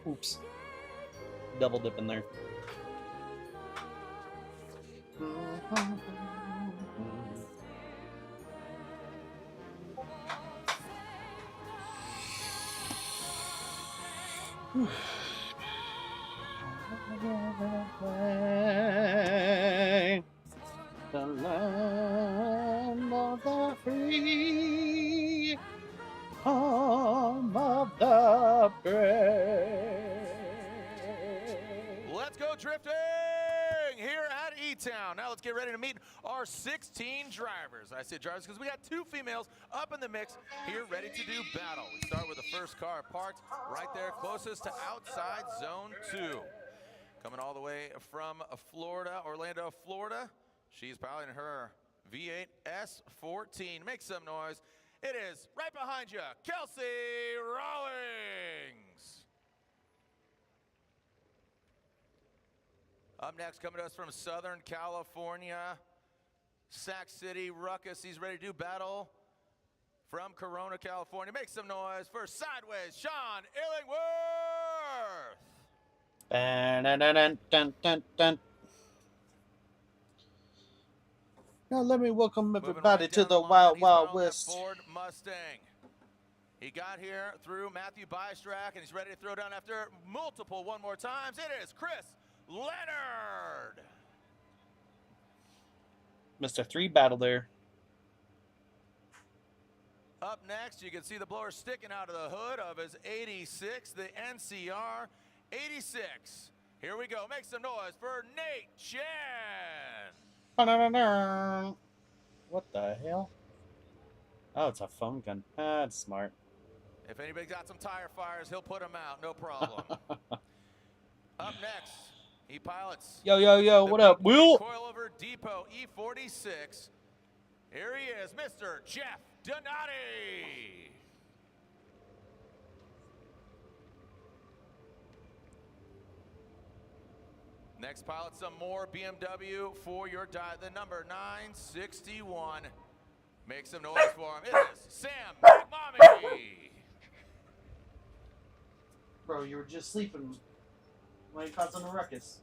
Oops. Double dipping there. The land of the free, home of the brave. Let's go drifting here at E-Town. Now let's get ready to meet our 16 drivers. I say drivers because we got 2 females up in the mix here ready to do battle. We start with the first car parked right there closest to outside zone 2. Coming all the way from Florida, Orlando, Florida. She's piloting her V8 S14. Make some noise. It is right behind you, Kelsey Rawlings. Up next, coming to us from Southern California, Sac City, Ruckus. He's ready to do battle from Corona, California. Make some noise for Sideways, Sean Dun. Now let me welcome everybody to the Wild Wild West. Ford Mustang. He got here through Matthew Bystrack, and he's ready to throw down after multiple one more times. It is Chris Leonard. Mr. 3 battle there. Up next, you can see the blower sticking out of the hood of his 86, the NCR 86. Here we go. Make some noise for Nate Chen. What the hell? Oh, it's a foam gun. That's smart. If anybody got some tire fires, he'll put them out. No problem. Up next, he pilots. Yo, what up, Will? Coilover Depot E46. Here he is, Mr. Jeff Donati. Next pilot, some more BMW for your the number 961. Make some noise for him. It is Sam McMommy. Bro, you were just sleeping when you caused a ruckus.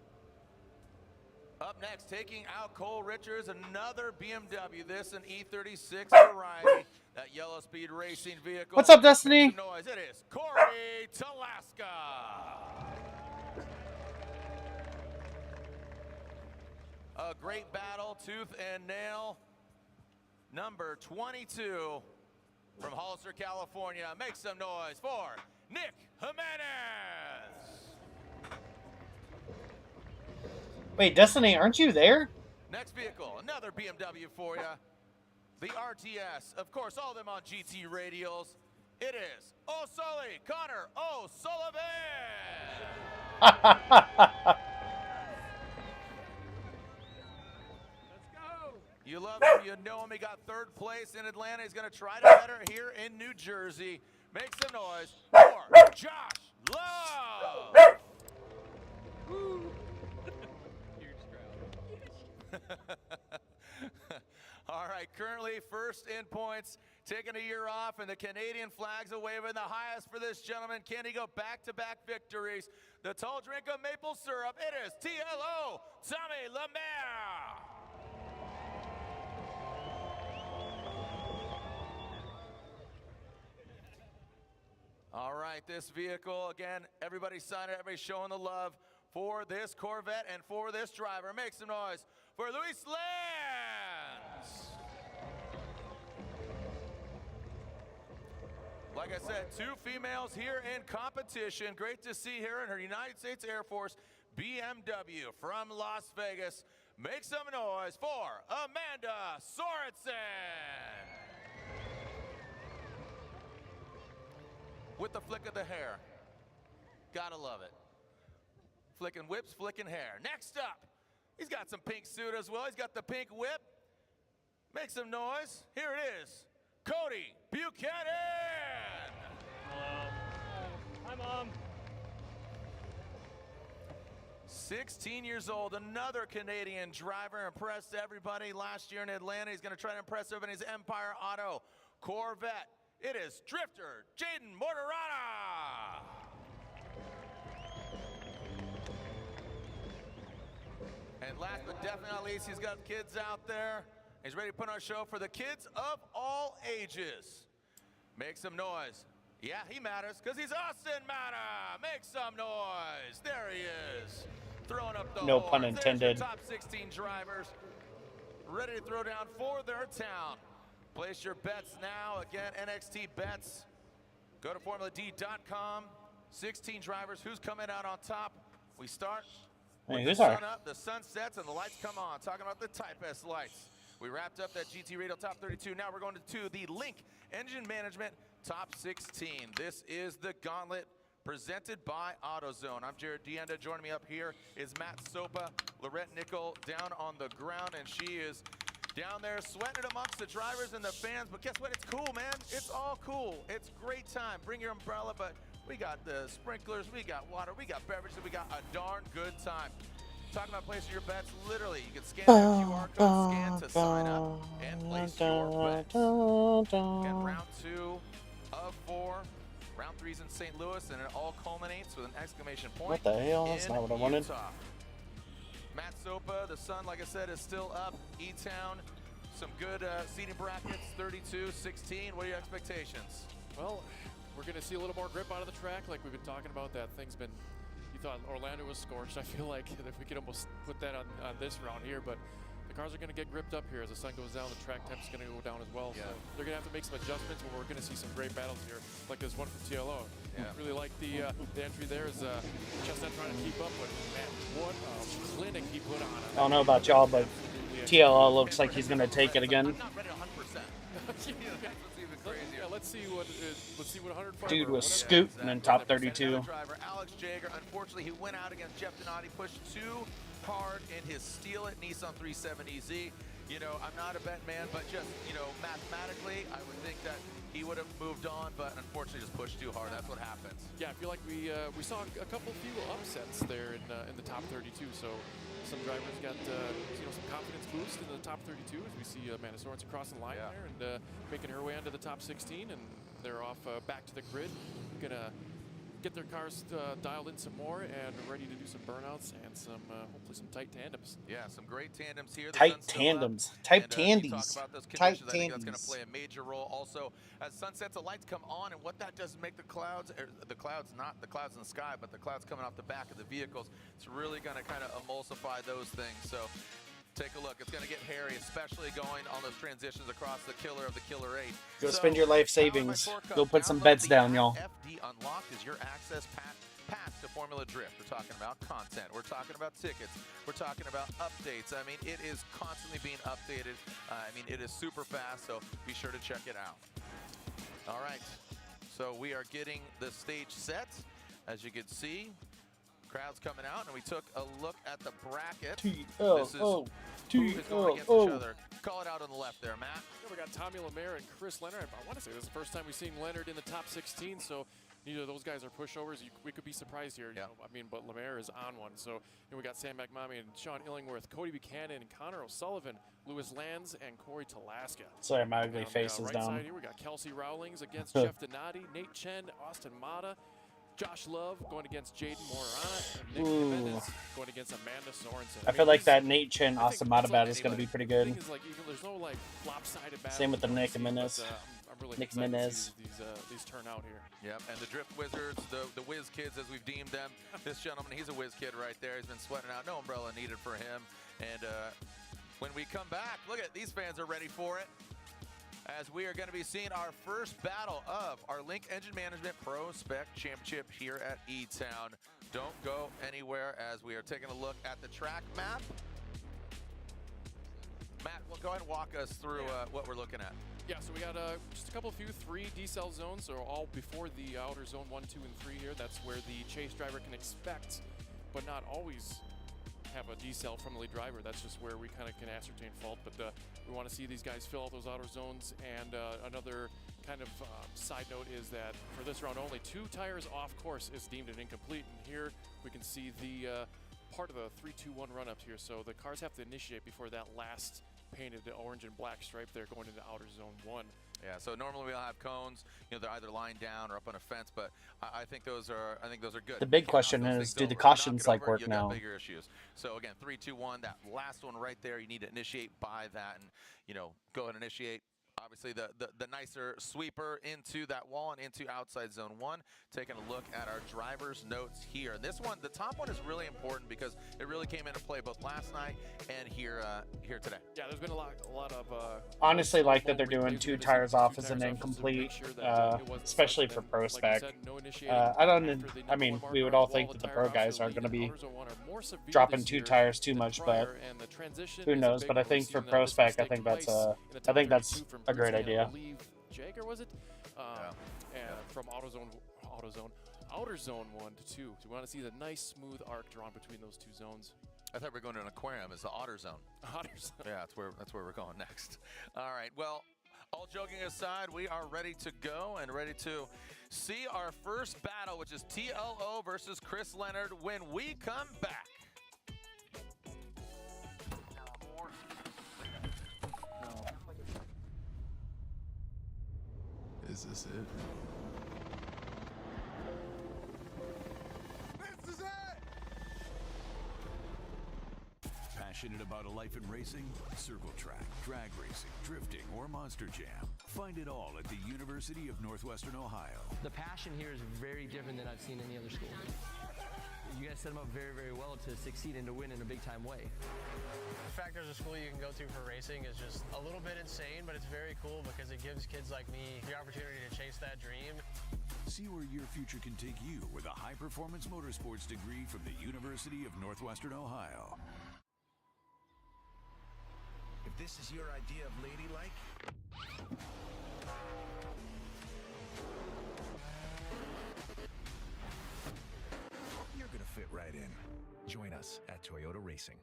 Up next, taking out Cole Richards, another BMW. This an E36 variety, that yellow speed racing vehicle. What's up, Destiny? Make some noise. It is Corey Talaska. A great battle, tooth and nail. Number 22 from Hollister, California. Make some noise for Nick Jimenez. Wait, Destiny, aren't you there? Next vehicle, another BMW for you. The RTS, of course, all of them on GT radials. It is O'Sully Connor O'Sullivan. You love him, you know him. He got 3rd place in Atlanta. He's going to try to better here in New Jersey. Make some noise for Josh Love. All right, currently first in points, taking a year off, and the Canadian flags are waving. The highest for this gentleman. Can he go back-to-back victories? The tall drink of maple syrup. It is TLO Tommy Lemaire. All right, this vehicle, again, everybody signing it, everybody showing the love for this Corvette and for this driver. Make some noise for Luis Lanz. Like I said, 2 females here in competition. Great to see here in her United States Air Force BMW from Las Vegas. Make some noise for Amanda Sorensen. With the flick of the hair. Gotta love it. Flicking whips, flicking hair. Next up, he's got some pink suit as well. He's got the pink whip. Make some noise. Here it is, Cody Buchanan. Hello. Hi, Mom. 16 years old, another Canadian driver. Impressed everybody last year in Atlanta. He's going to try to impress everybody in his Empire Auto Corvette. It is Drifter Jaden Mortarana. And last but definitely not least, he's got kids out there. He's ready to put on a show for the kids of all ages. Make some noise. Yeah, he matters because he's Austin Matter. Make some noise. There he is. Throwing up the No horns. pun There's your intended. top 16 drivers ready to throw down for their town. Place your bets now. Again, NXT bets. Go to formuladcom. 16 drivers. Who's coming out on top? We start with the sun up, the sun sets, and the lights come on. Talking about the Type S lights. We wrapped up that GT Radio Top 32. Now we're going to the Link Engine Management Top 16. This is the gauntlet presented by AutoZone. I'm Jared Deenda. Joining me up here is Matt Sopa, Lorette Nickel down on the ground, and she is down there sweating it amongst the drivers and the fans. But guess what? It's cool, man. It's all cool. It's great time. Bring your umbrella, but we got the sprinklers, we got water, we got beverages, we got a darn good time. Talking about placing your bets, literally, you can scan that QR code, scan to sign up, and place your bets. Again, round 2 of 4. Round 3's in St. Louis, and it all culminates with an exclamation point. What the hell? That's not what I wanted. Utah. Matt Sopa, the sun, like I said, is still up. E-Town, some good seating brackets, 32, 16. What are your expectations? Well, we're going to see a little more grip out of the track, like we've been talking about. That thing's been, you thought Orlando was scorched. I feel like if we could almost put that on this round here, but the cars are going to get gripped up here as the sun goes down. The track temp's going to go down as well. Yeah. So they're going to have to make some adjustments, but we're going to see some great battles here, like this one from TLO. Yeah. Really like the entry there. Is just not trying to keep up, but man, what a clinic he put on. I don't know about y'all, but TLO looks like he's going to take it again. I'm not ready 100%. Let's see what 105. Dude was scooting in top 32. Driver Alex Jager, unfortunately, he went out against Jeff Donati, pushed too hard in his Steal It Nissan 370Z. You know, I'm not a bet man, but just, you know, mathematically, I would think that he would have moved on, but unfortunately just pushed too hard. That's what happens. Yeah, I feel like we saw a few upsets there in the top 32. So some drivers got some confidence boost in the top 32 as we see Amanda Sorensen crossing the line there and making her way onto the top 16, and they're off back to the grid. Gonna get their cars dialed in some more and ready to do some burnouts and some hopefully some tight tandems. Yeah, some great tandems here. Tight tandems. Tight tandies. Talk about those Tight conditions. I think that's going to tandies. play a major role. Also, as sun sets, the lights come on, and what that does is make the clouds not the clouds in the sky, but the clouds coming off the back of the vehicles. It's really going to kind of emulsify those things. So take a look. It's going to get hairy, especially going on those transitions across the killer of the Killer 8. Go spend your life savings. Go put some bets down, y'all. FD Unlocked is your access pass to Formula Drift. We're talking about content. We're talking about tickets. We're talking about updates. I mean, it is constantly being updated. I mean, it is super fast, so be sure to check it out. All right, so we are getting the stage set. As you can see, crowds coming out, and we took a look at the bracket. This is who is going against each other. Call it out on the left there, Matt. Yeah, we got Tommy Lemaire and Chris Leonard. I want to say this is the first time we've seen Leonard in the top 16, so neither of those guys are pushovers. We could be surprised here. You know, I mean, but Lemaire is on one. So we got Sam McMommy and Sean Illingworth, Cody Buchanan, Connor O'Sullivan, Lewis Lands, and Corey Talaska. Sorry, my ugly face is right down. Side here, we got Kelsey Rowlings against Jeff Donati, Nate Chen, Austin Mata, Josh Love going against Jaden Morana, and Nick Jimenez going against Amanda Sorensen. I feel like that Nate Chen Austin Mata battle is going to be pretty good. There's no like lopsided battle. Same with the Nick Jimenez. I'm really Nick excited Jimenez. to see these turn out here. Yep, and the Drift Wizards, the Whiz Kids as we've deemed them. This gentleman, he's a Whiz Kid right there. He's been sweating out. No umbrella needed for him. And when we come back, look at these fans are ready for it, as we are going to be seeing our first battle of our Link Engine Management Prospec Championship here at E-Town. Don't go anywhere as we are taking a look at the track map. Matt, well, go ahead and walk us through what we're looking at. Yeah, so we got just a couple few 3 decel zones, so all before the outer zone 1, 2, and 3 here. That's where the chase driver can expect, but not always have a decel from the lead driver. That's just where we kind of can ascertain fault, but we want to see these guys fill out those outer zones. And another kind of side note is that for this round only, 2 tires off course is deemed an incomplete, and here we can see the part of the 3-2-1 run-up here. So the cars have to initiate before that last painted orange and black stripe there going into outer zone 1. Yeah, so normally we'll have cones, you know, they're either lying down or up on a fence, but I think those are good. The big You can knock question those is, things do the over. If you knock cautions it like over, work you now? got bigger issues. So again, 3, 2, 1, that last one right there, you need to initiate by that, and you know, go ahead and initiate. Obviously, the nicer sweeper into that wall and into outside zone 1. Taking a look at our driver's notes here. And this one, the top one is really important because it really came into play both last night and here today. Yeah, there's been a lot of. Honestly, like that they're doing 2 tires off as an incomplete, especially for Prospec. I mean, we would all think that the pro guys aren't going to be dropping 2 tires too much, but who knows? But I think for Prospec, I think that's a great idea. Jagger, was it? And from outer zone 1 to 2. So we want to see the nice smooth arc drawn between those 2 zones. I thought we were going to an aquarium. It's the otter zone. Otter zone. Yeah, that's where we're going next. All right. Well, all joking aside, we are ready to go and ready to see our first battle, which is TLO versus Chris Leonard, when we come back. Is this it? This is it! Passionate about a life in racing? Circle track, drag racing, drifting, or monster jam. Find it all at the University of Northwestern Ohio. The passion here is very different than I've seen any other school. You guys set them up very, very well to succeed and to win in a big-time way. The fact there's a school you can go to for racing is just a little bit insane, but it's very cool because it gives kids like me the opportunity to chase that dream. See where your future can take you with a high-performance motorsports degree from the University of Northwestern Ohio. If this is your idea of ladylike, you're gonna fit right in. Join us at Toyota Racing.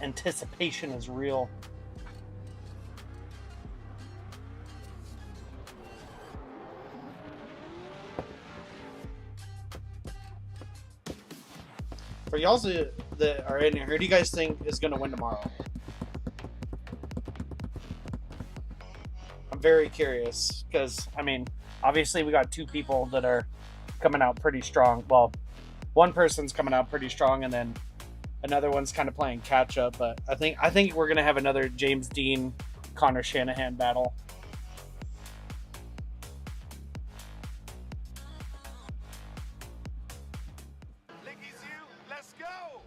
Anticipation is real. For y'all that are in here, who do you guys think is going to win tomorrow? I'm very curious because, I mean, obviously we got 2 people that are coming out pretty strong. Well, one person's coming out pretty strong, and then another one's kind of playing catch up. But I think we're going to have another James Dean, Connor Shanahan battle.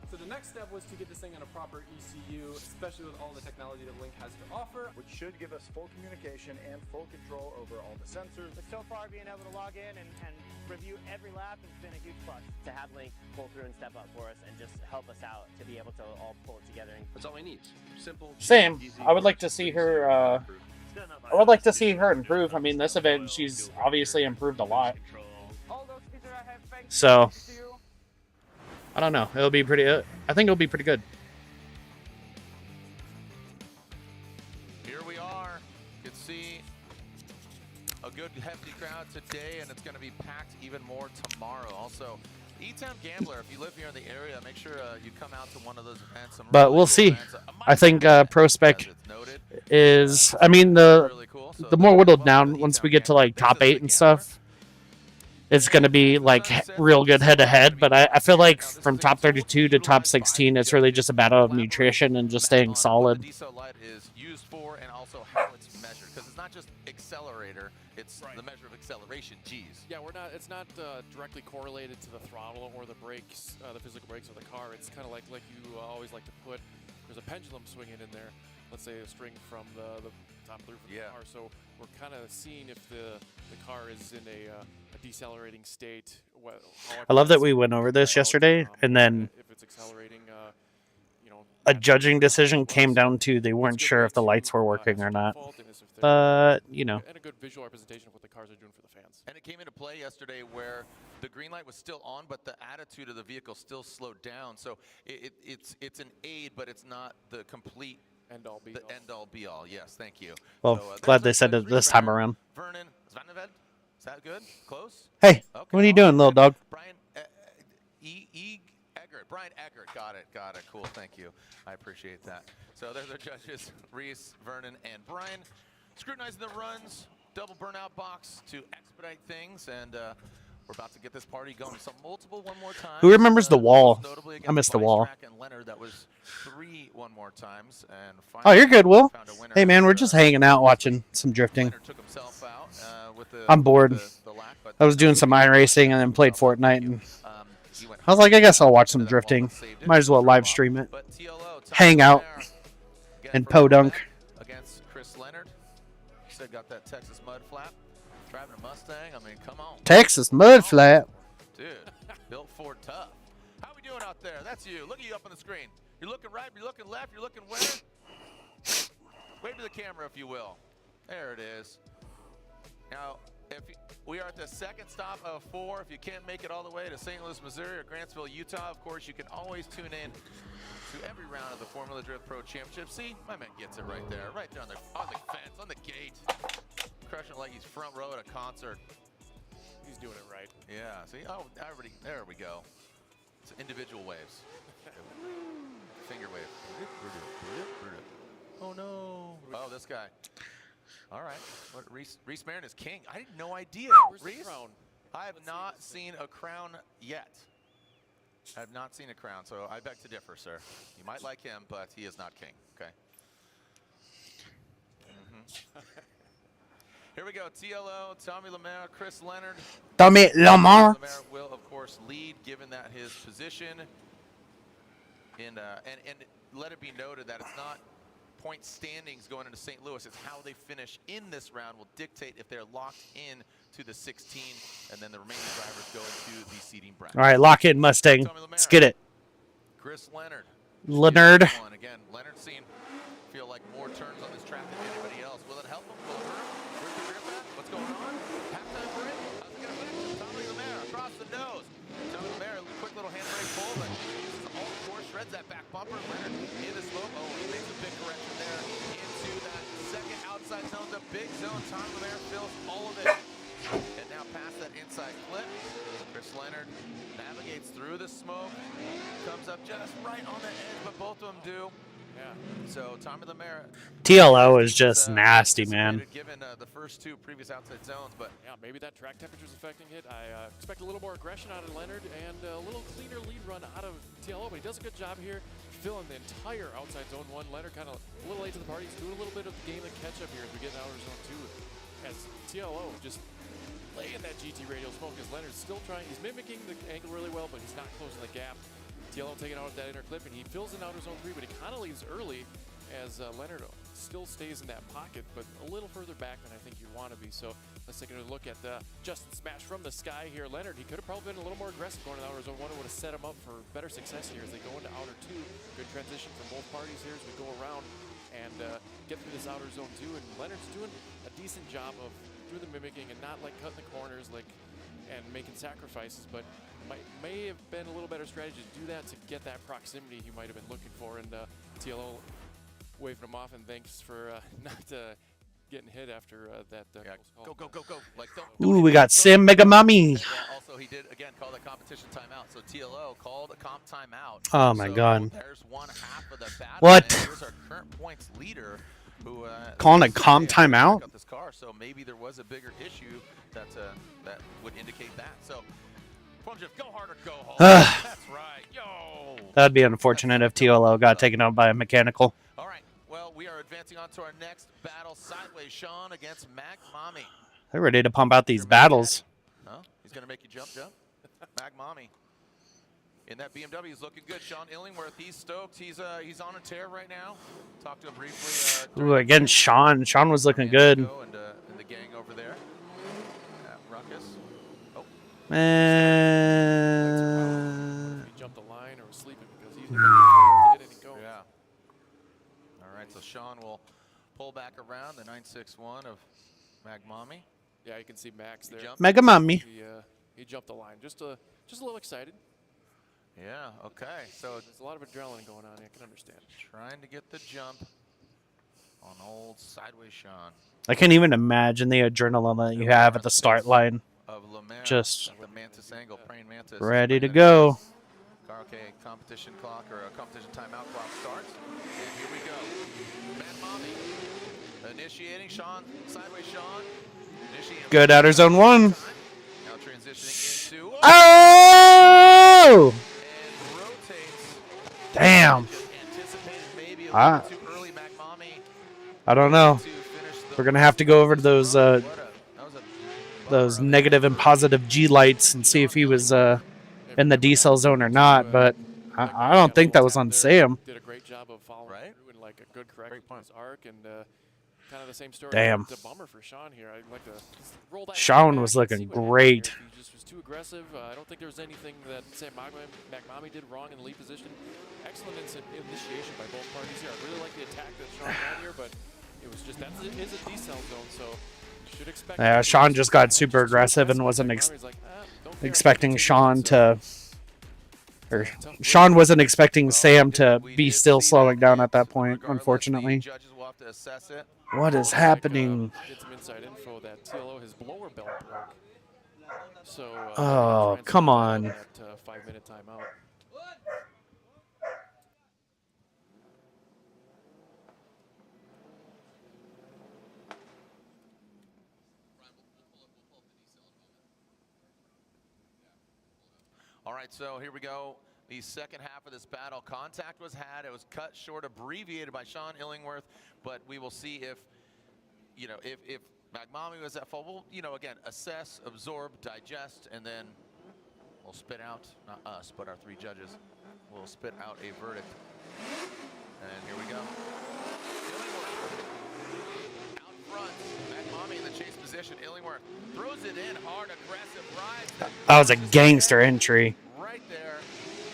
So the next step was to get this thing on a proper ECU, especially with all the technology that Link has to offer. Which should give us full communication and full control over all the sensors. But so far, being able to log in and review every lap has been a huge plus. To have Link pull through and step up for us and just help us out to be able to all pull it together. That's all he needs. Simple. Same. I would like to see her. I would like to see her improve. I mean, this event, she's obviously improved a lot. So, I don't know. It'll be pretty. I think it'll be pretty good. Here we are. You can see a good hefty crowd today, and it's going to be packed even more tomorrow. Also, E-Town Gambler, if you live here in the area, make sure you come out to one of those events. Some But really we'll cool see. events. I think Prospec is. I mean, the more whittled down once we get to like top 8 and stuff. It's going to be like real good head-to-head, but I feel like from top 32 to top 16, it's really just a battle of nutrition and just staying solid. Diesel light is used for, and also how it's measured, because it's not just accelerator; it's the measure of acceleration. G's. Yeah, it's not directly correlated to the throttle or the brakes, the physical brakes of the car. It's kind of like you always like to put. There's a pendulum swinging in there. Let's say a string from the top of the roof of the car. So we're kind of seeing if the car is in a decelerating state. I love that we went over this yesterday, and then if it's accelerating you know, a judging decision came down to they weren't sure if the lights were working or not. But, you know. And a good visual representation of what the cars are doing for the fans. And it came into play yesterday where the green light was still on, but the attitude of the vehicle still slowed down. So it's an aid, but it's not the complete end-all be-all. The end-all be-all. Yes, thank you. Well, so, glad they said it this time around. Vernon Svaneved, is that good? Close? Hey, okay, what are you doing, little dog? Brian Eggert. Brian Eggert. Got it. Cool. Thank you. I appreciate that. So there's our judges, Reese, Vernon, and Brian. Scrutinizing the runs, double burnout box to expedite things, and we're about to get this party going. So multiple one more time. Who remembers the wall? I missed the wall. And Leonard, that was 3 one more times. And oh, you're good, Will. Hey, man, we're just hanging out watching some drifting. Took himself out, with the, I'm bored. The lack, I was doing some iRacing and then played Fortnite, and I was like, I guess I'll watch some drifting. Might as well live stream it. Hangout and Podunk. Against Chris Leonard. Said got that Texas mud flap. Driving a Mustang. I mean, come on. Texas mud flap. Dude, built Ford tough. How we doing out there? That's you. Look at you up on the screen. You're looking right. You're looking left. You're looking where? Wave to the camera, if you will. There it is. Now, we are at the second stop of 4. If you can't make it all the way to St. Louis, Missouri, or Grantsville, Utah, of course, you can always tune in to every round of the Formula Drift Pro Championship. See, my man gets it right there on the fence, on the gate, crushing it like he's front row at a concert. He's doing it right. Yeah. See, there we go. It's individual waves. Finger wave. Oh no. Oh, this guy. All right. What, Reese Marin is king. I had no idea. Where's Reese? the crown? I have not seen a crown yet. I have not seen a crown, so I beg to differ, sir. You might like him, but he is not king. Okay. Here we go. TLO, Tommy Lemaire, Chris Leonard. Tommy Lamar. Lemaire will, of course, lead, given that his position. And let it be noted that it's not point standings going into St. Louis. It's how they finish in this round will dictate if they're locked in to the 16, and then the remaining drivers go into the seeding bracket. All right, lock in Mustang. Let's get it. Chris Leonard. Leonard. Again, Leonard's seen feel like more turns on this track than anybody else. Will it help him? Will it hurt him? Where's the grip at? What's going on? Halftime break? How's it going to affect him? Tommy Lemaire across the nose. Tommy Lemaire, quick little handbrake pull, but uses all the force, shreds that back bumper. Leonard in the smoke. Oh, he makes a big correction there into that second outside zone, the big zone. Tommy Lemaire fills all of it. And now past that inside clip, Chris Leonard navigates through the smoke, comes up just right on the edge, but both of them do. Yeah. So Tommy Lemaire. TLO is just nasty, man. Given the first 2 previous outside zones, but yeah, maybe that track temperature is affecting it. I expect a little more aggression out of Leonard and a little cleaner lead run out of TLO, but he does a good job here filling the entire outside zone 1. Leonard kind of a little late to the party. He's doing a little bit of the game of catch up here as we get in outer zone 2. As TLO just laying that GT radial smoke as Leonard's still trying. He's mimicking the angle really well, but he's not closing the gap. TLO taking out that inner clip, and he fills in outer zone 3, but he kind of leaves early as Leonard still stays in that pocket, but a little further back than I think you want to be. So let's take a look at Justin Smash from the sky here. Leonard, he could have probably been a little more aggressive going to outer zone 1. It would have set him up for better success here as they go into outer 2. Good transition from both parties here as we go around and get through this outer zone 2. And Leonard's doing a decent job of doing the mimicking and not like cutting the corners and making sacrifices, but may have been a little better strategy to do that to get that proximity he might have been looking for. And TLO waving him off, and thanks for not getting hit after that. Yeah, go. Like, Ooh, we got Sim Mega Mommy. Also, he did, again, call the competition timeout. So TLO called a comp timeout. Oh, my God. There's one half of the battle. What? Here's our current points leader. Who, calling a comp timeout? This car, so maybe there was a bigger issue that would indicate that. So, go hard or go home. That's right. Yo. That'd be unfortunate if TLO got taken out by a mechanical. All right. Well, we are advancing on to our next battle. Sideways Sean against Mag Mommy. They're ready to pump out these battles. No, he's going to make you jump. Mag Mommy. In that BMW, he's looking good. Sean Illingworth, he's stoked. He's on a tear right now. Talked to him briefly. Ooh, again, Sean. Sean was looking good. And the gang over there. Ruckus. Oh. Man. He jumped the line or was sleeping because he's going. right, so Sean will pull back around the 961 of Magmami. Yeah, you can see Max there. Mega Mommy. He jumped the line. Just a little excited. Yeah, okay. So there's a lot of adrenaline going on. I can understand. Trying to get the jump on old sideways Sean. I can't even imagine the adrenaline that you have at the start line. Just the mantis angle, praying mantis. ready to go. Okay, competition clock or a competition timeout clock starts. And here we go. Magmami initiating Sean, sideways Sean. Good outer zone 1. Now transitioning into Oh! And rotates. Damn. Anticipated maybe a little too early. Magmami. I don't know. We're gonna have to go over to those negative and positive G lights and see if he was in the decel zone or not. But I don't think that was on Sam. Did a great job of following through and like a good correct arc and kind of the same story. Damn. It's a bummer for Sean here. I'd like to roll that. Sean was looking great. He just was too aggressive. I don't think there was anything that Sam Magmami did wrong in the lead position. Excellent initiation by both parties here. I really like the attack that Sean had here, but it was just that is a decel zone, so you should expect. Yeah, Sean just got super aggressive and wasn't expecting Sean to. Or Sean wasn't expecting Sam to be still slowing down at that point, unfortunately. What is happening? Get some inside info that TLO his blower belt broke. So, oh, come on. That 5-minute timeout. All right, so here we go. The second half of this battle. Contact was had. It was cut short, abbreviated by Sean Illingworth, but we will see if, if Magmami was at fault. We'll, again, assess, absorb, digest, and then we'll spit out, not us, but our 3 judges, will spit out a verdict. And here we go. Illingworth out front. Magmami in the chase position. Illingworth throws it in hard, aggressive rise. That was a gangster entry. Right there.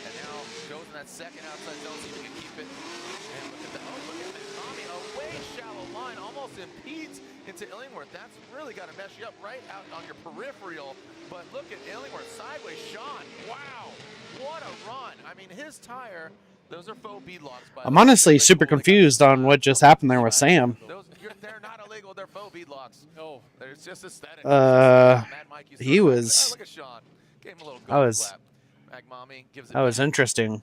And now goes in that second outside zone, see if he can keep it. And look at that. Oh, look at Magmami. A way shallow line almost impedes into Illingworth. That's really got to mess you up right out on your peripheral. But look at Illingworth sideways. Sean, wow. What a run. I mean, his tire, those are faux beadlocks. I'm honestly super confused on what just happened there with Sam. They're not illegal. They're faux beadlocks. No. There's just aesthetic. He was. Look at Sean. Gave him a little That was. Magmami gives it That was back. Interesting.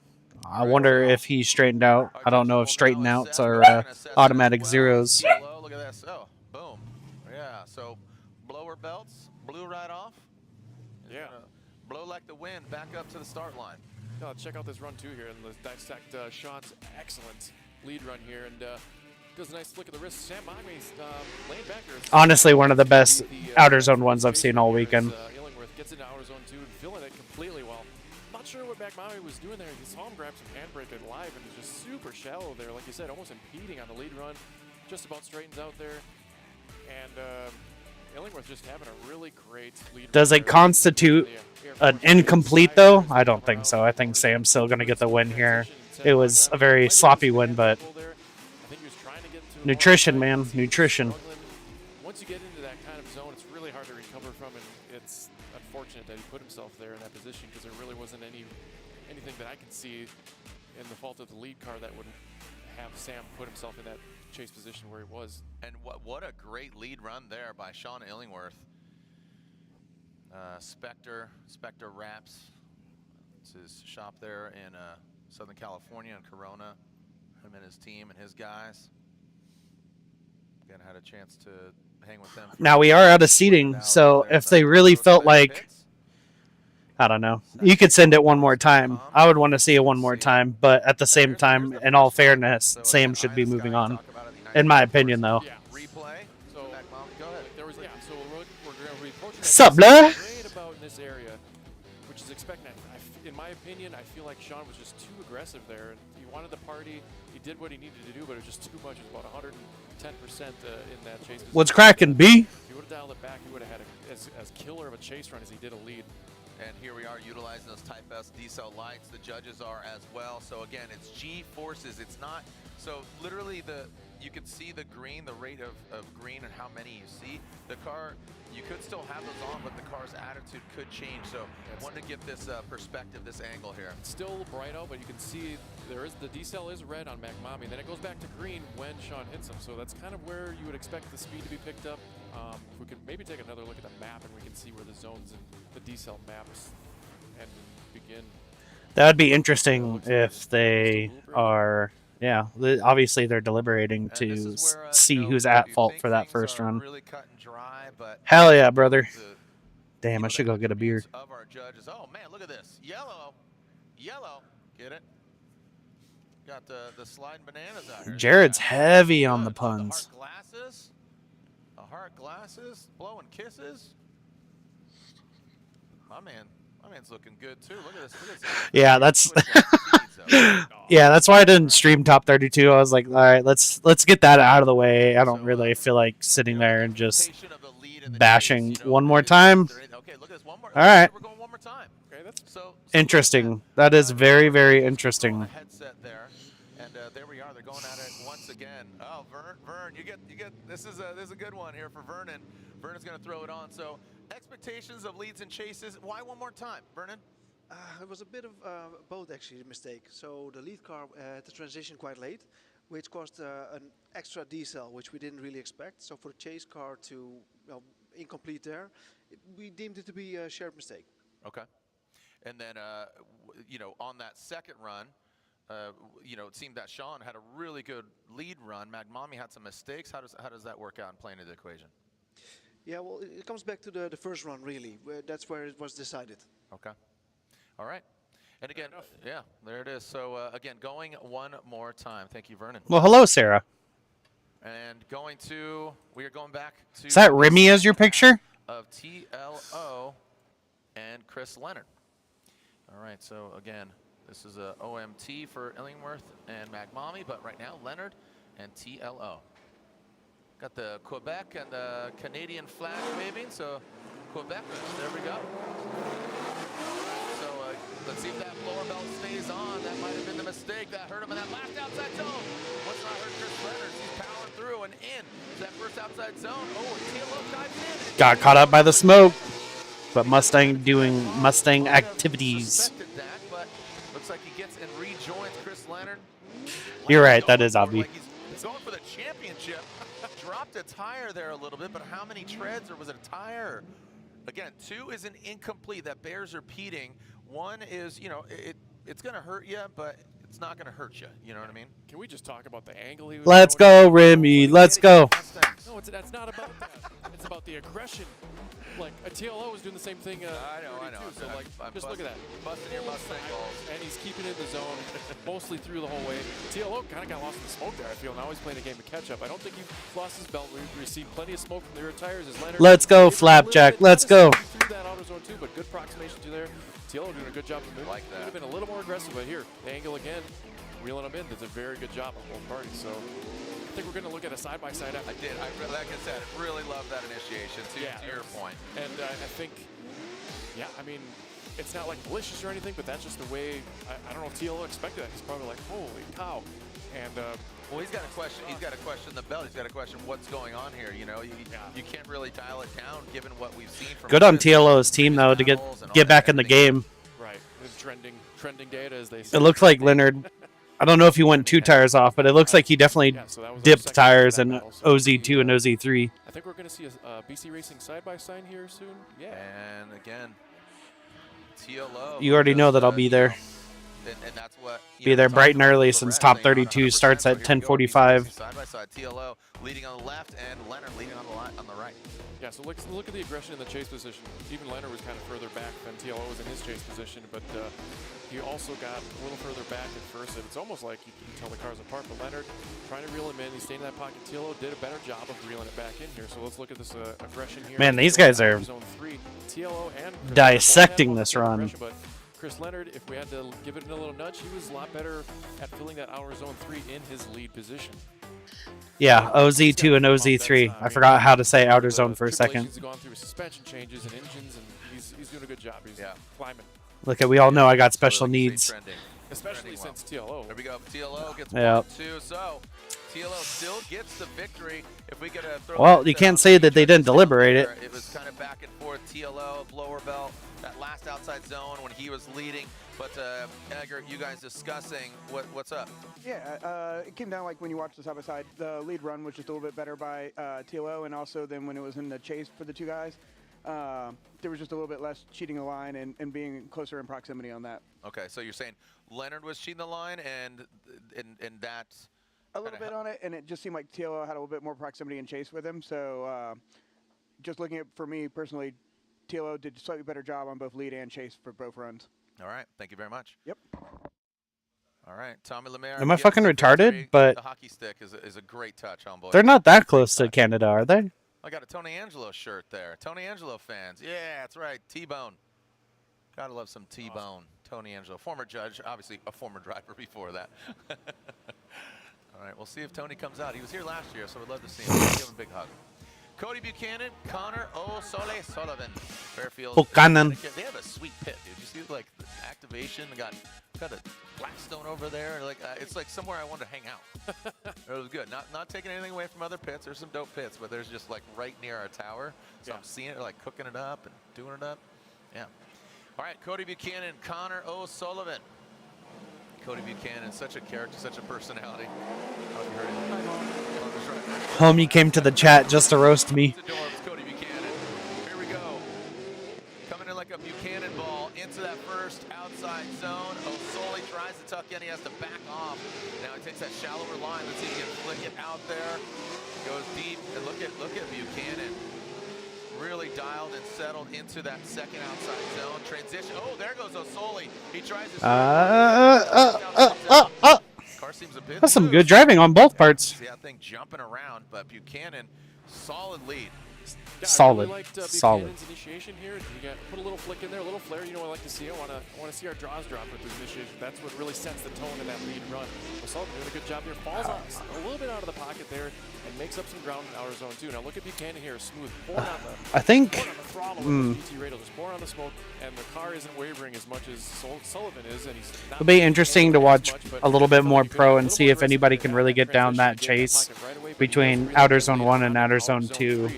I wonder if he straightened out. I don't know if straighten outs are automatic zeros. Look at this. Oh, boom. Yeah. So blower belts blew right off. Yeah. Blow like the wind back up to the start line. Check out this run too here and let's dissect Sean's excellent lead run here and does a nice flick of the wrist. Sam Magmami's laying back here. Honestly, one of the best outer zone ones I've seen all weekend. Illingworth gets into outer zone 2 and filling it completely well. Not sure what Magmami was doing there. He saw him grab some handbrake and live and was just super shallow there. Like you said, almost impeding on the lead run. Just about straightens out there. And Illingworth just having a really great lead. Does it constitute an incomplete, though? I don't think so. I think Sam's still going to get the win here. It was a very sloppy win, but nutrition, man, nutrition. Once you get into that kind of zone, it's really hard to recover from, and it's unfortunate that he put himself there in that position because there really wasn't anything that I can see in the fault of the lead car that would have Sam put himself in that chase position where he was. And what a great lead run there by Sean Illingworth. Spectre Wraps. It's his shop there in Southern California in Corona. Him and his team and his guys. Again, had a chance to hang with them. Now we are out of seating, so if they really felt like, I don't know, you could send it one more time. I would want to see it one more time, but at the same time, in all fairness, Sam should be moving on. In my opinion, though. Yeah. Replay. So go ahead. There was so we're going to be approaching. Sup, blah? Great about in this area, which is expecting. In my opinion, I feel like Sean was just too aggressive there, and he wanted the party. He did what he needed to do, but it was just too much. It was about 110% in that chase. What's cracking, B? If he would have dialed it back, he would have had as killer of a chase run as he did a lead. And here we are utilizing those Type S D-cell lights. The judges are as well. So again, it's G-forces. It's not, so literally you can see the green, the rate of green and how many you see. The car, you could still have those on, but the car's attitude could change. So I wanted to get this perspective, this angle here. It's still bright out, but you can see the D-cell is red on McMommy. Then it goes back to green when Sean hits him. So that's kind of where you would expect the speed to be picked up. If we could maybe take another look at the map and we can see where the zones and the D-cell maps end and begin. That would be interesting if they are, yeah, obviously they're deliberating to see who's at fault for that first run. Really cut and dry, but hell yeah, brother. Damn, I should go get a beer. Of our judges. Oh man, look at this. Yellow. Get it? Got the sliding bananas out here. Jared's heavy on the puns. Heart glasses, blowing kisses. My man's looking good too. Look at this. Yeah, that's yeah, that's why I didn't stream top 32. I was like, all right, let's get that out of the way. I don't really feel like sitting there and just bashing one more time. All right. Interesting. That is very, very interesting. There we are. They're going at it once again. Oh, Vern, you get. This is a good one here for Vernon. Vernon's going to throw it on. So expectations of leads and chases. Why one more time, Vernon? It was a bit of both actually a mistake. So the lead car had the transition quite late, which caused an extra decel, which we didn't really expect. So for the chase car to incomplete there, we deemed it to be a shared mistake. Okay. And then on that second run. It seemed that Sean had a really good lead run. McMommy had some mistakes. How does that work out and play into the equation? Yeah, well, it comes back to the first run, really. That's where it was decided. Okay. All right. And again, yeah, there it is. So, again, going one more time. Thank you, Vernon. Well, hello, Sarah. And we are going back to... Is that Remy as your picture? Of TLO and Chris Leonard. All right, so, again... This is a OMT for Illingworth and McMommy, but right now Leonard and TLO. Got the Quebec and the Canadian flag waving, so Quebec, there we go. So let's see if that blower belt stays on. That might have been the mistake that hurt him in that last outside zone. What's not hurt Chris Leonard? He's powering through and in that first outside zone. Oh, TLO dives in. Got caught up by the smoke, but Mustang doing Mustang activities. Looks like he gets and rejoins Chris Leonard. You're right, that is obvious. He's going for the championship. Dropped a tire there a little bit, but how many treads, or was it a tire? Again, 2 is an incomplete. That bears repeating. 1 is, it's going to hurt you, but it's not going to hurt you. You know what I mean? Can we just talk about the angle he was Let's go, Remy. Let's go. No, that's not about that. It's about the aggression. Like, a TLO was doing the same thing. I know. So, just look at that. Busting your Mustang balls. And he's keeping it in the zone mostly through the whole way. TLO kind of got lost in the smoke there, I feel. Now he's playing a game of catch-up. I don't think he lost his belt. We've received plenty of smoke from the rear tires. Let's go, Flapjack. Let's go. Through that outer zone, too, but good approximation to there. TLO doing a good job of moving. Like that. Could have been a little more aggressive, but here, the angle again, reeling him in. Does a very good job on both parties. So I think we're going to look at a side-by-side after. I did. Like I said, really love that initiation, to your point. And I think, yeah, I mean, it's not like malicious or anything, but that's just the way, I don't know if TLO expected that. He's probably like, holy cow. And well, he's got to question the belt. He's got to question what's going on here. You can't really dial it down given what we've seen from. Good on TLO's team though to get back in the game. Right, trending data as they say. It looks like Leonard. I don't know if he went 2 tires off, but it looks like he definitely dipped tires in OZ2 and OZ3. I think we're going to see a BC Racing side-by-side here soon. Yeah. And again, TLO. You already know that I'll be there. And that's what be there bright and early since top 32 starts at 10:45. Side by side, TLO leading on the left and Leonard leading on the right. Yeah, so look at the aggression in the chase position. Even Leonard was kind of further back than TLO was in his chase position, but he also got a little further back at first. And it's almost like you can tell the cars apart. But Leonard trying to reel him in. He's staying in that pocket. TLO did a better job of reeling it back in here. So let's look at this aggression here. Man, these guys are Zone 3. TLO and dissecting this run. But Chris Leonard, if we had to give it a little nudge, he was a lot better at filling that outer zone 3 in his lead position. Yeah, OZ2 and OZ3. I forgot how to say outer zone for a second. He's gone through suspension changes and engines, and he's doing a good job. He's climbing. Look at, we all know I got special needs. Especially since TLO. There we go. TLO gets Yep. 1-2. So TLO still gets the victory. If we could throw Well, you can't say that they didn't deliberate it. It was kind of back and forth. TLO, lower belt, that last outside zone when he was leading. But Edgar, you guys discussing what's up? Yeah, it came down like when you watch the side by side. The lead run was just a little bit better by TLO, and also then when it was in the chase for the two guys, there was just a little bit less cheating the line and being closer in proximity on that. Okay, so you're saying Leonard was cheating the line, and that's a little bit on it, and it just seemed like TLO had a little bit more proximity and chase with him. So just looking at, for me personally, TLO did a slightly better job on both lead and chase for both runs. All right, thank you very much. Yep. All right, Tommy Lemaire. Am I fucking retarded? But the hockey stick is a great touch, homeboy. they're not that close to Canada, are they? I got a Tony Angelo shirt there. Tony Angelo fans. Yeah, that's right. T-Bone. Gotta love some T-Bone. Awesome. Tony Angelo, former judge, obviously a former driver before that. All right, we'll see if Tony comes out. He was here last year, so we'd love to see him. Give him a big hug. Cody Buchanan, Connor O'Sullivan, Fairfield. Buchanan. They have a sweet pit, dude. You see, like, the activation. They got a Blackstone over there. Like, it's like somewhere I wanted to hang out. It was good. Not taking anything away from other pits. There's some dope pits, but there's just, like, right near our tower. So I'm seeing it, like, cooking it up and doing it up. Yeah. All right, Cody Buchanan, Connor O'Sullivan. Cody Buchanan, such a character, such a personality. How have you heard him? Homie came to the chat just to roast me. Cody Buchanan. Here we go. Coming in like a Buchanan ball into that first outside zone. O'Sully tries to tuck in. He has to back off. Now he takes that shallower line. Let's see if he can flick it out there. Goes deep. And look at Buchanan. Really dialed and settled into that second outside zone. Transition. Oh, there goes O'Sully. He tries to. Car seems a bit That's some good driving on both parts. See that thing jumping around, but Buchanan, solid lead. Yeah, solid. I really liked solid. Buchanan's initiation here. You got put a little flick in there, a little flare. You know what I like to see. I want to see our draws drop with this initiation. That's what really sets the tone in that lead run. O'Sullivan doing a good job here. Falls a little bit out of the pocket there and makes up some ground in outer zone too. Now look at Buchanan here, smooth. Pouring on the, I think. pouring on the throttle with the GT radial, just pouring on the smoke, and the car isn't wavering as much as Sullivan is, and he's not. It'll be interesting to watch a little bit more pro and see if anybody can really get down that chase between outer zone 1 and outer zone 2.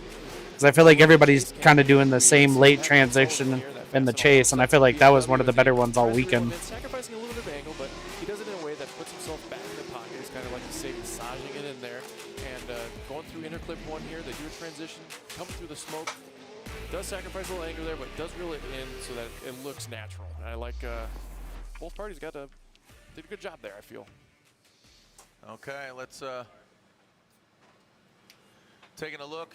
Because I feel like everybody's kind of doing the same late transition in the chase, and I feel like that was one of the better ones all weekend. Sacrificing a little bit of angle, but he does it in a way that puts himself back in the pocket. It's kind of like you say, massaging it in there. And going through interclip 1 here, they do a transition, come through the smoke. Does sacrifice a little angle there, but does reel it in so that it looks natural. And I like both parties did a good job there, I feel. Okay, let's taking a look.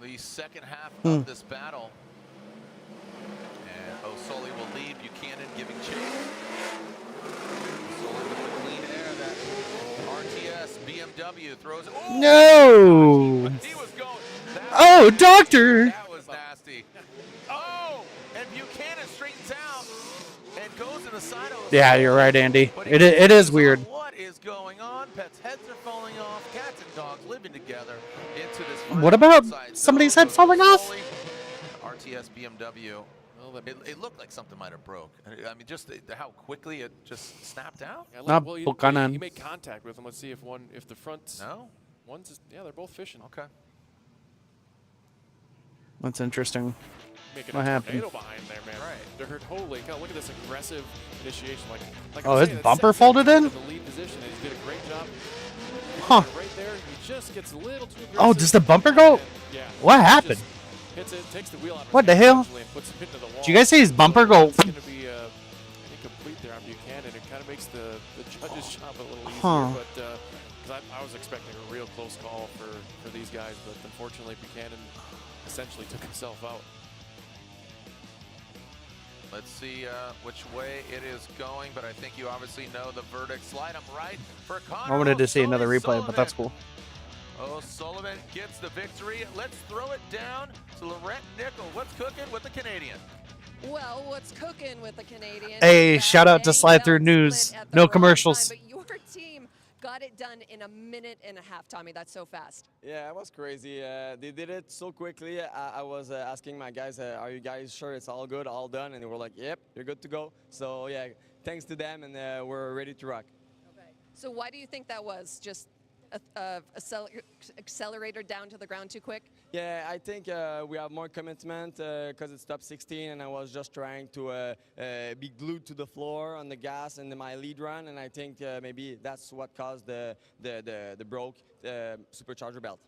The second half of this battle. And O'Sully will lead. Buchanan giving chase. O'Sully with the clean air. That RTS BMW throws it. Oh, no! He was going. Oh, doctor! That was nasty. Oh! And Buchanan straightens out and goes in the side of Yeah, you're right, Andy. It is weird. What is going on? Pets' heads are falling off. Cats and dogs living together into this. What about somebody's head falling off? RTS BMW. Well, it looked like something might have broke. I mean, just how quickly it just snapped out. Yeah, Not well, Buchanan. he made contact with him. Let's see if the front. No. Yeah, they're both fishing. Okay. That's interesting. Making What a happened? tornado behind there, man. Right. Dirt, holy cow! Look at this aggressive initiation. Like Oh, I'm his saying, bumper that folded in? The lead position. And he did a great job. Huh. Right there, he just gets a little too aggressive. Oh, does the bumper go? Yeah. What happened? Hits it, takes the wheel out of What the his hand hell? and puts it into the wall. Did you guys see his bumper go? It's going to be incomplete there on Buchanan. It kind of makes the judge's job a little easier. Huh. But because I was expecting a real close call for these guys, but unfortunately Buchanan essentially took himself out. Let's see which way it is going, but I think you obviously know the verdict. Slide him right for Connor. I wanted to see another replay, but that's cool. O'Sullivan gets the victory. Let's throw it down to Laurent Nickel. What's cooking with the Canadian? Well, what's cooking with the Canadian? Hey, shout out to Slide Through News. No commercials. But your team got it done in a minute and a half, Tommy. That's so fast. Yeah, it was crazy. They did it so quickly. I was asking my guys, are you guys sure it's all good, all done? And they were like, yep, you're good to go. So, yeah, thanks to them, and we're ready to rock. Okay. So why do you think that was? Just accelerator down to the ground too quick? Yeah, I think we have more commitment because it's top 16, and I was just trying to be glued to the floor on the gas in my lead run, and I think maybe that's what caused the broke supercharger belt.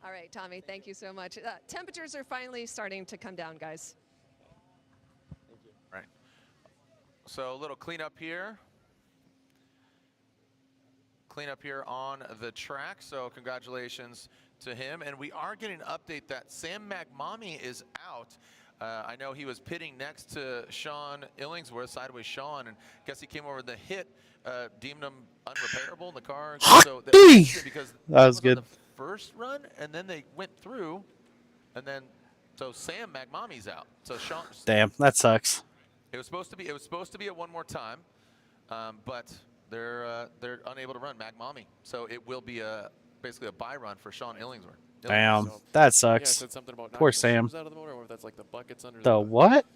All right, Tommy, thank you so much. Temperatures are finally starting to come down, guys. Thank you. Right. So a little cleanup here. Cleanup here on the track, so congratulations to him. And we are getting an update that Sam Magmami is out. I know he was pitting next to Sean Illingsworth, sideways Sean, and guess he came over the hit, deemed him unrepairable in the car. So because that was good. The first run, and then they went through, and then so Sam Magmami's out. So Sean. Damn, that sucks. It was supposed to be a one more time, but they're unable to run Magmami, so it will be basically a bye run for Sean Illingsworth. Damn, that sucks. Yeah, I said something about Poor knocking the Sam. shoes out of the motor, or if that's like the buckets under The what?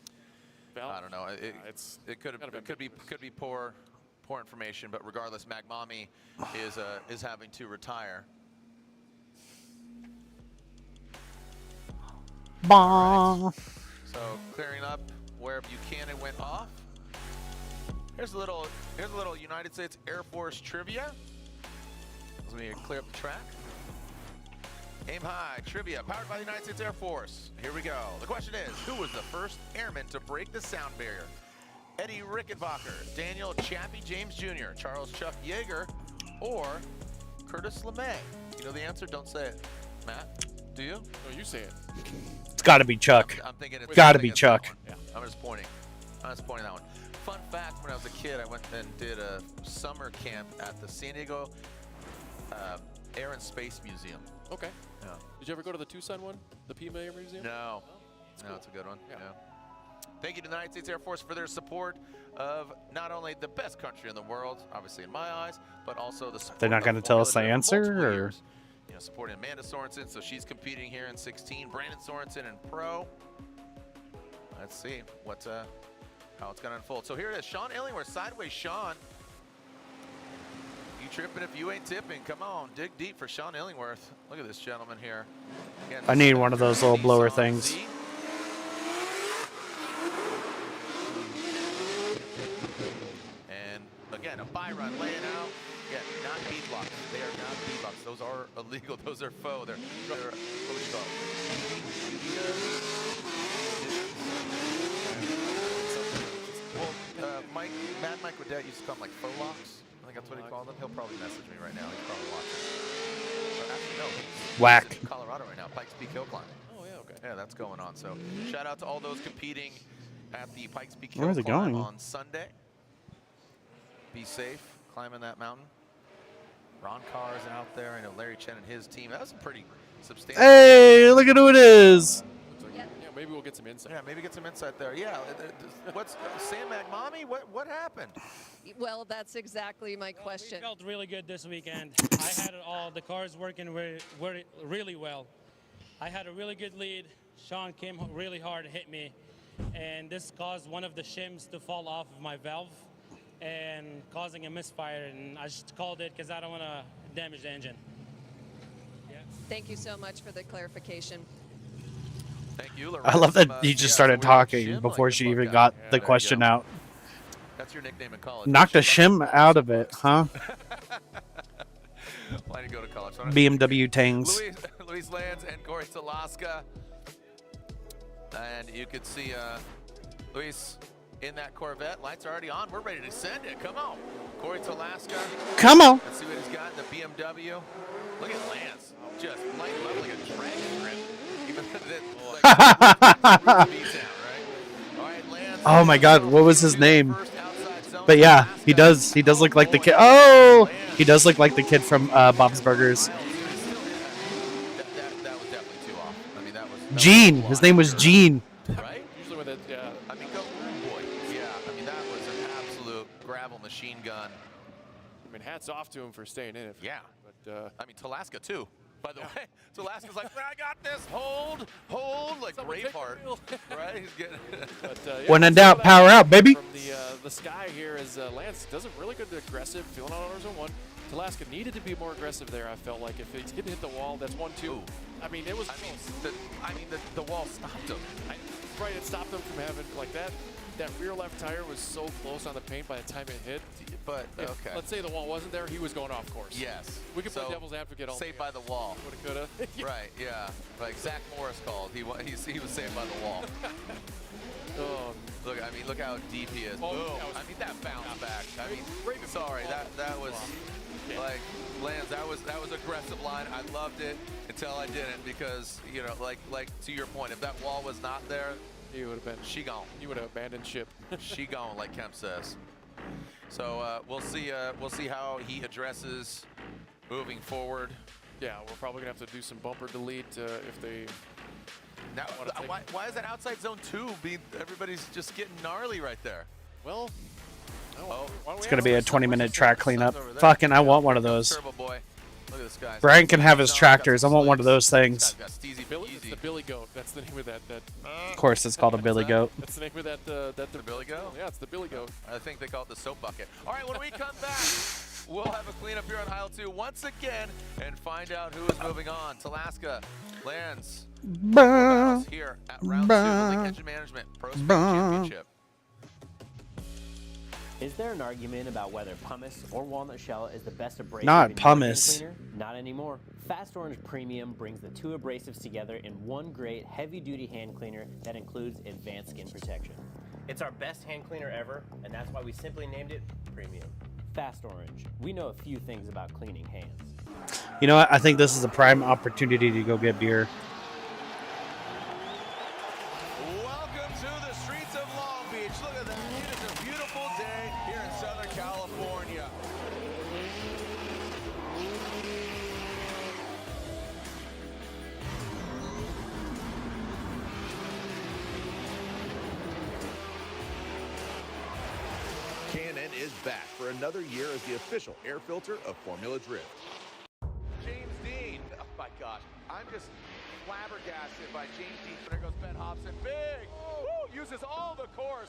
valve. I don't know. It could be poor information, but regardless, Magmami is having to retire. Right. So clearing up where Buchanan went off. Here's a little United States Air Force trivia. Let me clear up the track. Aim high trivia powered by the United States Air Force. Here we go. The question is, who was the first airman to break the sound barrier? Eddie Rickenbacker, Daniel Chappie James Jr., Charles Chuck Yeager, or Curtis LeMay? You know the answer? Don't say it. Matt, do you? No, you say it. It's got to be Chuck. I'm thinking it's got to be Chuck. Yeah, I'm just pointing that one. Fun fact, when I was a kid, I went and did a summer camp at the San Diego Air and Space Museum. Okay. Yeah. Did you ever go to the Tucson one, the Pima Museum? No. No, it's a good one. Yeah. Thank you to the United States Air Force for their support of not only the best country in the world, obviously in my eyes, but also the support. They're not going to tell us the answer, or? You know, supporting Amanda Sorensen, so she's competing here in 16. Brandon Sorensen in pro. Let's see how it's going to unfold. So here it is, Sean Illingworth, sideways Sean. You tripping if you ain't tipping. Come on, dig deep for Sean Illingworth. Look at this gentleman here. Again, I need one of those little blower things. And again, a bye run laying out. Yeah, not bead blocks. They are not bead blocks. Those are illegal. Those are faux. They're what would you call it? Well, Mad Mike Redette used to call them like faux locks. I think that's what he called them. He'll probably message me right now. He's probably watching. Or actually, no. Whack. He's in Colorado right now. Pikes Peak Hill Climb. Oh, yeah, okay. Yeah, that's going on. So shout out to all those competing at the Pikes Peak Where's Hill it Climb going? on Sunday. Be safe climbing that mountain. Ron Carr is out there. I know Larry Chen and his team. That was a pretty substantial. Hey, look at who it is. Yeah, maybe we'll get some insight. Yeah, maybe get some insight there. Yeah, what's Sam Magmami? What happened? Well, that's exactly my question. We felt really good this weekend. I had it all. The car's working really well. I had a really good lead. Sean came really hard and hit me, and this caused one of the shims to fall off of my valve and causing a misfire, and I just called it because I don't want to damage the engine. Yeah. Thank you so much for the clarification. Thank you. I love that he just started talking before she even got the question out. That's your nickname in college. Knocked a shim out of it, huh? Why did you go to college? BMW Tangs. Luis Lanz and Corey Talaska. And you could see Luis in that Corvette. Lights are already on. We're ready to send it. Come on. Corey Talaska. Come on. Let's see what he's got in the BMW. Look at Lance. Just light him up like a dragon grip. Oh my God, what was his name? But yeah, he does look like the kid. Oh, he does look like the kid from Bob's Burgers. That was definitely too off. I mean, that was Gene. His name was Gene. right? Usually with it, yeah. I mean, machine gun. I mean, hats off to him for staying in it. Yeah. But I mean, Talaska too. By the way, Talaska's like, I got this. Hold, like Braveheart, right? He's getting. But, When in doubt, power out, baby. From the sky here, as Lance does a really good aggressive, feeling out on zone 1. Talaska needed to be more aggressive there. I felt like if he didn't hit the wall, that's 1-2. I mean, it was. The wall stopped him. Right, it stopped him from having like that. That rear left tire was so close on the paint by the time it hit. But okay. Let's say the wall wasn't there, he was going off course. Yes. We could play devil's advocate all Saved by the wall. Woulda, coulda. Right, yeah. Like Zach Morris called. He was saved by the wall. Look how deep he is. Oh, boom. I mean, that bounced back. I mean, sorry, that was like Lance. That was aggressive line. I loved it until I didn't, because like to your point, if that wall was not there, he would have been. She gone. He would have abandoned ship. She gone, like Kemp says. So we'll see. We'll see how he addresses moving forward. Yeah, we're probably gonna have to do some bumper delete if they. Now, why is that outside zone 2? Everybody's just getting gnarly right there. Well, It's going to be a 20-minute track cleanup. Fucking, I want one of those. Turbo boy. Look at this guy. Brian can have his tractors. I want one of those things. It's the Billy Goat. That's the name of that. Of course, it's called a Billy Goat. That's the name of that. The Billy Goat? Yeah, it's the Billy Goat. I think they call it the soap bucket. All right, when we come back, we'll have a cleanup here on aisle 2 once again and find out who is moving on. Talaska lands here at round 2 of Link Engine Management Prospec Championship. Is there an argument about whether pumice or walnut shell is the best abrasive Not in pumice. your hand cleaner? Not anymore. Fast Orange Premium brings the 2 abrasives together in one great heavy-duty hand cleaner that includes advanced skin protection. It's our best hand cleaner ever, and that's why we simply named it Premium. Fast Orange. We know a few things about cleaning hands. You know what? I think this is a prime opportunity to go get beer. Welcome to the streets of Long Beach. Look at that. It is a beautiful day here in Southern California. K&N is back for another year as the official air filter of Formula Drift. James Dean. Oh my gosh. I'm just flabbergasted by James Dean. There goes Ben Hobson. Big. Woo, uses all the course.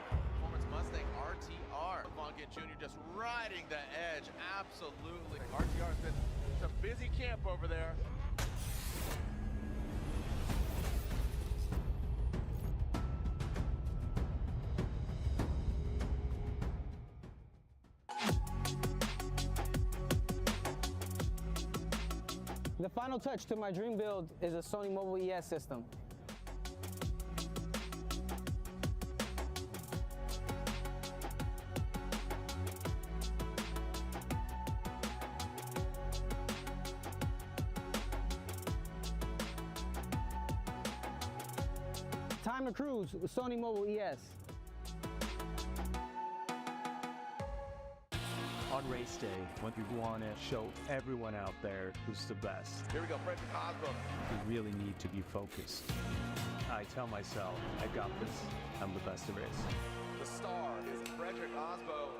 Performance Mustang RTR. Vonnegut Jr. just riding the edge. Absolutely. RTR's been some busy camp over there. The final touch to my dream build is a Sony Mobile ES system. Time to cruise with Sony Mobile ES. On race day, when you want to show everyone out there who's the best, Here we go, Frederick Osborne. you really need to be focused. I tell myself, I got this. I'm the best there is. The star is Frederick Osborne.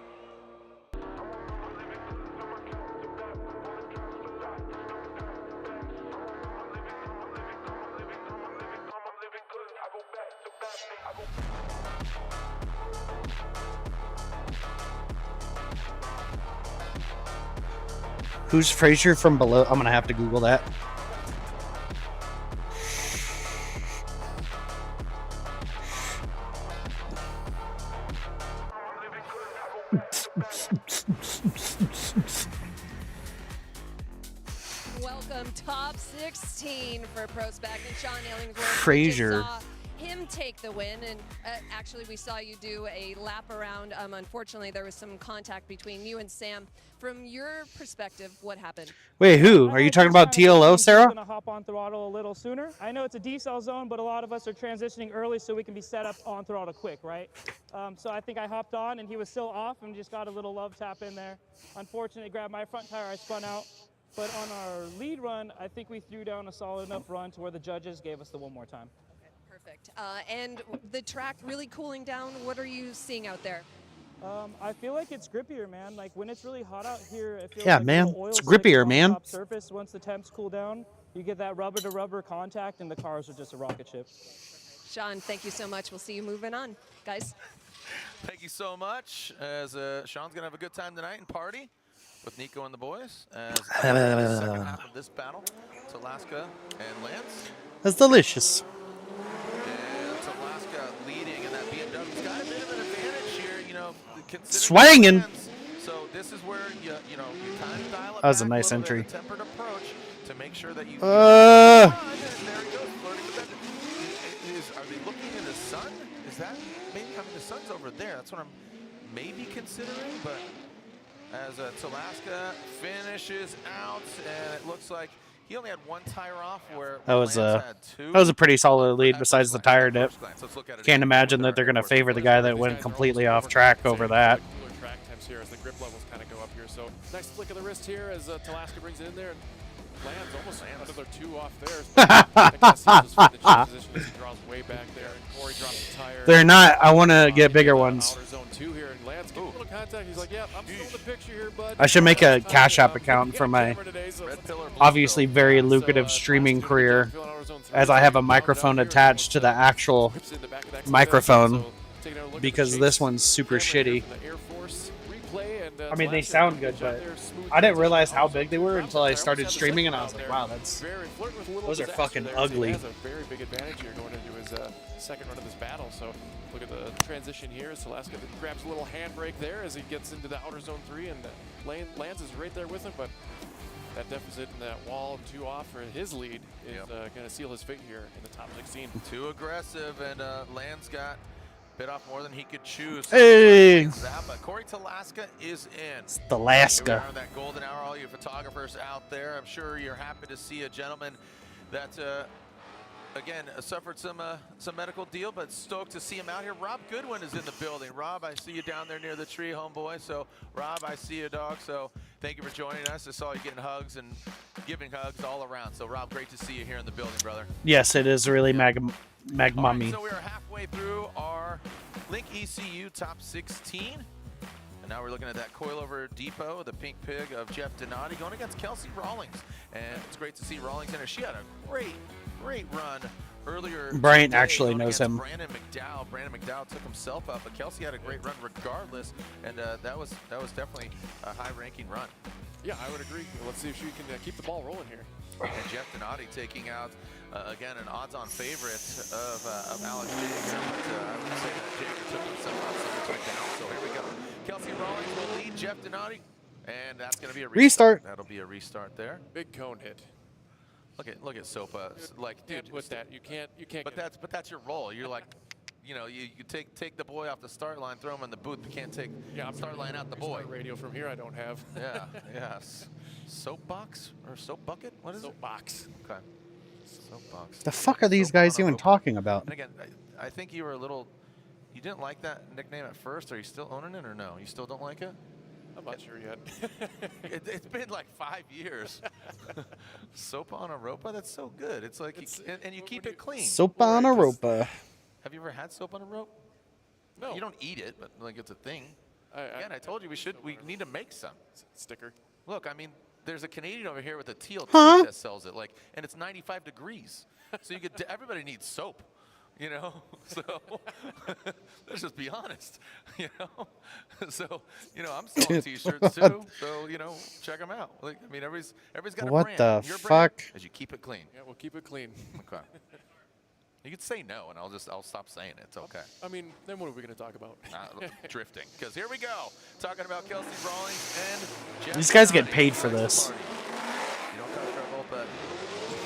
Who's Frazier from below? I'm going to have to Google that. Welcome, top 16 for Prospec and Sean Illingsworth. Frazier. We just saw him take the win, and actually we saw you do a lap around. Unfortunately, there was some contact between you and Sam. From your perspective, what happened? Wait, who? Are you talking about TLO, Sarah? I'm going to hop on throttle a little sooner. I know it's a decel zone, but a lot of us are transitioning early so we can be set up on throttle quick, right? So I think I hopped on, and he was still off and just got a little love tap in there. Unfortunately, grabbed my front tire, I spun out. But on our lead run, I think we threw down a solid enough run to where the judges gave us the one more time. Perfect. And the track really cooling down. What are you seeing out there? I feel like it's grippier, man. Like when it's really hot out here, it feels Yeah, like man, little oil it's slicks grippier, on man. the top surface. Once the temps cool down, you get that rubber-to-rubber contact, and the cars are just a rocket ship. Sean, thank you so much. We'll see you moving on, guys. Thank you so much. As Sean's gonna have a good time tonight and party with Nico and the boys. As the second half of this battle, Alaska and Lance. That's delicious. And Alaska leading in that BMW's got a bit of an advantage here, you know, Swanging. So this is where you kind of dial it That was a back nice little bit, entry. a tempered approach to make sure that you. Uh. And there he goes, flirting with that. Are they looking in the sun? Is that maybe? I mean, the sun's over there. That's what I'm maybe considering. But as Alaska finishes out, and it looks like he only had one tire off. Where That was Lance had two. that was a pretty solid lead besides the tire dip. Can't imagine that they're going to favor the guy that went completely off track over that. Cooler track temps here as the grip levels kind of go up here. So nice flick of the wrist here as Alaska brings it in there and lands almost another 2 off there. He draws way back there. And Corey drops the tire. They're not. I want to get bigger ones. Outer zone 2 here and Lance gets a little contact. He's like, yeah, I'm still in the picture here, bud. I should make a Cash App account for my obviously very lucrative streaming career, as I have a microphone attached to the actual microphone, because this one's super shitty. I mean, they sound good, but I didn't realize how big they were until I started streaming, and I was like, wow, those are fucking ugly. He has a very big advantage here going into his second run of this battle. So look at the transition here. Alaska grabs a little handbrake there as he gets into the outer zone 3, and Lance is right there with him, but that deficit in that wall and 2 off for his lead is going to seal his fate here in the top 16. Too aggressive, and Lance got bit off more than he could choose. Hey! But Corey Alaska is in. It's Alaska. Here we are, that golden hour, all you photographers out there. I'm sure you're happy to see a gentleman that, again, suffered some medical deal, but stoked to see him out here. Rob Goodwin is in the building. Rob, I see you down there near the tree, homeboy. So, Rob, I see you, dog. So, thank you for joining us. I saw you getting hugs and giving hugs all around. So, Rob, great to see you here in the building, brother. Yes, it is really mummy. Right, so we are halfway through our Link ECU top 16. And now we're looking at that coilover depot, the pink pig of Jeff Donati going against Kelsey Rawlings. And it's great to see Rawlings in there. She had a great run earlier. Brian actually knows him. Brandon McDowell took himself up, but Kelsey had a great run regardless. And that was definitely a high-ranking run. Yeah, I would agree. Let's see if she can keep the ball rolling here. And Jeff Donati taking out, again, an odds-on favorite of Alex Jaeger. But I would say that Jaeger took himself out, so it's down. So here we go. Kelsey Rawlings will lead Jeff Donati, and that's going to be a restart. That'll be a restart there. Big cone hit. Look at Sopa. Like, dude, with that, you can't. But that's your role. You're like, you know, you take the boy off the start line, throw him in the booth. You can't take start line out the boy. Radio from here, I don't have. Yes. Soapbox or soap bucket? What is Soapbox. Okay. Soapbox. The fuck are these guys even talking about? And again, I think you were a little. You didn't like that nickname at first. Are you still owning it or no? You still don't like it? I'm not sure yet. It's been like 5 years. Soap on a ropa? That's so good. It's like, and you keep it clean. Soap on a ropa. Have you ever had soap on a rope? No. You don't eat it, but like it's a thing. Again, I told you we need to make some. Sticker. Look, I mean, there's a Canadian over here with a teal Huh? that sells it, like, and it's 95 degrees. So you could. Everybody needs soap. You know, so let's just be honest, you know. So, you know, I'm selling T-shirts too. So, you know, check them out. Like, I mean, everybody's got a What brand. the Your fuck? brand is you keep it clean. Yeah, we'll keep it clean. Okay. You could say no, and I'll stop saying it. It's okay. I mean, then what are we going to talk about? Drifting. Because here we go, talking about Kelsey Rawlings and Jeff These guys get Donati. paid for this. You don't touch trouble, but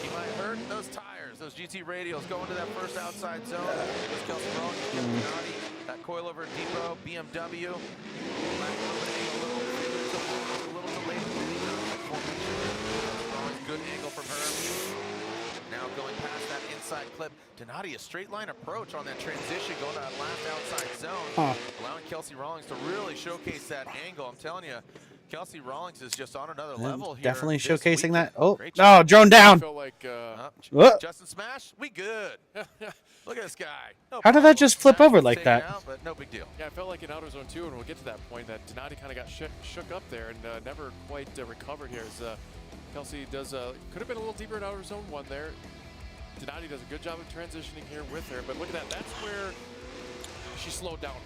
he might hurt those tires, those GT radials going to that first outside zone. There's Kelsey Rawlings, Jeff Donati, that coilover depot, BMW. A little delayed. Good angle from her. Now going past that inside clip. Donati, a straight line approach on that transition, going to that last outside zone. Allowing Kelsey Rawlings to really showcase that angle. I'm telling you, Kelsey Rawlings is just on another level here. Definitely this showcasing weekend. that. Oh, Great no, drone down. I felt like Justin Smash, we good. Look at this guy. No How did that just flip Smash over was like taken that? out, but no big deal. Yeah, I felt like in outer zone 2, and we'll get to that point, that Donati kind of got shook up there and never quite recovered here. As Kelsey does, could have been a little deeper in outer zone 1 there. Donati does a good job of transitioning here with her, but look at that. That's where she slowed down.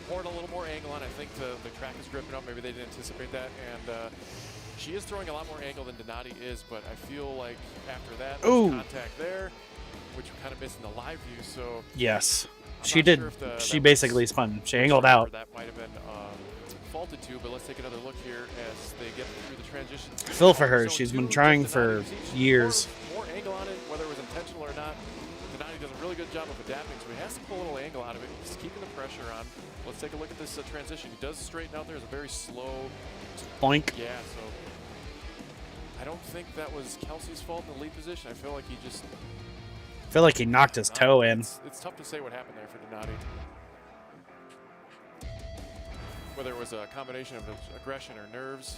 Poured a little more angle on. I think the track is gripping up. Maybe they didn't anticipate that. And she is throwing a lot more angle than Donati is, but I feel like after that, there's contact there, which we kind of missed in the live view. So yes, she did. Sure She basically spun. She angled out. That might have been faulted to, but let's take another look here as they get through the transition. I feel for her. She's been trying for years. More angle on it, whether it was intentional or not. Donati does a really good job of adapting, so he has to pull a little angle out of it. He's keeping the pressure on. Let's take a look at this transition. He does straighten out there. It's a very slow boink. Yeah, so I don't think that was Kelsey's fault in the lead position. I feel like he just... I feel like he knocked his toe in. It's tough to say what happened there for Donati. Whether it was a combination of aggression or nerves.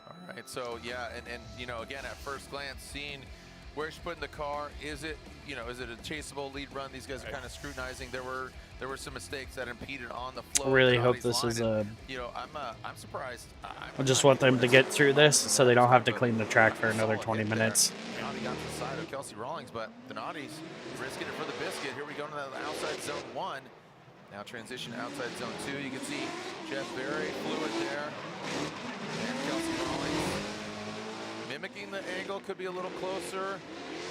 All right, so yeah, and you know, again, at first glance, seeing where she's putting the car, is it, you know, is it a chaseable lead run? These guys are kind of scrutinizing. There were some mistakes that impeded on the flow. I really hope this is a... You know, I'm surprised. I just want them to get through this so they don't have to clean the track for another 20 minutes. Donati got to the side of Kelsey Rawlings, but Donati's risking it for the biscuit. Here we go to the outside zone 1. Now transition outside zone 2. You can see Jeff very fluid there. And Kelsey Rawlings mimicking the angle, could be a little closer.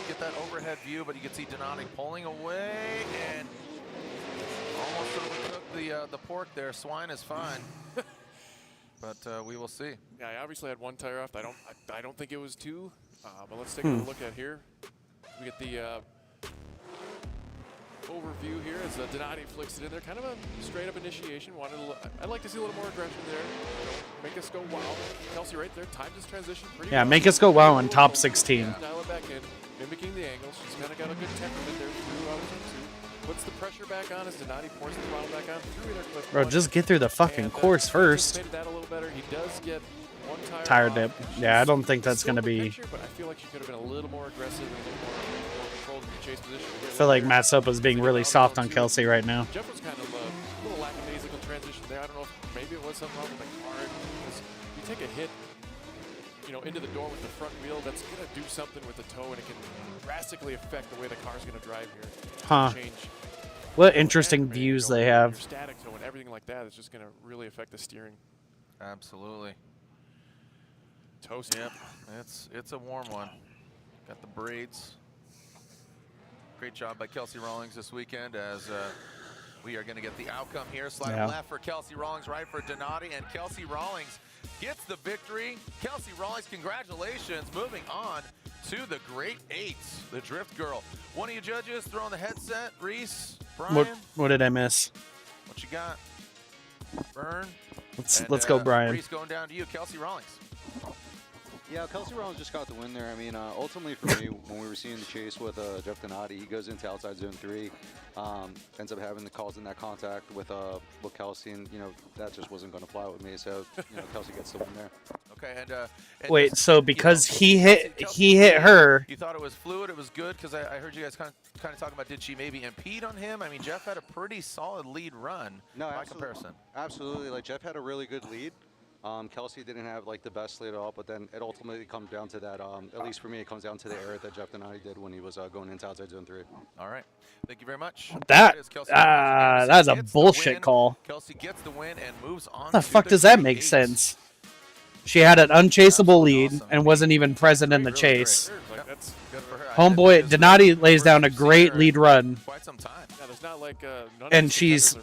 Get that overhead view, but you can see Donati pulling away and almost overcooked the pork there. Swine is fine. But we will see. Yeah, I obviously had one tire off. I don't think it was 2. But let's take a look at here. We get the overview here as Donati flicks it in there. Kind of a straight up initiation. I'd like to see a little more aggression there. Make us go wow. Kelsey right there. Timed his transition pretty well. Yeah, make us go wow on top 16. Dial it back in. Mimicking the angles. She's kind of got a good temperament there through outer zone 2. Puts the pressure back on as Donati pours the throttle back on through either cliff. Bro, just get through the fucking course first. That a little better. He does get one tire dip. Yeah, I don't think that's going to be... But I feel like she could have been a little more aggressive and a little more controlled in the chase position. I feel like Matt Sopa's being really soft on Kelsey right now. Jeff was kind of a little lackadaisical transition there. I don't know if maybe it was something wrong with the car. Because you take a hit, you know, into the door with the front wheel, that's going to do something with the toe, and it can drastically affect the way the car's going to drive here. Huh. Change. What interesting views they have. Your static toe and everything like that is just going to really affect the steering. Absolutely. Toast. Yep, it's a warm one. Got the braids. Great job by Kelsey Rawlings this weekend as we are going to get the outcome here. Slide left for Kelsey Rawlings, right for Donati, and Kelsey Rawlings gets the victory. Kelsey Rawlings, congratulations. Moving on to the Great Eights, the Drift Girl. One of you judges, throw on the headset. Reese, Brian. What did I miss? What you got? Burn. Let's go, Brian. Reese, going down to you, Kelsey Rawlings. Yeah, Kelsey Rawlings just got the win there. I mean, ultimately for me, when we were seeing the chase with Jeff Donati, he goes into outside zone 3, ends up having the calls in that contact with Kelsey, and you know that just wasn't going to fly with me. So you know, Kelsey gets the win there. Okay, and wait, so because he hit her, you thought it was fluid, it was good, because I heard you guys kind of talking about, did she maybe impede on him? I mean, Jeff had a pretty solid lead run by comparison. Absolutely, like Jeff had a really good lead. Kelsey didn't have like the best lead at all, but then it ultimately comes down to that. At least for me, it comes down to the error that Jeff Donati did when he was going into outside zone 3. All right, thank you very much. That's a bullshit call. Kelsey gets the win and moves on. How the fuck does that make sense? She had an unchaseable lead and wasn't even present in the chase. That's good for her. Homeboy Donati lays down a great lead run. Quite some time. Yeah, there's not like and she's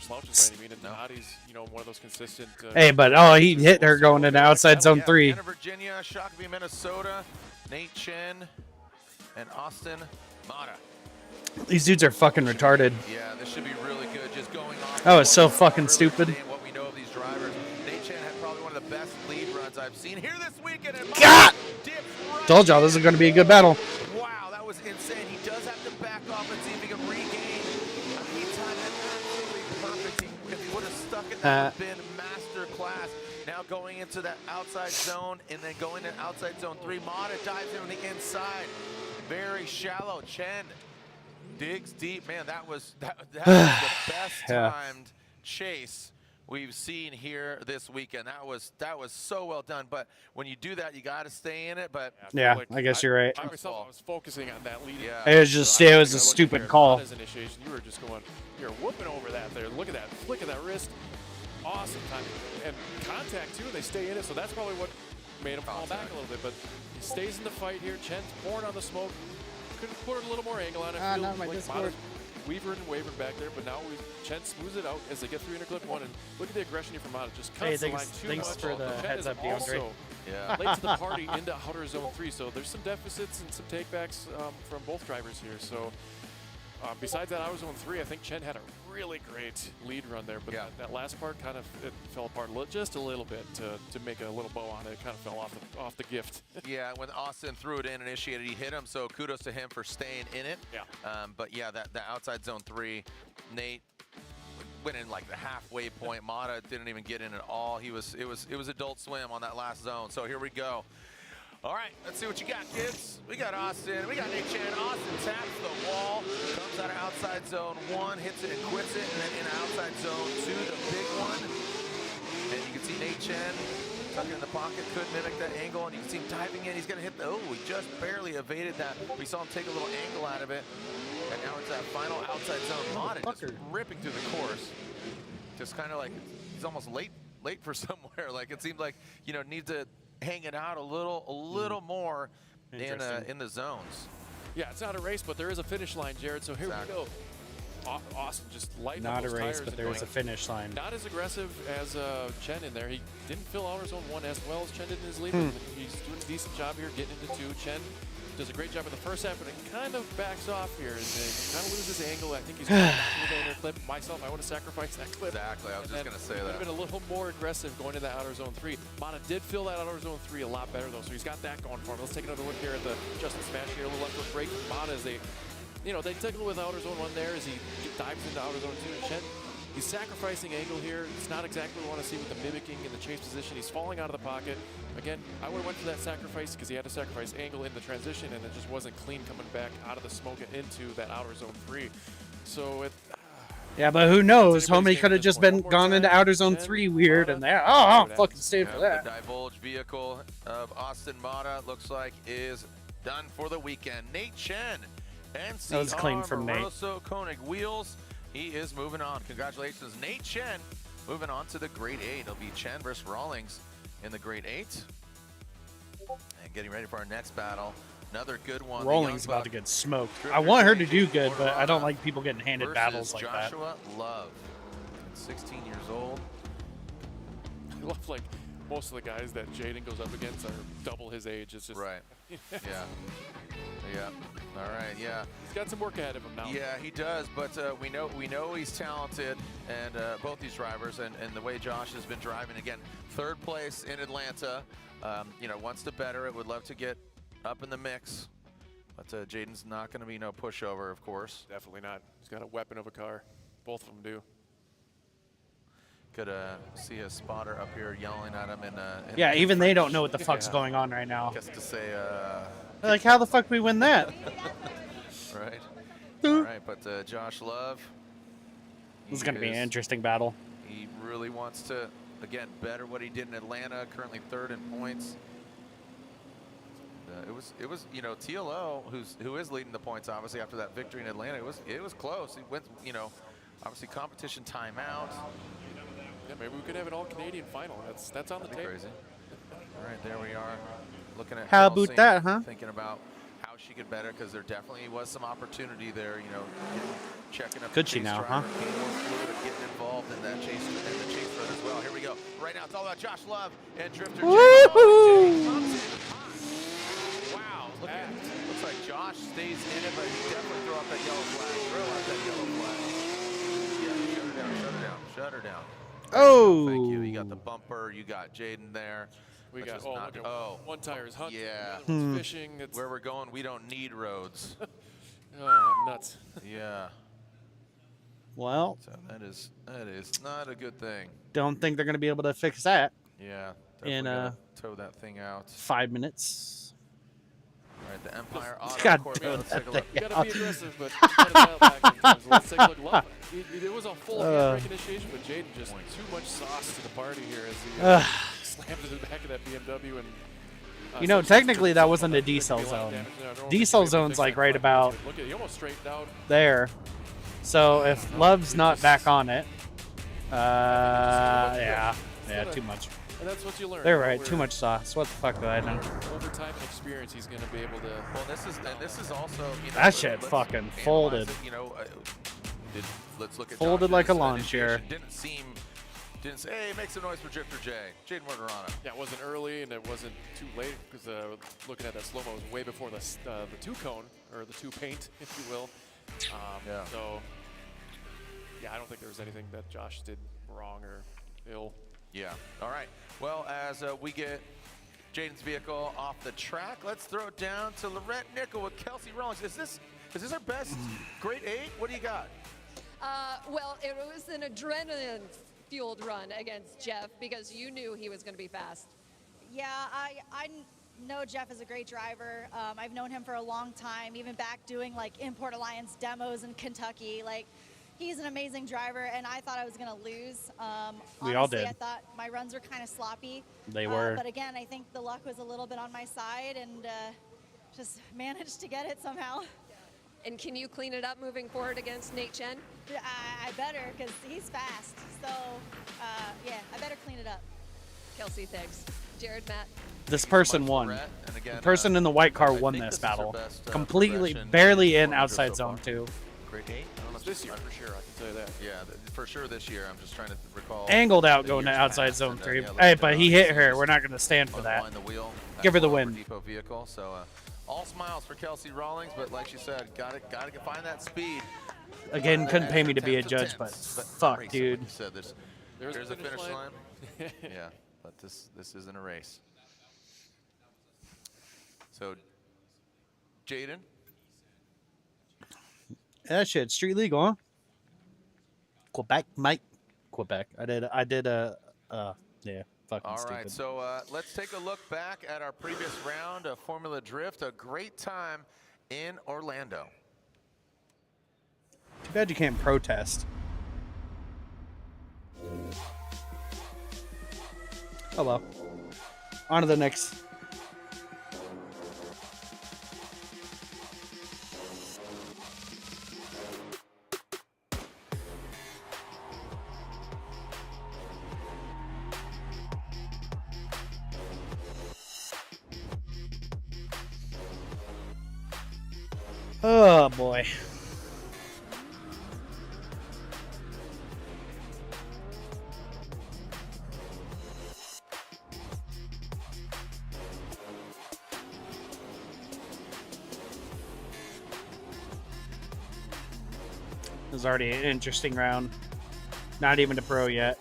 Donati's, you know, one of those consistent. Hey, but he hit her going into outside zone 3. Anna Virginia, Shakopee, Minnesota, Nate Chen, and Austin Mata. These dudes are fucking retarded. Yeah, this should be really good. Just going off. That was so fucking stupid. What we know of these drivers. Nate Chen had probably one of the best lead runs I've seen here this weekend. God! Told y'all this is going to be a good battle. Wow, that was insane. He does have to back off and see if he can regain. I mean, he timed it absolutely perfect. If he would have stuck it, that would have been master class. Now going into that outside zone and then going to outside zone 3. Mata dives in on the inside. Very shallow. Chen digs deep. Man, that was the best timed chase we've seen here this weekend. That was so well done. But when you do that, you got to stay in it. But Yeah, I guess you're right. I myself, I was focusing on that lead. Yeah. It was just, it was a stupid call. Initiation, you were just going, you're whooping over that there. Look at that flick of that wrist. Awesome timing. And contact, too. They stay in it. So that's probably what made him fall back a little bit. But he stays in the fight here. Chen's pouring on the smoke. Could have put a little more angle on it. Not my Discord. Weaver and wavering back there, but now Chen smooths it out as they get through interclip 1. And look at the aggression here from Mata. Just cuts the line too thanks much. for the Chen heads is up, DeAndre. also late to the party into outer zone 3. So there's some deficits and some takebacks from both drivers here. So besides that outer zone 3, I think Chen had a really great lead run there. But that last part kind of fell apart just a little bit to make a little bow on it. It kind of fell off the gift. Yeah, when Austin threw it in, initiated, he hit him. So kudos to him for staying in it. Yeah. But yeah, that outside zone 3, Nate went in like the halfway point. Mata didn't even get in at all. It was adult swim on that last zone. So here we go. All right, let's see what you got, kids. We got Austin. We got Nate Chen. Austin taps the wall, comes out of outside zone 1, hits it and quits it, and then in outside zone 2, the big one. And you can see Nate Chen tucking in the pocket, could mimic that angle, and you can see him diving in. He's going to hit the, he just barely evaded that. We saw him take a little angle out of it. And now it's that final outside zone. Mata just ripping through the course. Just kind of like, he's almost late for somewhere. Like it seems like, needs to hang it out a little more in the zones. Yeah, it's not a race, but there is a finish line, Jared. So here we go. Awesome, just lighting up Not a those race, tires but there is a finish line. Not as aggressive as Chen in there. He didn't fill outer zone 1 as well as Chen did in his lead. But he's doing a decent job here getting into 2. Chen does a great job in the first half, but it kind of backs off here and kind of loses angle. I think he's going to the inner clip. Myself, I want to sacrifice that clip. Exactly, I was just going to say that. Could have been a little more aggressive going to that outer zone 3. Mata did fill that outer zone 3 a lot better, though, so he's got that going for him. Let's take another look here at the Justin Smash here. A little left foot break. Mata as they tickle with outer zone 1 there as he dives into outer zone 2. Chen, he's sacrificing angle here. It's not exactly what we want to see with the mimicking in the chase position. He's falling out of the pocket. Again, I would have went for that sacrifice because he had to sacrifice angle in the transition, and it just wasn't clean coming back out of the smoke and into that outer zone 3. So yeah, but who knows? Homie could have just gone into outer zone 3 weird and there. I'll fucking stay for that. The divulge vehicle of Austin Mata looks like is done for the weekend. Nate Chen, NCR that was clean from Nate. Moroso Koenig wheels. He is moving on. Congratulations, Nate Chen. Moving on to the Grade 8. It'll be Chen versus Rawlings in the Grade 8. And getting ready for our next battle. Another good one. Rawlings about to get smoked. I want her to do good, but I don't like people getting handed battles like that. Joshua Love, 16 years old. I love like most of the guys that Jaden goes up against are double his age. It's just right. Yeah. All right. Yeah. He's got some work ahead of him now. Yeah, he does. But we know he's talented, and both these drivers, and the way Josh has been driving again, 3rd place in Atlanta. Wants to better it. Would love to get up in the mix. But Jaden's not going to be no pushover, of course. Definitely not. He's got a weapon of a car. Both of them do. Could see a spotter up here yelling at him. Yeah, even they don't know what the fuck's going on right now. Just to say, they're like, how the fuck we win that? Right. All right, but Josh Love. This is going to be an interesting battle. He really wants to, again, better what he did in Atlanta. Currently 3rd in points. It was TLO who is leading the points obviously after that victory in Atlanta. It was close. He went obviously competition timeout. Yeah, maybe we could have an all Canadian final. That's on the table. Crazy. All right, there we are. Looking at how Kelsey, about that, huh? Thinking about how she could better because there definitely was some opportunity there. Checking up. Could she now, huh? Getting more fluid, getting involved in that chase and the chase run as well. Here we go. Right now, it's all about Josh Love and Drifter. Wow, looks like Josh stays in it, but he definitely throw out that yellow flag. Throw out that yellow flag. Yeah, shut her down, shut her down, shut her down. Oh. Thank you. You got the bumper. You got Jaden there. We got one tire's hunting. Yeah. Fishing. It's where we're going. We don't need roads. Oh, nuts. Yeah. Well, so that is not a good thing. Don't think they're going to be able to fix that. Yeah, in definitely gotta tow that thing out. 5 minutes. All right, the Empire Auto God, Corp. tow Let's that take a look. thing You gotta be aggressive, but you gotta dial back sometimes. Let's take a look. Love, it was a full handbrake initiation, but Jaden just too much sauce to the party here as he slammed into the back of that BMW. And You know, technically that wasn't a D-cell zone. D-cell zone's like right about look at, he almost straightened out. there. So if Love's not back on it, yeah, too much. And that's what you learn. They're right, too much sauce. What the fuck do I know? Over time and experience, he's going to be able to. Well, this is also, you know, That shit let's fucking analyze folded. it, you know, let's look at Folded Josh's like a lawn chair. initiation. Didn't say, hey, make some noise for Drifter J. Jaden Mortarano. Yeah, it wasn't early and it wasn't too late because looking at that slow-mo was way before the two-cone, or the two-paint, if you will. Yeah. So, yeah, I don't think there was anything that Josh did wrong or ill. Yeah. All right. Well, as we get Jaden's vehicle off the track, let's throw it down to Lorette Nickel with Kelsey Rawlings. Is this our best grade 8? What do you got? Well, it was an adrenaline-fueled run against Jeff because you knew he was going to be fast. Yeah, I know Jeff is a great driver. I've known him for a long time, even back doing like Import Alliance demos in Kentucky. Like, he's an amazing driver, and I thought I was going to lose. We all Honestly, did. I thought my runs were kind of sloppy. They were. But again, I think the luck was a little bit on my side, and just managed to get it somehow. And can you clean it up moving forward against Nate Chen? I better, because he's fast. So, yeah, I better clean it up. Kelsey, thanks. Jared, Matt. This person won. Lorette, and again, The person in the white car I won think this this is our battle. best, Completely, progression barely in in outside so zone far. 2. Grade 8? I don't know. This year, for sure, I can tell you that. Yeah, for sure this year. I'm just trying to recall. Angled out the going to years outside past, zone and, 3. yeah, Hey, look but at he the hit her. We're not going to stand for that. unwind the wheel. Give her the All over win. Depot vehicle. So all smiles for Kelsey Rawlings, but like she said, gotta find that speed. Again, couldn't pay me to be a Tenths of judge, but tenths. fuck, racing, dude. like you said, there's a finish line. Yeah, but this isn't a race. So, Jaden. That shit street legal, huh? Quebec, mate. Quebec. I did yeah, fucking All stupid. right, so let's take a look back at our previous round of Formula Drift. A great time in Orlando. Too bad you can't protest. Oh well. On to the next. Oh boy. This is already an interesting round. Not even a pro yet.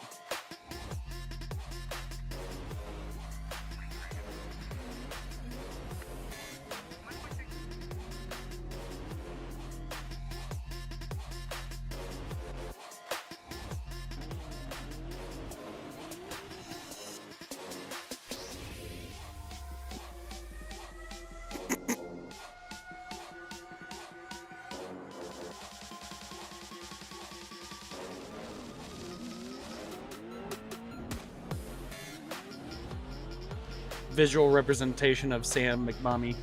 Visual representation of Sam McMommy.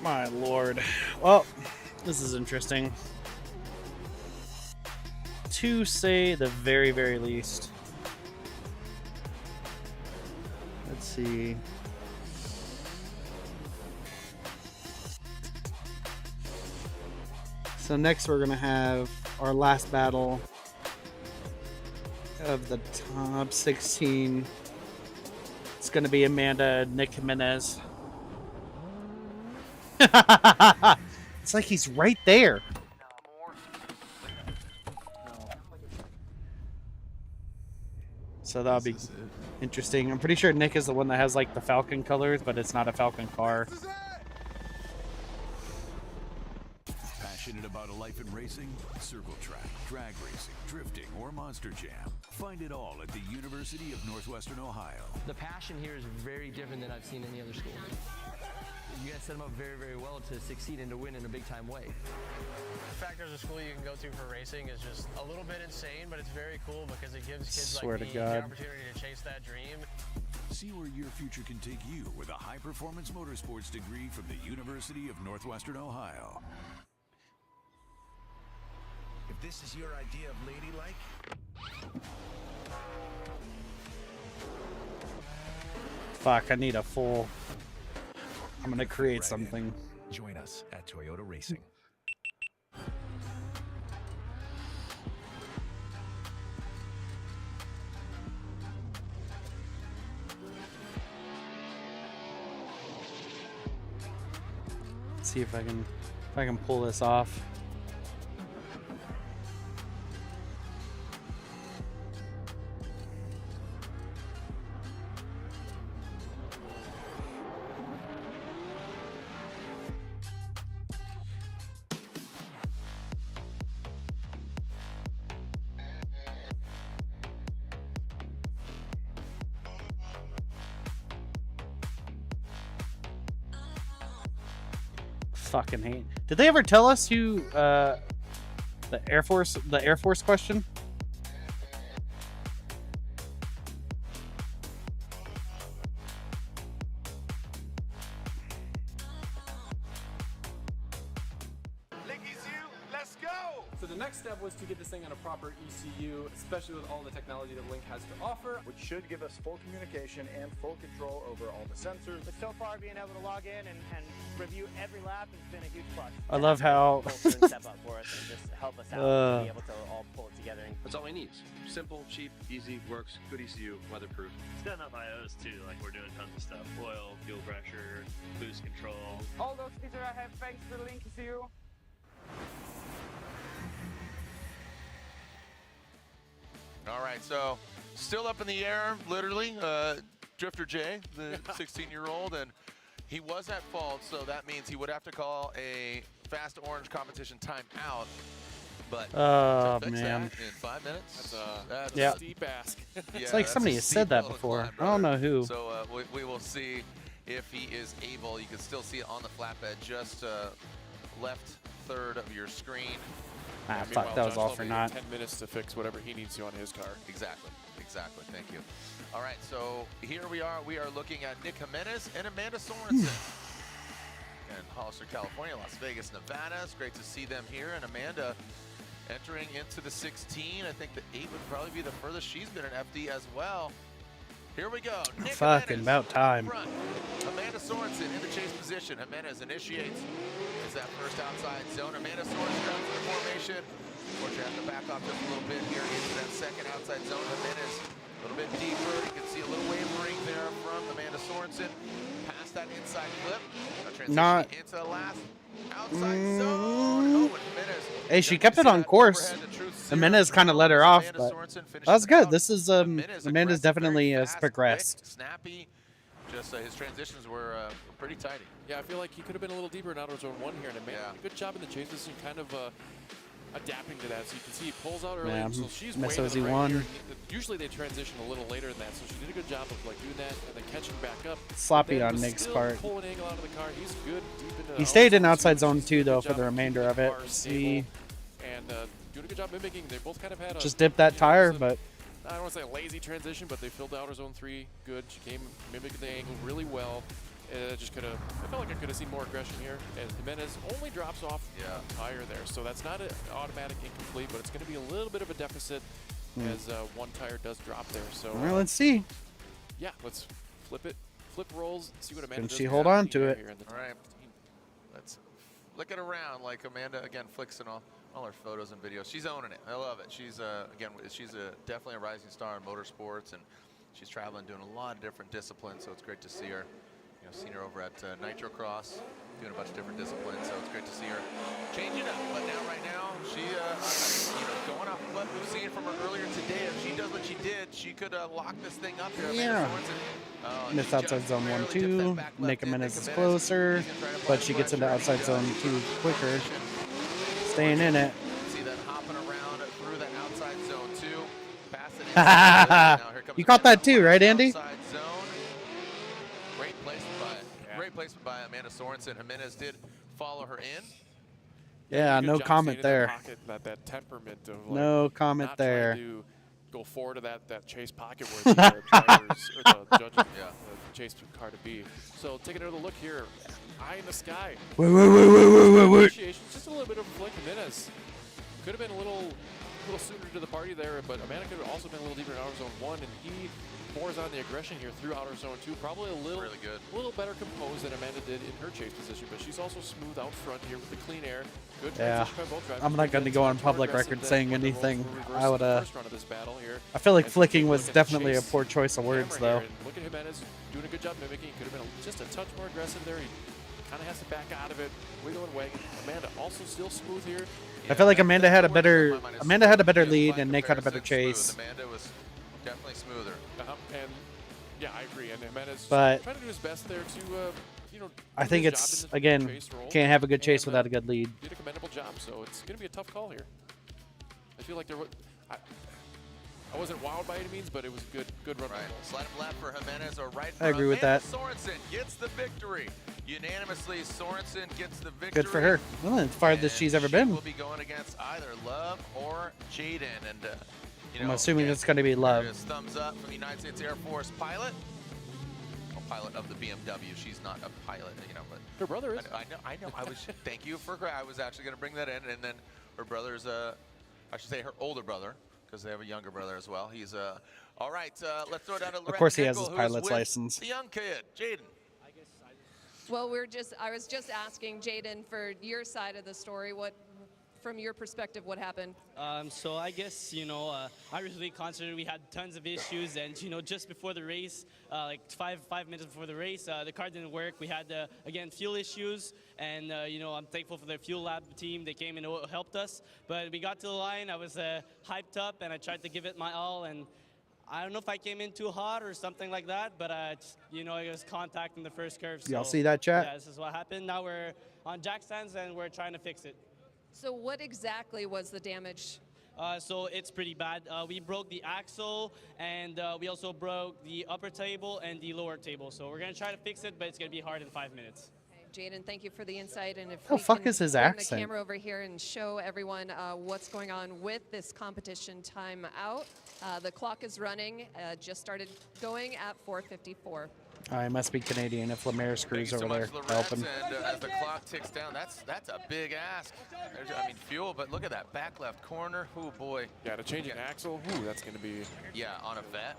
My lord. Well, this is interesting. To say the very, very least. Let's see. So next we're going to have our last battle of the top 16. It's going to be Amanda and Nick Jimenez. It's like he's right there. So that'll be interesting. I'm pretty sure Nick is the one that has like the Falcon colors, but it's not a Falcon car. Passionate about a life in racing? Circle track, drag racing, drifting, or monster jam. Find it all at the University of Northwestern Ohio. The passion here is very different than I've seen any other school. You guys set them up very, very well to succeed and to win in a big-time way. The fact there's a school you can go to for racing is just a little bit insane, but it's very cool because it gives kids like me the opportunity to chase that dream. See where your future can take you with a high-performance motorsports degree from the University of Northwestern Ohio. If this is your idea of ladylike, Fuck, I need a full... I'm gonna create something. Join us at Toyota Racing. Let's see if I can pull this off. Fucking hate. Did they ever tell us who the Air Force question? So the next step was to get this thing on a proper ECU, especially with all the technology that Link has to offer. Which should give us full communication and full control over all the sensors. But so far, being able to log in and review every lap has been a huge plus. I love how step up for us and just help us out and be able to all pull it together. That's all we need. Simple, cheap, easy, works, good ECU, weatherproof. It's got enough IOs too, like we're doing tons of stuff. Oil, fuel pressure, boost control. All those features I have thanks to the Link ECU. All right, so still up in the air, literally. Drifter Jay, the 16-year-old, and he was at fault, so that means he would have to call a Fast Orange competition timeout. But oh, to fix man. that in 5 minutes, that's Yeah. a steep ask. It's like somebody has said that before. I don't know who. So we will see if he is able. You can still see it on the flatbed, just left third of your screen. Ah, fuck, that was all for naught. 10 minutes to fix whatever he needs to on his car. Exactly. Thank you. All right, so here we are. We are looking at Nick Jimenez and Amanda Sorensen. In Hollister, California, Las Vegas, Nevada. It's great to see them here. And Amanda entering into the 16. I think the 8 would probably be the furthest she's been in FD as well. Here we go. Nick Fucking Jimenez about time. front. Amanda Sorensen in the chase position. Jimenez initiates. Is that first outside zone. Amanda Sorensen down to the formation. Unfortunately, have to back off just a little bit here into that second outside zone. Jimenez a little bit deeper. You can see a little wavering there from Amanda Sorensen. Past that inside clip. Not into the last outside zone. Oh, Jimenez. Hey, she kept it on course. Jimenez kind of let her off, but that's good. This is Amanda's definitely progressed. Snappy. Just his transitions were pretty tidy. Yeah, I feel like he could have been a little deeper in outer zone 1 here, and Amanda did a good job in the chase position, kind of adapting to that. So you can see he pulls out early, Yeah, so she's Miss way to the right OZ1. here. Usually they transition a little later than that, so she did a good job of like doing that and then catching back up. Sloppy Then on was Nick's still part. Pulling angle out of the car. He's good deep into He stayed in outside zone 2 though for the remainder of it. See, and doing a good job mimicking. They both kind of had a just dipped that tire, but I don't want to say a lazy transition, but they filled outer zone 3 good. She came mimicking the angle really well. Just could have. I felt like I could have seen more aggression here. And Jimenez only drops off a tire there, so that's not an automatic incomplete, but it's going to be a little bit of a deficit as one tire does drop there. So well, let's see. Yeah, let's flip it, flip rolls, see what Amanda Can does. she hold on to it? All right, let's flick it around like Amanda again flicks in all her photos and videos. She's owning it. I love it. She's again, she's definitely a rising star in motorsports, and she's traveling, doing a lot of different disciplines. So it's great to see her, seen her over at Nitro Cross, doing a bunch of different disciplines, so it's great to see her changing up. But right now, she, going off what we've seen from her earlier today, if she does what she did, she could lock this thing up here. Yeah. Missed outside zone 1-2. Nick Jimenez is closer, but she gets into outside zone 2 quicker. Staying in it. See that hopping around through that outside zone 2. Pass it. You caught that too, right, Andy? Great placement by Amanda Sorensen. Jimenez did follow her in. Yeah, no comment there. That temperament of no comment not there. trying to go forward to that chase pocket where the drivers or the judges the chase car to be. So taking another look here, eye in the sky. Wait. Just a little bit of a flick. Jimenez could have been a little sooner to the party there, but Amanda could have also been a little deeper in outer zone 1, and he pours on the aggression here through outer zone 2. Probably a little better composed than Amanda did in her chase position, but she's also smooth out front here with the clean air. Good transition by both drivers. I'm not going to go on public record saying anything. I would. First run of this battle here. I feel like flicking was definitely a poor choice of words, though. Look at Jimenez doing a good job mimicking. Could have been just a touch more aggressive there. He kind of has to back out of it, wiggle and wag. Amanda also still smooth here. I feel like Amanda had a better lead and Nick had a better chase. Amanda was definitely smoother. And yeah, I agree. And Jimenez But trying to do his best there to I think it's again can't have a good chase without a good lead. Did a commendable job, so it's going to be a tough call here. I feel like there was. I wasn't wowed by any means, but it was a good run. Right. Slide of left for Jimenez or right for I agree with that. Sorensen gets the victory. Unanimously, Sorensen gets the victory. Good for her. Well, it's farthest she's ever been. Will be going against either Love or Jaden, and I'm assuming it's going to be Love. Thumbs up from the United States Air Force pilot. Well, pilot of the BMW. She's not a pilot, but her brother is. I know. Thank you for. I was actually going to bring that in, and then her brother's. I should say her older brother, because they have a younger brother as well. He's all right. Let's throw it down to Loretta. Of course, he has his Tinkle, pilot's license. The young kid, Jaden. Well, I was just asking Jaden for your side of the story. From your perspective, what happened? So I guess, I was really concentrated. We had tons of issues, and, just before the race, like five minutes before the race, the car didn't work. We had, again, fuel issues, and, I'm thankful for the fuel lab team. They came and helped us. But we got to the line. I was hyped up, and I tried to give it my all, and I don't know if I came in too hot or something like that, but, it was contact in the first curve. So, y'all see that, chat? Yeah, this is what happened. Now we're on jack stands, and we're trying to fix it. So what exactly was the damage? So it's pretty bad. We broke the axle, and we also broke the upper table and the lower table. So we're going to try to fix it, but it's going to be hard in 5 minutes. Jaden, thank you for the insight. And if the we fuck can is his bring accent? the camera over here and show everyone what's going on with this competition timeout. The clock is running, just started going at 4:54. I must be Canadian if Lemaire screws over there helping. And as the clock ticks down, that's a big ask. Fuel, but look at that back left corner. Oh boy. Yeah, to change an axle. Ooh, that's going to be. Yeah, on a vet.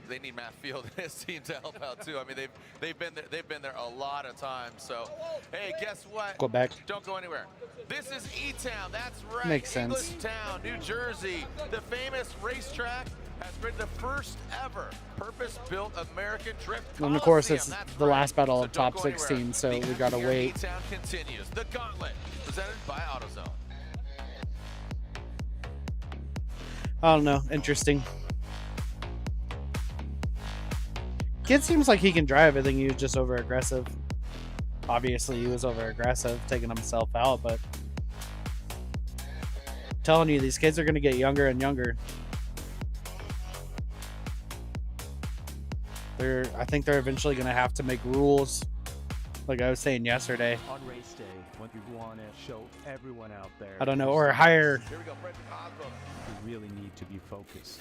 They need Matt Field and his team to help out too. I mean, they've been there a lot of times. So, hey, guess what? Quebec. Don't go anywhere. This is E-Town. That's right. Makes sense. Englishtown, New Jersey. The famous racetrack has been the first ever purpose-built American drift. And of course, it's the last battle of top 16, so we gotta wait. E-Town continues. The Gauntlet, presented by AutoZone. I don't know. Interesting. Kid seems like he can drive. I think he was just over aggressive. Obviously, he was over aggressive, taking himself out, but I'm telling you, these kids are going to get younger and younger. I think they're eventually going to have to make rules, like I was saying yesterday. On race day, when you want to show everyone out there, I don't know, or higher you really need to be focused.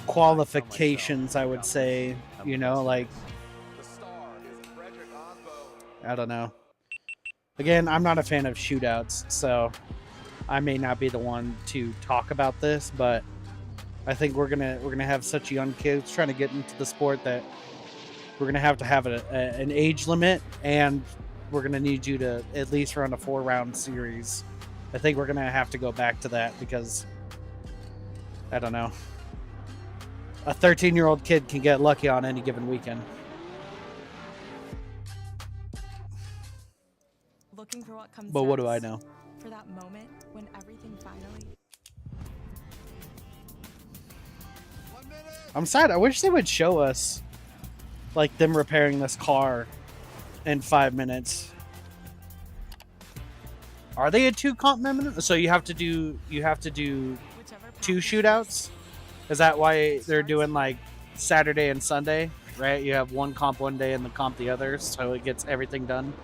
Qualifications, I would say, like, I don't know. Again, I'm not a fan of shootouts, so I may not be the one to talk about this, but I think we're gonna have such young kids trying to get into the sport that we're gonna have an age limit, and we're gonna need you to at least run a 4-round series. I think we're gonna have to go back to that because I don't know. A 13-year-old kid can get lucky on any given weekend. for what comes But what do I next, know? for that moment when everything finally. I'm sad. I wish they would show us, like, them repairing this car in 5 minutes. Are they a 2 comp minimum? So you have to do 2 shootouts? Is that why they're doing like Saturday and Sunday? Right? You have 1 comp one day and the comp the other, so it gets everything done.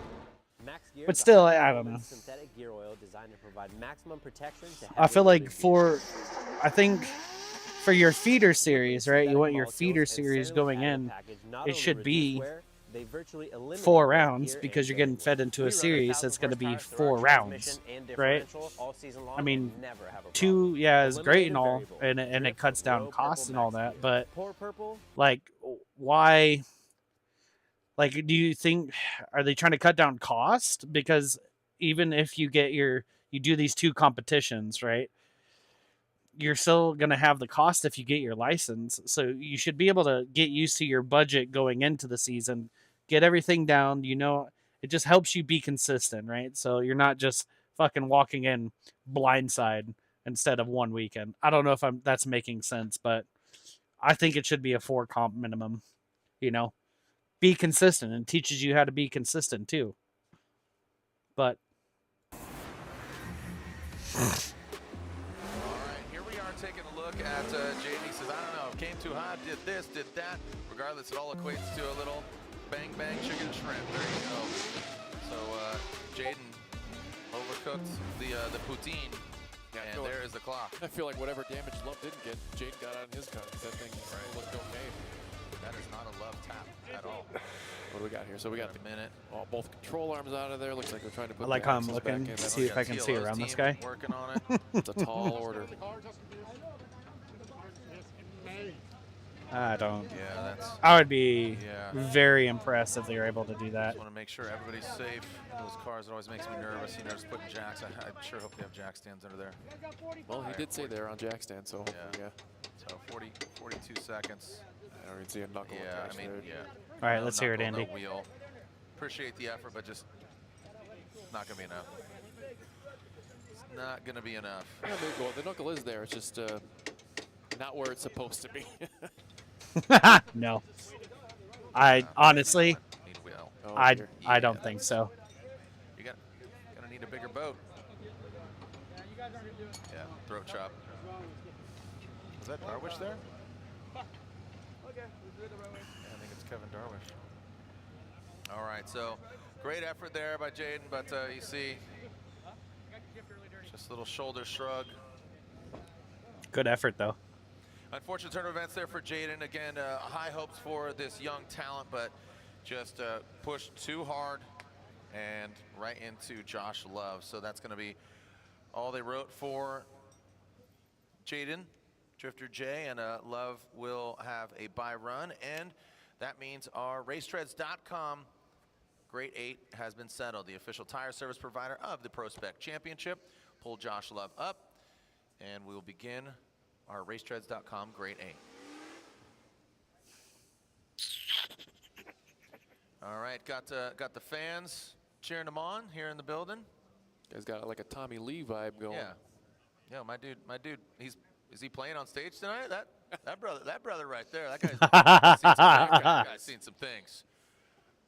But still, I don't know. Synthetic gear oil designed to provide maximum protection to I feel like for your feeder series, right? You want your feeder series going in. It should be 4 rounds because you're getting fed into a series that's going to be 4 rounds, right? I mean, 2, yeah, is great and all, and it cuts down costs and all that, but like, why? Like, do you think, are they trying to cut down cost? Because even if you do these 2 competitions, right? You're still going to have the cost if you get your license. So you should be able to get used to your budget going into the season, get everything down. It just helps you be consistent, right? So you're not just fucking walking in blindside instead of 1 weekend. I don't know if that's making sense, but I think it should be a 4 comp minimum, be consistent, and teaches you how to be consistent too. But Taking a look at JD says, I don't know, came too hot, did this, did that. Regardless, it all equates to a little bang bang chicken shrimp. There you go. So Jaden overcooked the poutine, and there is the clock. I feel like whatever damage Love didn't get, Jaden got on his cut. That thing looked okay. That is not a Love tap at all. What do we got here? So we got the minute. Both control arms out of there. Looks like we're trying to put. I like how I'm looking to see if I can see around this guy. Working on it. It's a tall order. I don't. Yeah, that's. I would be very impressed if they were able to do that. Just want to make sure everybody's safe. Those cars, it always makes me nervous. Just putting jacks. I sure hope they have jack stands under there. Well, he did say they're on jack stand, so yeah. So 42 seconds. I don't even see a knuckle. Yeah, I mean, yeah. All right, let's hear it, Andy. No wheel. Appreciate the effort, but just not going to be enough. It's not going to be enough. Yeah, the knuckle is there. It's just not where it's supposed to be. No. I honestly, I don't think so. You're gonna need a bigger boat. Yeah, throat chop. Was that Darwish there? Yeah, I think it's Kevin Darwish. All right, so great effort there by Jaden, but you see, just a little shoulder shrug. Good effort, though. Unfortunate turn of events there for Jaden. Again, high hopes for this young talent, but just pushed too hard and right into Josh Love. So that's going to be all they wrote for Jaden, Drifter J, and Love will have a bye run. And that means our racetreads.com Grade 8 has been settled. The official tire service provider of the Prospec Championship. Pull Josh Love up, and we will begin our racetreads.com Grade 8. All right, got the fans cheering them on here in the building. Guy's got like a Tommy Lee vibe going. Yeah, my dude, is he playing on stage tonight? That brother right there, that guy's seen some things.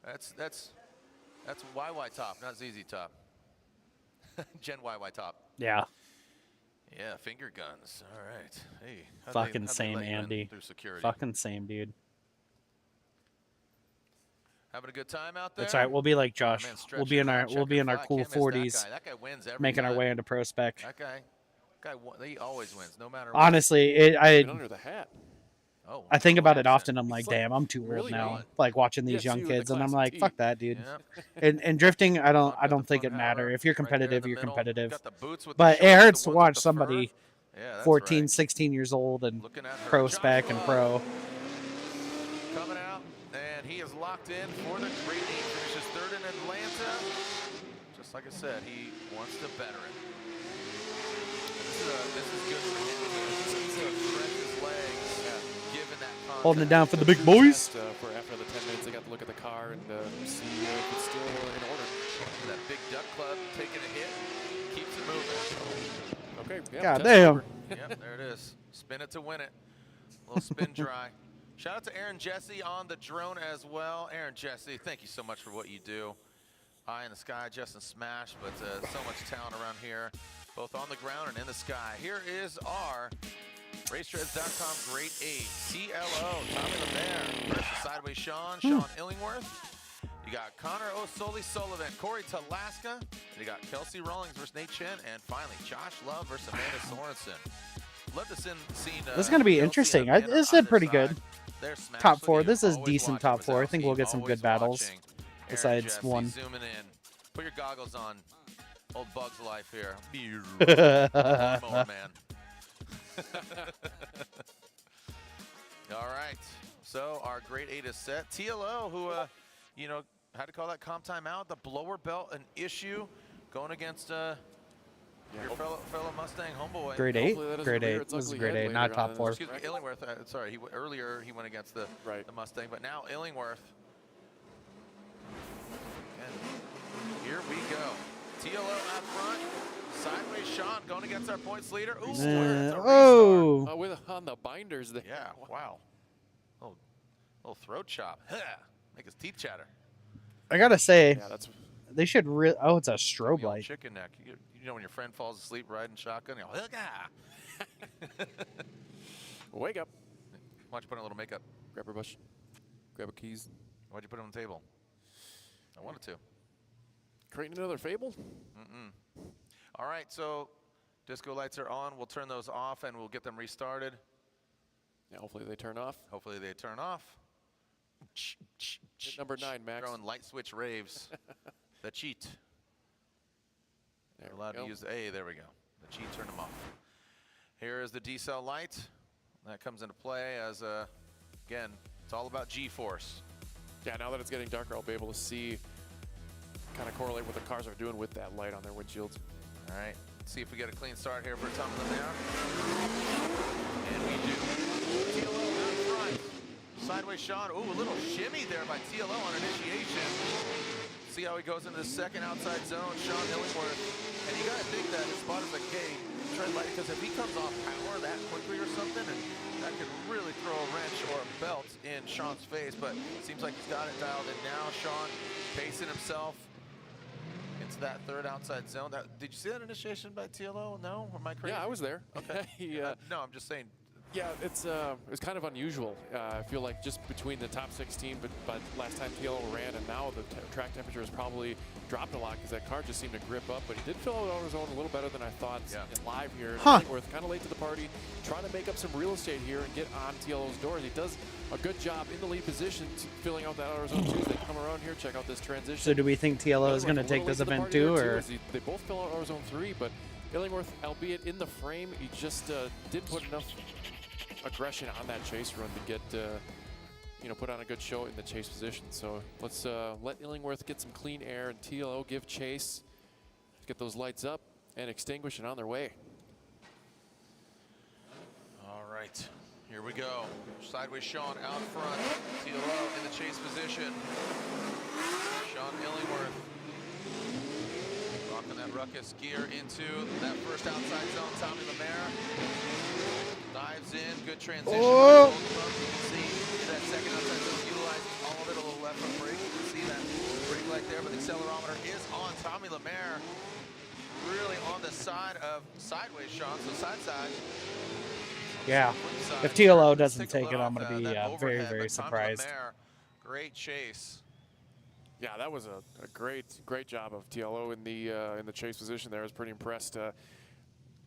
That's YY Top, not ZZ Top. Gen YY Top. Yeah. Yeah, finger guns. All right. Hey. Fucking same, Andy. Fucking same, dude. Having a good time out there. That's all right. We'll be like Josh. We'll be in our cool 40s, making our way into Prospec. That guy, he always wins, no matter. Honestly, under the hat. Oh, I think about it often. I'm like, damn, I'm too old now. Like watching these young kids, and I'm like, fuck that, dude. And drifting, I don't think it matter. If you're competitive, you're competitive. But it hurts to watch somebody 14, 16 years old and pro spec and pro. Coming out, and he is locked in for the Grade 8. Finishes third in Atlanta. Just like I said, he wants to better it. This is good for him. He's going to stretch his legs. Holding it down for the big boys. For after the 10 minutes, they got to look at the car and see if it's still in order. That big Duck Club taking a hit, keeps it moving. Okay. Yep, God damn. Yep, there it is. Spin it to win it. A little spin dry. Shout out to Aaron Jesse on the drone as well. Aaron Jesse, thank you so much for what you do. Eye in the sky, Justin Smash, but so much talent around here, both on the ground and in the sky. Here is our RaceTreds.com Grade 8 TLO, Tommy LeBaire versus Sideways Sean Illingworth. You got Connor O'Sully Sullivan, Corey Talaska, and you got Kelsey Rawlings versus Nate Chen, and finally Josh Love versus Amanda Sorensen. Love to see. This is going to be interesting. This is pretty good. Top 4. This is decent top 4. I think we'll get some good battles. Besides one. Zooming in. Put your goggles on. Old Bug's Life here. More, man. All right. So our Grade 8 is set. TLO, who, you know, had to call that comp timeout. The blower belt, an issue. Going against your fellow Mustang homeboy. Grade 8? Grade 8. This is grade 8, not top 4. Excuse me, Illingworth. Sorry, earlier he went against the Mustang, but now Illingworth. And here we go. TLO out front. Sideways Sean going against our points leader. Ooh, that's a restart. With on the binders there. Yeah, wow. Little throat chop. Make his teeth chatter. I got to say, they should really... Oh, it's a strobe light. Chicken neck. You know when your friend falls asleep riding shotgun, you go, wake up. Why'd you put on a little makeup? Grab her bush. Grab her keys. Why'd you put it on the table? I wanted to. Creating another fable? All right, so disco lights are on. We'll turn those off and we'll get them restarted. Yeah, hopefully they turn off. Hopefully they turn off. Hit number 9, Max. Throwing light switch raves. The cheat. They're allowed to use the A. There we go. The cheat, turn them off. Here is the D-cell light. That comes into play as, again, it's all about G-force. Yeah, now that it's getting darker, I'll be able to see, kind of correlate what the cars are doing with that light on their windshields. All right, let's see if we get a clean start here for Tom LeBaire. And we do. TLO out front. Sideways Sean. Ooh, a little shimmy there by TLO on initiation. See how he goes into the second outside zone. Sean Illingworth. And you got to think that his spot is like, hey, tread light, because if he comes off power that quickly or something, and that could really throw a wrench or a belt in Sean's face, but it seems like he's got it dialed in now. Sean pacing himself into that third outside zone. Did you see that initiation by TLO? No? Am I crazy? Yeah, I was there. Okay. No, I'm just saying. Yeah, it's kind of unusual. I feel like just between the top 16, but last time TLO ran and now the track temperature has probably dropped a lot because that car just seemed to grip up. But he did fill out on his own a little better than I thought in live here. Illingworth kind of late to the party, trying to make up some real estate here and get on TLO's doors. He does a good job in the lead position filling out that outer zone too. They come around here, check out this transition. So do we think TLO is going to take this event too, or? They both fill out outer zone 3, but Illingworth, albeit in the frame, he just didn't put enough aggression on that chase run to get, put on a good show in the chase position. So let's let Illingworth get some clean air and TLO give chase, get those lights up and extinguish and on their way. All right, here we go. Sideways Sean out front, TLO in the chase position. Sean Illingworth rocking that ruckus gear into that first outside zone. Tommy LeBaire dives in, good transition. You can see that second outside zone utilizing all of it, a little left foot brake. You can see that brake light there, but the accelerometer is on. Tommy LeBaire really on the side of Sideways Sean, so side. Yeah, if TLO doesn't take it, I'm going to be very, very surprised. Great chase. Yeah, that was a great job of TLO in the chase position there. I was pretty impressed.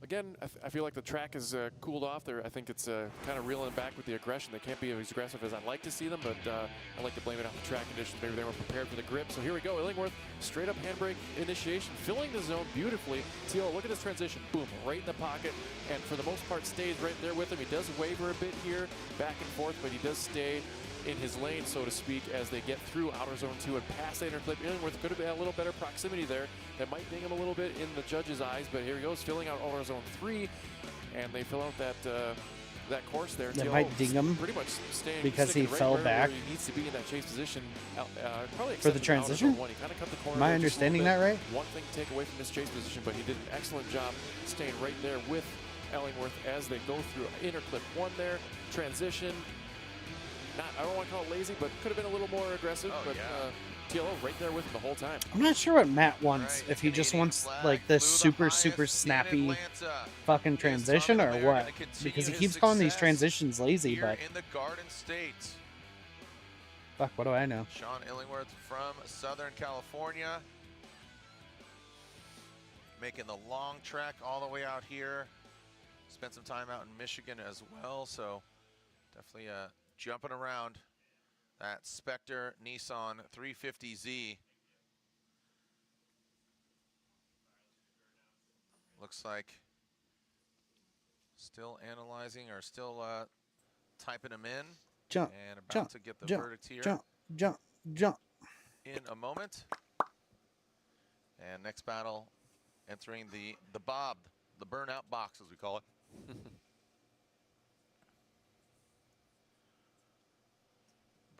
Again, I feel like the track has cooled off there. I think it's kind of reeling back with the aggression. They can't be as aggressive as I'd like to see them, but I like to blame it on the track conditions. Maybe they weren't prepared for the grip. So here we go. Illingworth, straight up handbrake initiation, filling the zone beautifully. TLO, look at this transition. Boom, right in the pocket. And for the most part, stays right there with him. He does waver a bit here, back and forth, but he does stay in his lane, so to speak, as they get through outer zone 2 and past the interclip. Illingworth could have had a little better proximity there. That might ding him a little bit in the judge's eyes, but here he goes, filling out outer zone 3, and they fill out that that course there. That TLO might ding him pretty much staying because he right fell where back he needs to be in that chase position. Probably for the except out of transition. one. He kind of cut the corner Am I there just a little understanding bit. that right? One thing to take away from this chase position, but he did an excellent job staying right there with Ellingworth as they go through inner clip 1 there, transition. I don't want to call it lazy, but could have been a little more aggressive. But TLO right there with him the whole time. I'm not sure what Matt wants. If he just wants like this super snappy fucking transition or what? Because he keeps calling these transitions lazy, but in the Garden State. fuck, what do I know? Sean Illingworth from Southern California, making the long trek all the way out here. Spent some time out in Michigan as well, so definitely jumping around that Spectre Nissan 350Z. Looks like still analyzing or still typing them in. Jump, and about jump, to get the jump, verdict here jump. in a moment. And next battle entering the Bob, the burnout box as we call it.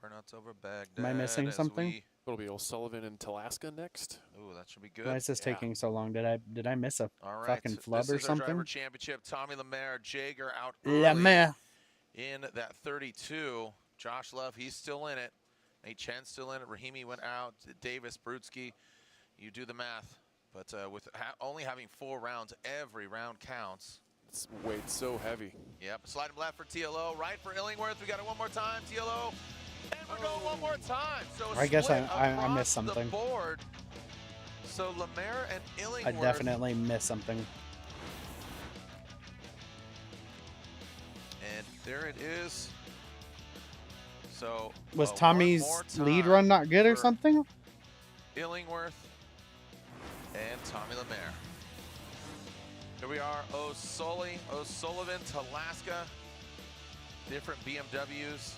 Burnout's over Baghdad. Am I missing something? It'll be O'Sullivan and Talaska next. Ooh, that should be good. Why is this taking so long? Did I miss a All right, fucking flub this or is our driver something? championship. Tommy Lemaire, Jaeger out early Lemaire. in that 32. Josh Love, he's still in it. Nate Chen's still in it. Rahimi went out. Davis, Brutsky, you do the math. But with only having 4 rounds, every round counts. It's weight so heavy. Yep, slide him left for TLO, right for Illingworth. We got it one more time, TLO. And we're going one more time. So I guess I across missed something. the board. So Lemaire and I Illingworth. definitely missed something. And there it is. So Was one Tommy's more lead time run not good or for something? Illingworth and Tommy Lemaire. Here we are, O'Sullivan, Talaska, different BMWs.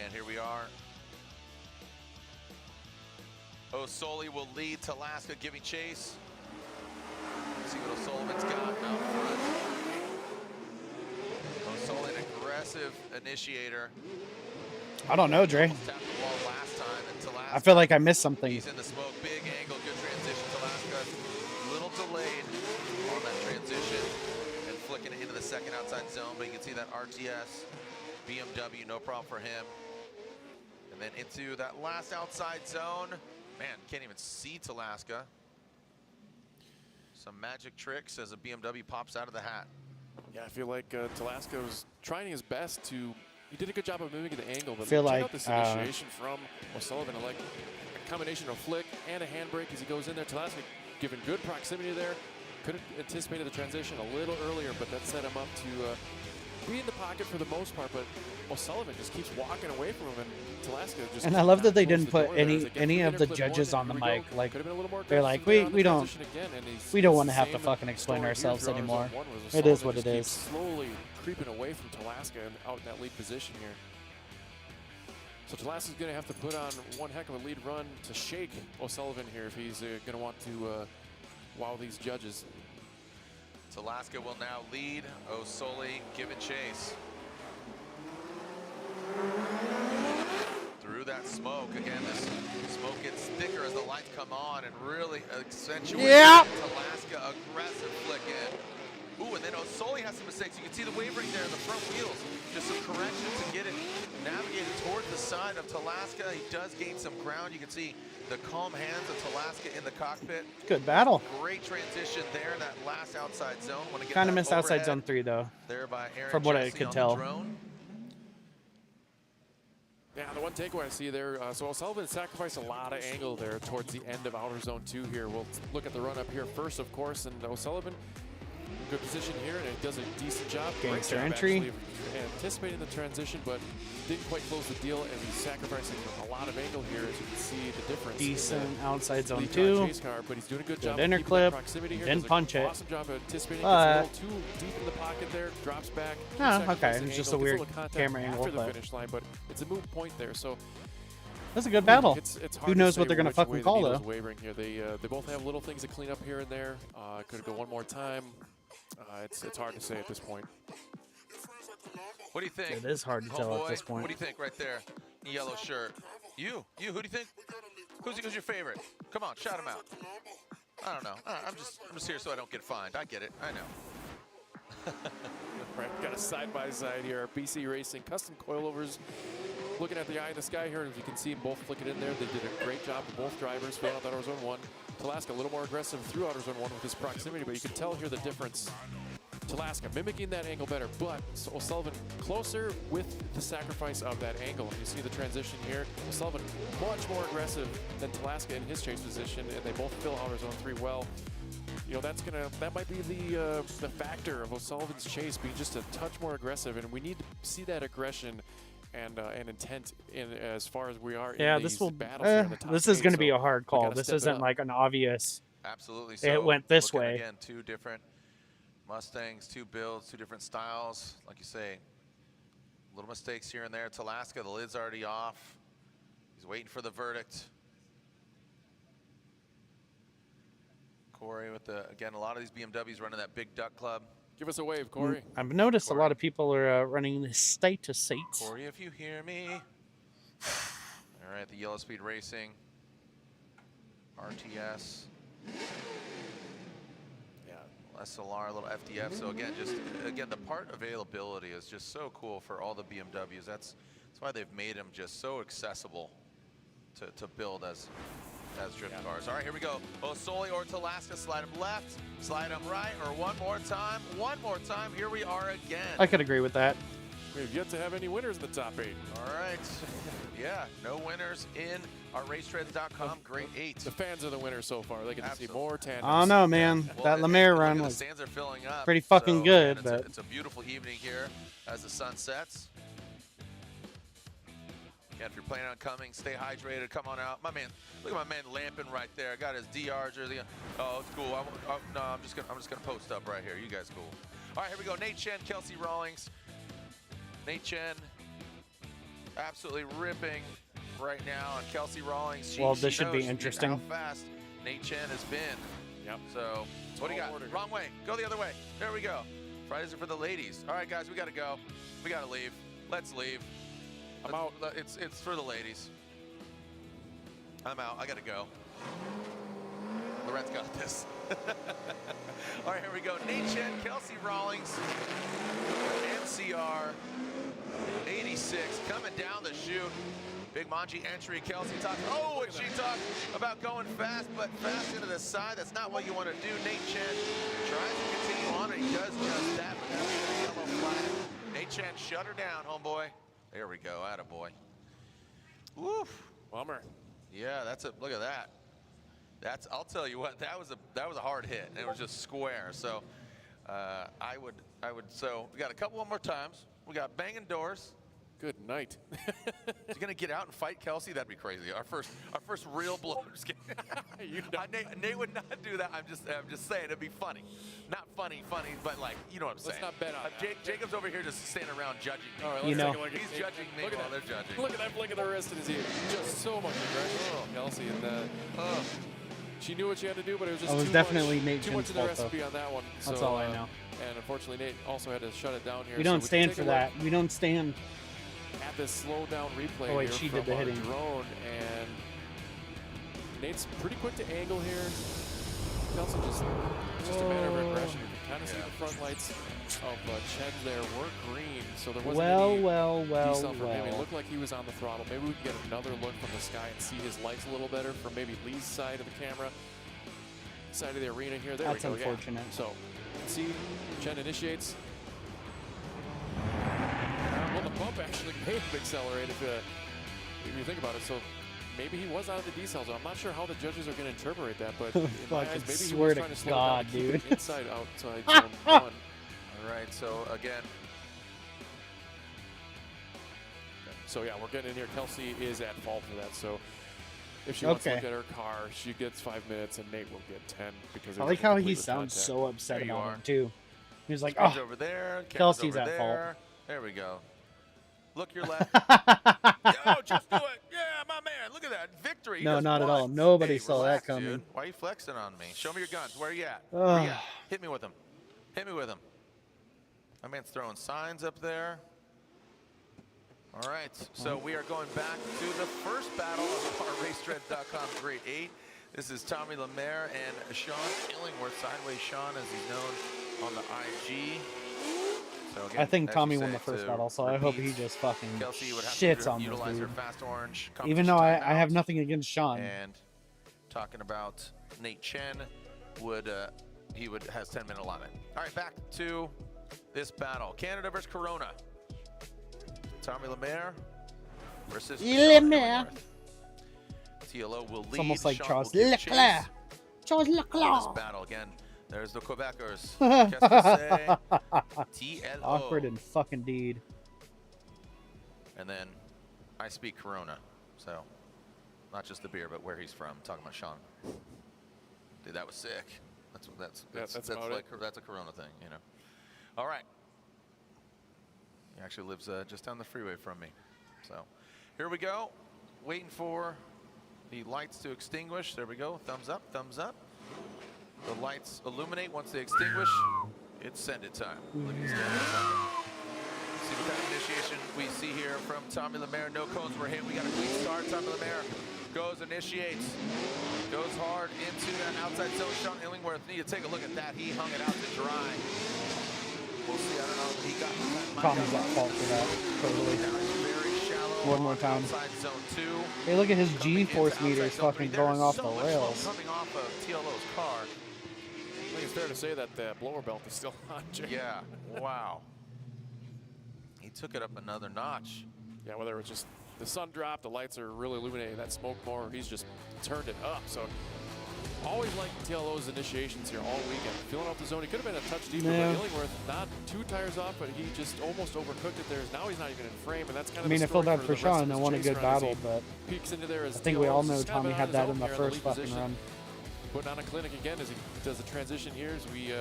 And here we are. O'Sully will lead Talaska, giving chase. Let's see what O'Sullivan's got out front. O'Sullivan, aggressive initiator. I don't know, Dre. Tapped the wall last time, and Talaska, I feel like I missed something. he's in the smoke, big angle, good transition. Talaska, a little delayed on that transition and flicking it into the second outside zone, but you can see that RTS BMW, no problem for him. And then into that last outside zone. Man, can't even see Talaska. Some magic tricks as a BMW pops out of the hat. Yeah, I feel like Talaska was trying his best to. He did a good job of mimicking the angle, but Feel check like, out this initiation from O'Sullivan. I like a combination of flick and a handbrake as he goes in there. Talaska given good proximity there. Could have anticipated the transition a little earlier, but that set him up to be in the pocket for the most part. But O'Sullivan just keeps walking away from him, and Talaska just. And I love that they didn't put any of the judges on the mic. Like they're like, we don't want to have to fucking explain ourselves anymore. It is what it is. Slowly creeping away from Talaska and out in that lead position here. So Talaska's going to have to put on one heck of a lead run to shake O'Sullivan here if he's going to want to wow these judges. Talaska will now lead. O'Sully giving chase. Through that smoke. Again, this smoke gets thicker as the lights come on and really accentuates Talaska aggressive flick in. Ooh, and then O'Sully has some mistakes. You can see the wavering there in the front wheels. Just some correction to get it navigated toward the side of Talaska. He does gain some ground. You can see the calm hands of Talaska in the cockpit. Good battle. Great transition there in that last outside zone. Kind of missed outside zone 3 though. There by Aaron from what I Jesse could on tell. the drone. Yeah, the one takeaway I see there, so O'Sullivan sacrificed a lot of angle there towards the end of outer zone 2 here. We'll look at the run up here first, of course, and O'Sullivan, good position here, and he does a decent job. Gangster Great job entry. actually, anticipating the transition, but didn't quite close the deal, and he's sacrificing a lot of angle here, as you can see the difference. Decent outside zone Lead 2. chase car, but he's doing a good Good job. inner of keeping that clip. proximity here. Didn't Does punch an it. Awesome job of anticipating. But- Gets a little too deep in the pocket there. Drops back. Oh, sacrifices okay. the It's just angle, a gets weird little contact camera angle, after the but- finish line, but it's a moot point there. So That's a good battle. It's Who hard to knows say what they're gonna which fucking way the call needle's though. wavering here. They both have little things to clean up here and there. Could it go one more time? It's hard to say at this point. What do you think? It is hard to tell at Homeboy, this point. What do you think right there? Yellow shirt. You. Who do you think? Who's your favorite? Come on, shout him out. I don't know. I'm just here so I don't get fined. I get it. I know. Right, got a side-by-side here. BC Racing custom coilovers. Looking at the eye in the sky here, as you can see them both flicking in there. They did a great job with both drivers, filling out that outer zone 1. Talaska a little more aggressive through outer zone 1 with his proximity, but you can tell here the difference. Talaska mimicking that angle better, but O'Sullivan closer with the sacrifice of that angle. And you see the transition here. O'Sullivan much more aggressive than Talaska in his chase position, and they both fill outer zone 3 well. You know, that might be the factor of O'Sullivan's chase being just a touch more aggressive, and we need to see that aggression and intent in as far as we are in these battles here in the top this is 8, going to so be a hard we call. gotta This step it isn't up. like an obvious. Absolutely. So It went this looking way. Again, 2 different Mustangs, 2 builds, 2 different styles. Like you say, little mistakes here and there. Talaska, the lid's already off. He's waiting for the verdict. Corey with again, a lot of these BMWs running that big duck club. Give us a wave, Corey. I've noticed a lot of people are running the status seats. Corey, if you hear me. All right, the Yellow Speed Racing. RTS. Yeah, SLR, a little FDF. So again, the part availability is just so cool for all the BMWs. That's why they've made them just so accessible to build as drift cars. All right, here we go. Osoli or Talaska, slide him left, slide him right, or one more time. Here we are again. I could agree with that. We've yet to have any winners in the top 8. All right. Yeah, no winners in our racetrends.com grade 8. The fans are the winners so far. They get to see more tandems. I don't know, man. Well, that Lemaire look run at was the stands are filling up, pretty fucking so, good, man, but it's a beautiful evening here as the sun sets. Yeah, if you're planning on coming, stay hydrated. Come on out, my man. Look at my man lamping right there. Got his DR jersey. Oh, it's cool. No, I'm just gonna post up right here. You guys cool. All right, here we go. Nate Chen, Kelsey Rawlings. Nate Chen, absolutely ripping right now on Kelsey Rawlings. Well, this she should knows be interesting. How fast Nate Chen has been. Yep. So, what do you got? Wrong way. Go the other way. There we go. Fridays are for the ladies. All right, guys, we got to go. We got to leave. Let's leave. I'm out. It's for the ladies. I'm out. I got to go. Loret's got this. All right, here we go. Nate Chen, Kelsey Rawlings, NCR 86 coming down the chute. Big Manji entry. Kelsey talks. Oh, and she talks about going fast, but fast into the side. That's not what you want to do. Nate Chen tries to continue on, and he does just that. But that's a yellow flag. Nate Chen, shut her down, homeboy. There we go. Attaboy. Woof. Bummer. Yeah, look at that. I'll tell you what, that was a hard hit, and it was just square. So I would so we got a couple more times. We got banging doors. Good night. Is he gonna get out and fight Kelsey? That'd be crazy. Our first real blow. Just kidding. Nate would not do that. I'm just saying it'd be funny. Not funny, but like, you know what I'm saying. Let's not bet on that. Jacob's over here just standing around judging me. All right, You let's know. take a look at He's judging me look at while that. they're judging. Look at that flick of the wrist in his ear. Just so much aggression. Kelsey, and she knew what she had to do, but it was just It was too definitely much, Nate too much Chen's of the fault, though. recipe on that one. That's So, all I know. And unfortunately, Nate also had to shut it down here. We so don't can stand take for a look that. We don't stand. at this slow down replay Oh, wait, here she from did the our hitting. drone, and Nate's pretty quick to angle here. Kelsey just a matter of aggression. You can kind of see the front lights of Chen there were green, so there wasn't any decel for him. It looked like he was on the throttle. Maybe we can get another look from the sky and see his lights a little better from maybe Lee's side of the camera, side of the arena here. There That's we go. unfortunate. Yeah. So, see, Chen initiates. Well, the bump actually made him accelerate if you think about it. So maybe he was out of the decel zone. I'm not sure how the judges are going to interpret that, but in my eyes, maybe he was trying to slow God, down, keep dude. it inside outside zone 1. All right, so again. So yeah, we're getting in here. Kelsey is at fault for that. So if she wants to look at her car, she gets 5 minutes, and Nate will get 10 because I like how he sounds so upset about it too. He was like, Screen's "Oh, over there. Kelsey's over at there. fault." There we go. Look your left. Yo, just do it. Yeah, my man. victory. He No, just not at won. all. Nobody Hey, saw relax, that coming. Dude. Why are you flexing on me? Show me your guns. Where are you at? Where you at? Hit me with them. Hit me with them. My man's throwing signs up there. All right, so we are going back to the first battle of our RaceTrend.com Grade 8. This is Tommy Lemaire and Sean Illingworth, Sideways Sean, as he's known on the IG. So again, I think as Tommy you won say, the first to battle, so I hope he repeat, just fucking Kelsey would have shits to on this utilize her dude. fast orange Even though I competition have timeout. nothing against Sean. And talking about Nate Chen, has 10-minute allotment. All right, back to this battle: Canada versus Corona. Tommy Lemaire versus Lemaire. TLO will lead. It's almost like Sean Charles will give Leclerc. chase Charles in Leclerc. this battle again. There's the Quebecers. Qu'est-ce que c'est? TLO. Awkward and fucking deed. And then I speak Corona, so not just the beer, but where he's from. I'm talking about Sean. Dude, that was sick. That's a Corona thing, you know. All right. He actually lives just down the freeway from me. So here we go. Waiting for the lights to extinguish. There we go. Thumbs up. Thumbs up. The lights illuminate once they extinguish. It's send it time. Look at this guy. See what kind of initiation we see here from Tommy Lemaire. No cones were hit. We got a clean start. Tommy Lemaire goes, initiates, goes hard into that outside zone. Sean Illingworth, need to take a look at that. He hung it out to dry. We'll see. I don't know. He got Tommy's at fault for that. Totally. very shallow. One more time. Outside zone 2. Hey, look at his G-force meters fucking going off the So much rails. smoke coming off of TLO's car. I think it's fair to say that the blower belt is still on, Jay. Yeah. Wow. He took it up another notch. Yeah, whether it was just the sun dropped, the lights are really illuminating that smoke more, or he's just turned it up. So always like TLO's initiations here all weekend. Filling out the zone. He could have been a touch deeper, Yeah. but Illingworth not 2 tires off, but he just almost overcooked it there. Now he's not even in frame, and that's kind I of mean, the I feel story bad for the rest Sean. of I his won a chase good run as battle, he but peeks into there as I think we all TLO's know just kind Tommy of had on that his in the own here first lead fucking position. run. Putting on a clinic again as he does the transition here as we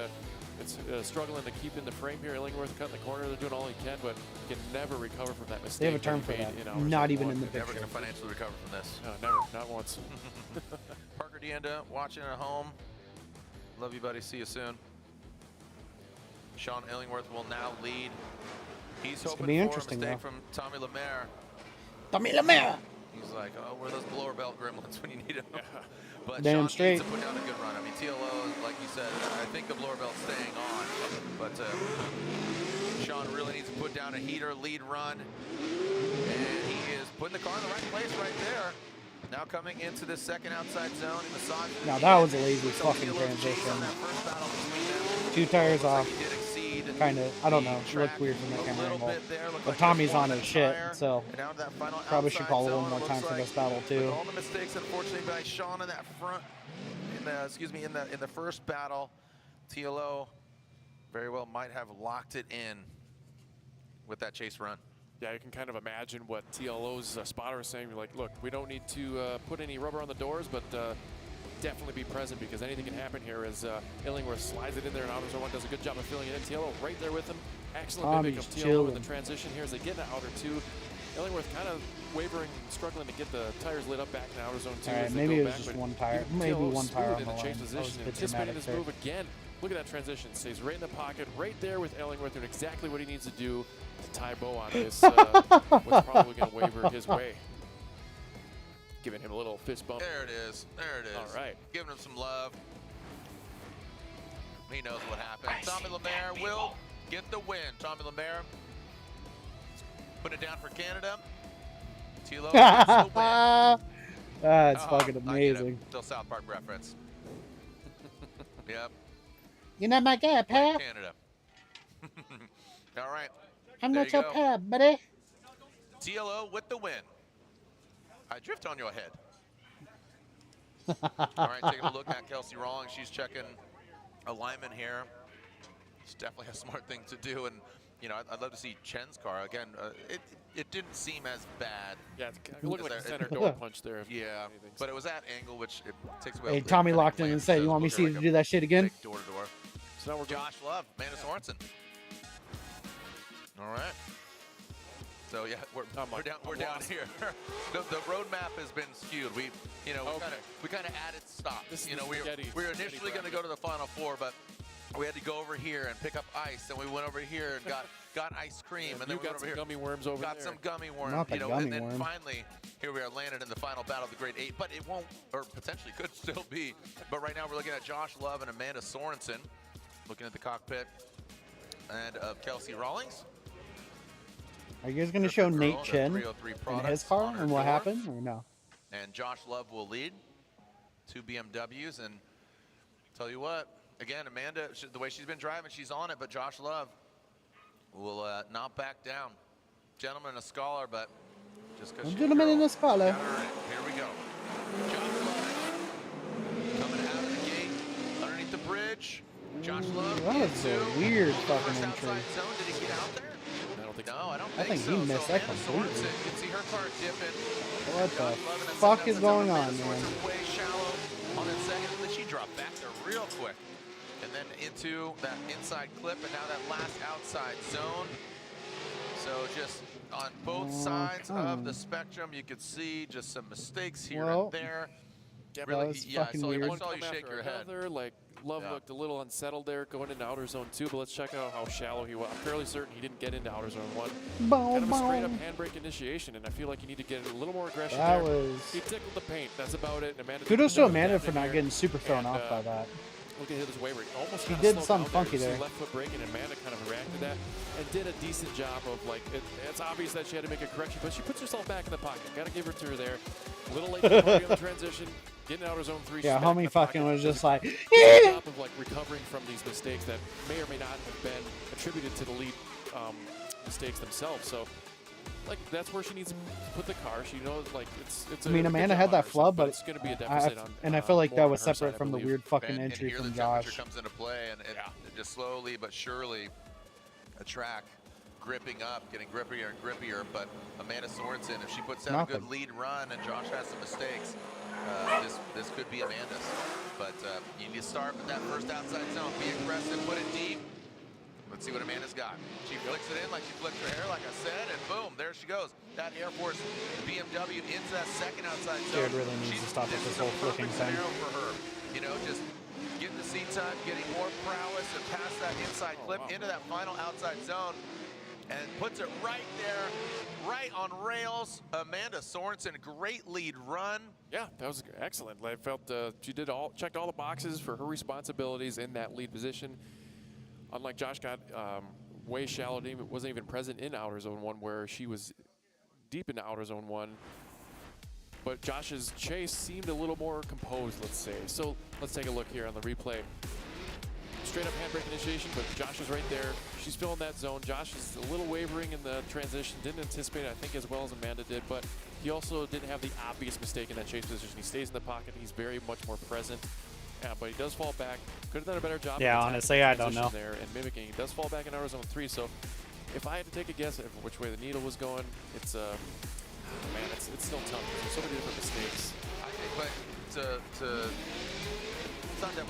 it's struggling to keep in the frame here. Illingworth cutting the corner. They're doing all he can, but can never recover from that mistake. They have a term that for he that. made in hours Not one. even in the Never picture. going to financially recover from this. No, never. Not once. Parker Dienda watching at home. Love you, buddy. See you soon. Sean Illingworth will now lead. He's hoping be for a interesting, mistake though. from Tommy Lemaire. Tommy Lemaire. He's like, oh, where are those blower belt gremlins when you need them? But Damn Sean straight. needs to put down a good run. I mean, TLO, like you said, I think the blower belt's staying on. But Sean really needs to put down a heater lead run. And he is putting the car in the right place right there. Now coming into the second outside zone. He massages it Now in. that was a lazy So fucking TLO's chase transition. on that first battle between them. 2 tires off. He did exceed Kind of, I don't the know. It track looked weird from the a camera little angle. bit there. Looked But like Tommy's just on one his shit, tire. so And down to that final probably should outside call a little zone, more it time looks for like this battle too. with all the mistakes, unfortunately, by Sean in that front, in the first battle, TLO very well might have locked it in with that chase run. Yeah, you can kind of imagine what TLO's spotter is saying. Like, look, we don't need to put any rubber on the doors, but definitely be present because anything can happen here as Illingworth slides it in there and outer zone 1 does a good job of filling it in. TLO right there with him. Excellent mimic of Tommy's TLO in the chilling. transition here as they get into outer 2. Illingworth kind of wavering, struggling to get the tires lit up back in outer zone 2. All right, as they maybe go it was back, just but one tire. TLO Maybe one tire smooth on in the the chase line. That was position, a bit anticipating dramatic this there. move again. Look at that transition. Stays right in the pocket, right there with Illingworth doing exactly what he needs to do to tie Bo on this. What's probably going to waver his way. Giving him a little fist bump. There it is. There it is. All right. Giving him some love. He knows what happened. Tommy Lemaire will get the win. Tommy Lemaire put it down for Canada. TLO gets the win. That's Oh, fucking I get it. amazing. Still South Park reference. Yep. You're not my guy, pal. Canada. All right. I'm There not you your go. pal, buddy. TLO with the win. I drift on your head. All right, taking a look at Kelsey Rawlings. She's checking alignment here. It's definitely a smart thing to do. And, you know, I'd love to see Chen's car. Again, it didn't seem as bad. Yeah, it looked like a center door punch there. Yeah, but it was that angle, which it takes away. Hey, Tommy locked in and said, "You want me to see you do that shit again?" Door to door. So now we're Josh Love, Amanda Sorensen. All right. So yeah, we're down here. the roadmap has been skewed. We kind of added stops. We were initially going to go to the Final Four, but we had to go over here and pick up ice, and we went over here and got ice cream, and then we went over here. Gummy worms over there. Got some gummy worms, Not the gummy and then worm. finally here we are landed in the final battle of the Great Eight, but it won't, or potentially could still be. But right now we're looking at Josh Love and Amanda Sorensen, looking at the cockpit and of Kelsey Rawlings. Are you guys going to show Nate Chin in his car and what happened, or no? And Josh Love will lead 2 BMWs, and tell you what, again, Amanda, the way she's been driving, she's on it, but Josh Love will not back down. Gentleman and a scholar, but just because she's Gentleman and a scholar. Here we go. Josh Love coming out of the gate, underneath the bridge. Josh Love That was a weird fucking entry. zone. Did he get out there? No, I don't I think so. he missed so that Amanda completely. Sorensen, you can see her car dipping. What the fuck is going on, man? Sorensen way shallow on that second, and then she dropped back there real quick. And then into that inside clip, and now that last outside zone. So just on both sides of the spectrum, you could see just some mistakes here and there. Yeah, really, was yeah, fucking I weird. saw you shake your head. Like Love looked a little unsettled there going into outer zone 2, but let's check out how shallow he was. I'm fairly certain he didn't get into outer zone 1. Kind of a straight up handbrake initiation, and I feel like you need to get a little more aggression That there. was- He tickled the paint. That's about it. And Amanda Kudos to Amanda for not here. getting super thrown off by that. Look at his way where he almost He kinda did slowed something down funky there. You see there. left foot braking, and Amanda kind of reacted to that and did a decent job of, like, it's obvious that she had to make a correction, but she puts herself back in the pocket. Got to give her to her there. A little late to the party on the transition, getting out of zone 3. Yeah, she's back in homie the fucking pocket. was just like, Good job of, like, recovering from these mistakes that may or may not have been attributed to the lead mistakes themselves. So, like, that's where she needs to put the car. She knows, like, it's I mean, Amanda had that flub, but it's going to be a deficit I feel like more that on was her separate side, I from the believe. weird fucking And entry here from the Josh. temperature comes into play, and just slowly but surely, a track gripping up, getting grippier and grippier. But Amanda Sorensen, if she puts out a Nothing. good lead run and Josh has some mistakes, this could be Amanda's. But you need to start with that first outside zone. Be aggressive, put it deep. Let's see what Amanda's got. She flicks it in like she flicks her hair, like I said, and boom, there she goes. That Air Force BMW into that second outside zone. Jared really needs to stop with this whole flicking thing. Scenario for her. You know, just getting the seat time, getting more prowess, and past that inside clip into that final outside zone, and puts it right there, right on rails. Amanda Sorensen, great lead run. Yeah, that was excellent. I felt she checked all the boxes for her responsibilities in that lead position. Unlike Josh got way shallow, wasn't even present in outer zone 1, where she was deep into outer zone 1. But Josh's chase seemed a little more composed, let's say. So let's take a look here on the replay. Straight up handbrake initiation, but Josh is right there. She's filling that zone. Josh is a little wavering in the transition. Didn't anticipate it, I think, as well as Amanda did, but he also didn't have the obvious mistake in that chase position. He stays in the pocket. He's very much more present. Yeah, but he does fall back. Could have done a better job. Yeah, of honestly, I don't transition know. There and mimicking. He does fall back in outer zone 3. So if I had to take a guess at which way the needle was going, it's man, it's still tough. There's so many different mistakes. But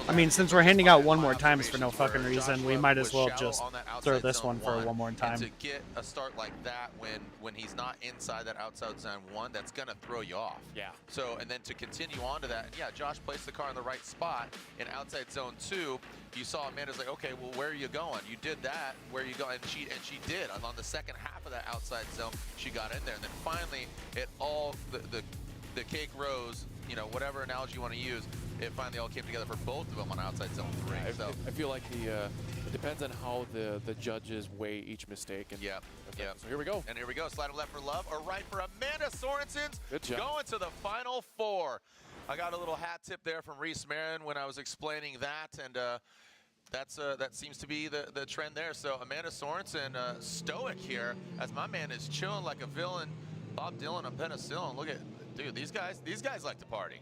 I mean, since we're handing out one more times for no fucking reason, we might as well just throw this one for one more time. And to get a start like that when he's not inside that outside zone 1, that's gonna throw you off. Yeah. So, and then to continue on to that, and yeah, Josh placed the car in the right spot in outside zone 2. You saw Amanda's like, okay, well, where are you going? You did that. Where are you going? And she did. And on the second half of that outside zone, she got in there. And then finally, it all the cake rose. You know, whatever analogy you want to use, it finally all came together for both of them on outside zone 3. I feel like it depends on how the judges weigh each mistake. And yeah. So here we go. And here we go. Slide left for Love, or right for Amanda Sorensen's. Good job. Going to the Final Four. I got a little hat tip there from Reese Marin when I was explaining that, and that seems to be the trend there. So Amanda Sorensen, stoic here, as my man is chilling like a villain. Bob Dylan on penicillin. Look at, dude, these guys like to party.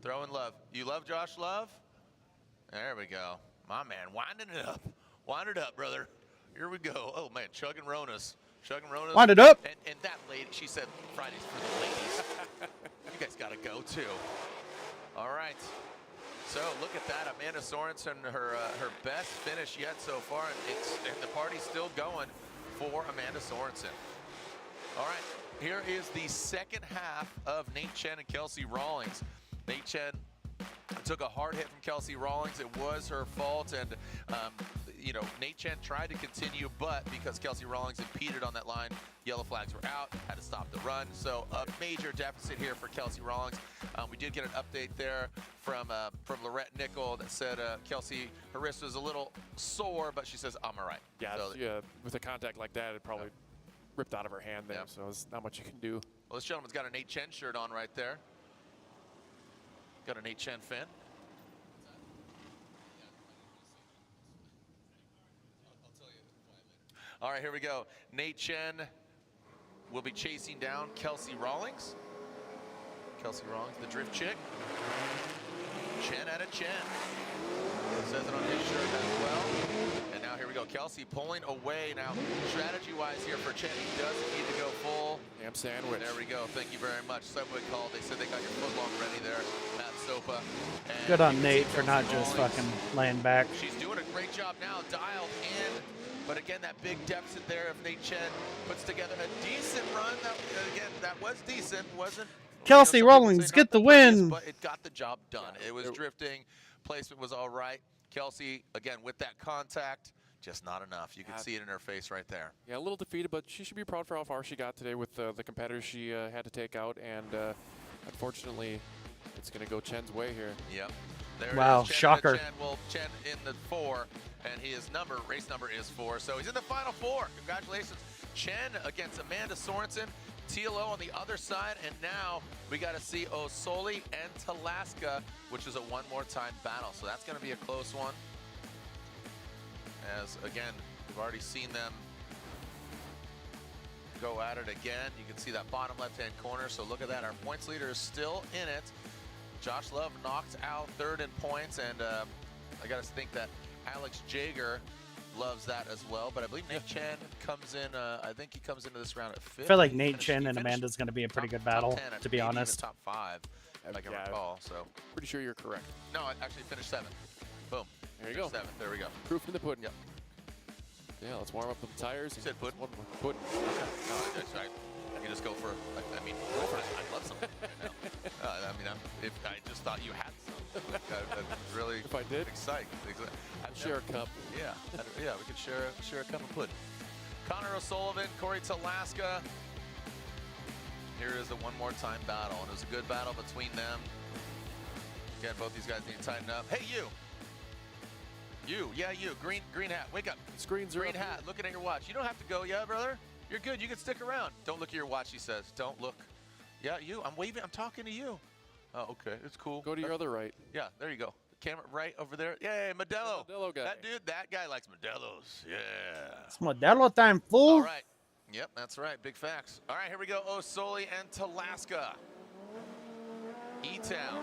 Throwing Love. You love Josh Love? There we go. My man, winding it up. Wind it up, brother. Here we go. Oh, man, chugging Ronas. Chugging Ronas. Wind it up. And that lady, she said Fridays for the ladies. You guys got to go, too. All right. So look at that. Amanda Sorensen, her best finish yet so far. And the party's still going for Amanda Sorensen. All right, here is the second half of Nate Chen and Kelsey Rawlings. Nate Chen took a hard hit from Kelsey Rawlings. It was her fault, and you know, Nate Chen tried to continue, but because Kelsey Rawlings impeded on that line, yellow flags were out, had to stop the run. So a major deficit here for Kelsey Rawlings. We did get an update there from Lorette Nickel that said Kelsey, her wrist was a little sore, but she says, I'm all right. Yeah, so, yeah, with a contact like that, it probably ripped out of her hand there, so there's not much you can do. Well, this gentleman's got a Nate Chen shirt on right there. Got a Nate Chen fin. All right, here we go. Nate Chen will be chasing down Kelsey Rawlings. Kelsey Rawlings, the drift chick. Chen at a Chen. It says it on his shirt as well. And now here we go. Kelsey pulling away. Now, strategy-wise here for Chen, he doesn't need to go full. Ham sandwich. There we go. Thank you very much. Subway called. They said they got your footlong ready there, Matt Sopa. And Good on Nate for not just fucking laying back. She's doing a great job now, dialed in. But again, that big deficit there if Nate Chen puts together a decent run. That was decent. Wasn't Kelsey Rawlings, get the win. But it got the job done. It was drifting. Placement was all right. Kelsey, again, with that contact, just not enough. You can see it in her face right there. Yeah, a little defeated, but she should be proud for how far she got today with the competitors she had to take out. And unfortunately, it's going to go Chen's way here. Yep. Wow, shocker. Chen in the 4, and his race number is 4. So he's in the final 4. Congratulations. Chen against Amanda Sorensen. TLO on the other side, and now we got to see Osoli and Talaska, which is a one more time battle. So that's going to be a close one. As again, we've already seen them go at it again. You can see that bottom left-hand corner. So look at that. Our points leader is still in it. Josh Love knocked out 3rd in points, and I got to think that Alex Jager loves that as well. But I believe Nate Chen comes in. I think he comes into this round at 5th. I feel like Nate Chen and Amanda's going to be a pretty good battle, to be honest. Top 5, if I can recall. So pretty sure you're correct. No, I actually finished 7th. Boom. There you go. 7th. There we go. Proof in the pudding. Yep. Yeah, let's warm up the tires. You said pudding? Pudding. No, I can just go for. I mean, I'd love some. I mean, I just thought you had some. I'm really if I did, excited. Share a cup. Yeah, yeah, we could share a cup of pudding. Connor O'Sullivan, Corey Talaska. Here is the one more time battle, and it was a good battle between them. Again, both these guys need to tighten up. Hey, you. You, green hat, wake up. Screens are green up hat, here. looking at your watch. You don't have to go, yeah, brother. You're good. You can stick around. Don't look at your watch, he says. Don't look. Yeah, you. I'm waving. I'm talking to you. Oh, okay. It's cool. Go to your other right. Yeah, there you go. Camera right over there. Yay, Modelo. Modelo guy. That guy likes Modelos. Yeah. It's Modelo time, fool. All right. Yep, that's right. Big facts. All right, here we go. Osoli and Talaska. E-Town.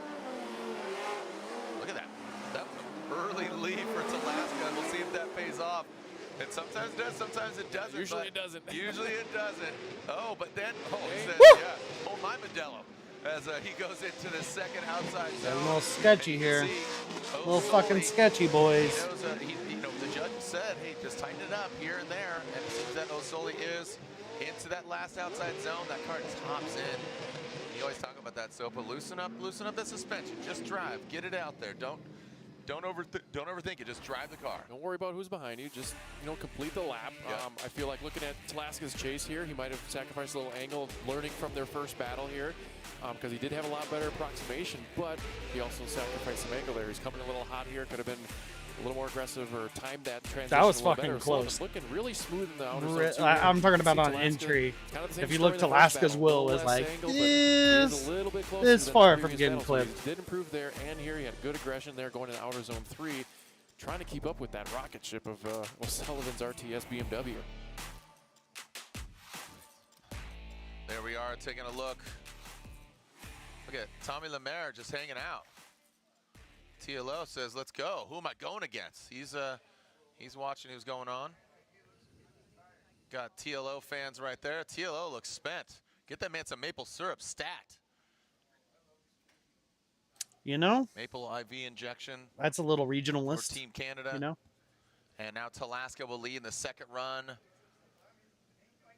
Look at that. That was an early lead for Talaska. We'll see if that pays off. It sometimes does, sometimes it doesn't. Usually it doesn't. Usually it doesn't. Oh, but then, he says, Woo! yeah, hold my Modelo. As he goes into the second outside zone. A little sketchy here. A little fucking sketchy, boys. He knows, the judge said, hey, just tighten it up here and there. And it seems that Osoli is into that last outside zone. That car just hops in. You always talk about that, Sopa. Loosen up the suspension. Just drive. Get it out there. Don't overthink it. Just drive the car. Don't worry about who's behind you. Just, complete the lap. Yeah. I feel like looking at Talaska's chase here, he might have sacrificed a little angle, learning from their first battle here, because he did have a lot better approximation, but he also sacrificed some angle there. He's coming a little hot here. Could have been a little more aggressive or timed that transition. That was a little fucking better. close. So looking really smooth in the outer zone too. I'm talking about on entry. If you look, Talaska's will is like this far from getting clipped. He did improve there, and here he had good aggression there going in outer zone 3, trying to keep up with that rocket ship of O'Sullivan's RTS BMW. There we are, taking a look. Look at Tommy Lemaire just hanging out. TLO says, let's go. Who am I going against? He's watching who's going on. Got TLO fans right there. TLO looks spent. Get that man some maple syrup stat. Maple IV injection. That's a little regionalist. For Team Canada. And now Talaska will lead in the second run.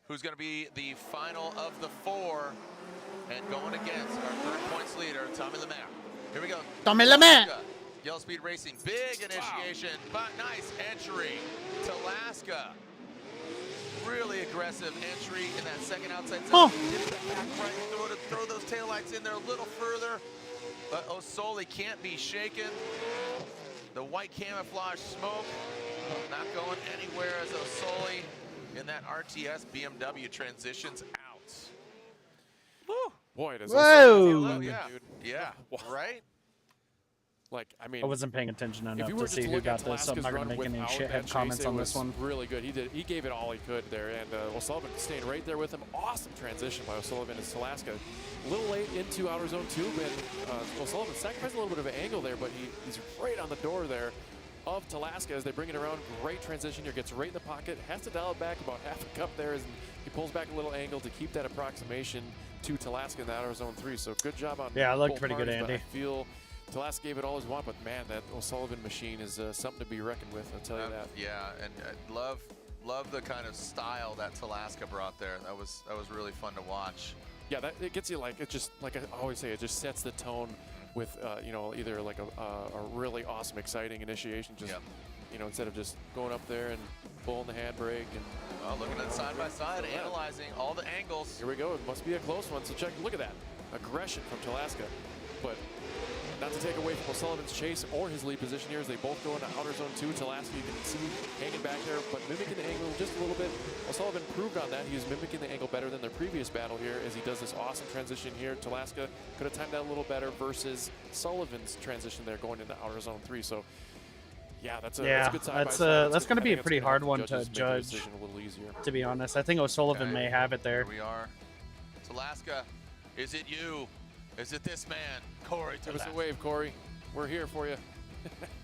who's going to be the final of the 4 and going against our 3rd points leader, Tommy Lemaire. Here we go. Tommy Lemaire. Yellow Speed Racing, big initiation, but nice entry. Talaska, really aggressive entry in that second outside zone. Dip that back right, throw those taillights in there a little further, but Osoli can't be shaken. The white camouflage smoke not going anywhere as Osoli in that RTS BMW transitions out. Woo. Boy, does Whoa! Yeah, right? Like, I mean, I wasn't paying attention enough if you were to see who got this, so I'm not going to make any shithead comments on this one. Really good. He gave it all he could there, and O'Sullivan stayed right there with him. Awesome transition by O'Sullivan as Talaska. A little late into outer zone 2, but O'Sullivan sacrificed a little bit of an angle there, but he's right on the door there of Talaska as they bring it around. Great transition here, gets right in the pocket, has to dial it back about half a cup there as he pulls back a little angle to keep that approximation to Talaska in the outer zone 3. So good job on it looked both pretty parties, good, Andy. I feel Talaska gave it all his want, but man, that O'Sullivan machine is something to be reckoned with, I'll tell you that. Yeah, and I love the kind of style that Talaska brought there. That was really fun to watch. Yeah, it gets you like, it just, like I always say, it just sets the tone with, you know, either like a really awesome, exciting initiation, just, you know, instead of just going up there and pulling the handbrake and. Well, looking at side by side, analyzing all the angles. Here we go, it must be a close one, so look at that. Aggression from Talaska, but not to take away from O'Sullivan's chase or his lead position here as they both go into outer zone 2. Talaska, you can see hanging back there, but mimicking the angle just a little bit. O'Sullivan proved on that. He was mimicking the angle better than their previous battle here as he does this awesome transition here. Talaska could have timed that a little better versus Sullivan's transition there going into outer zone 3. So, yeah, that's a good side by side. That's going to be a pretty hard one to judge, a little easier. To be honest. I think O'Sullivan may have it there. Here we are. Talaska, is it you? Is it this man, Corey? Give us a wave, Corey. We're here for you.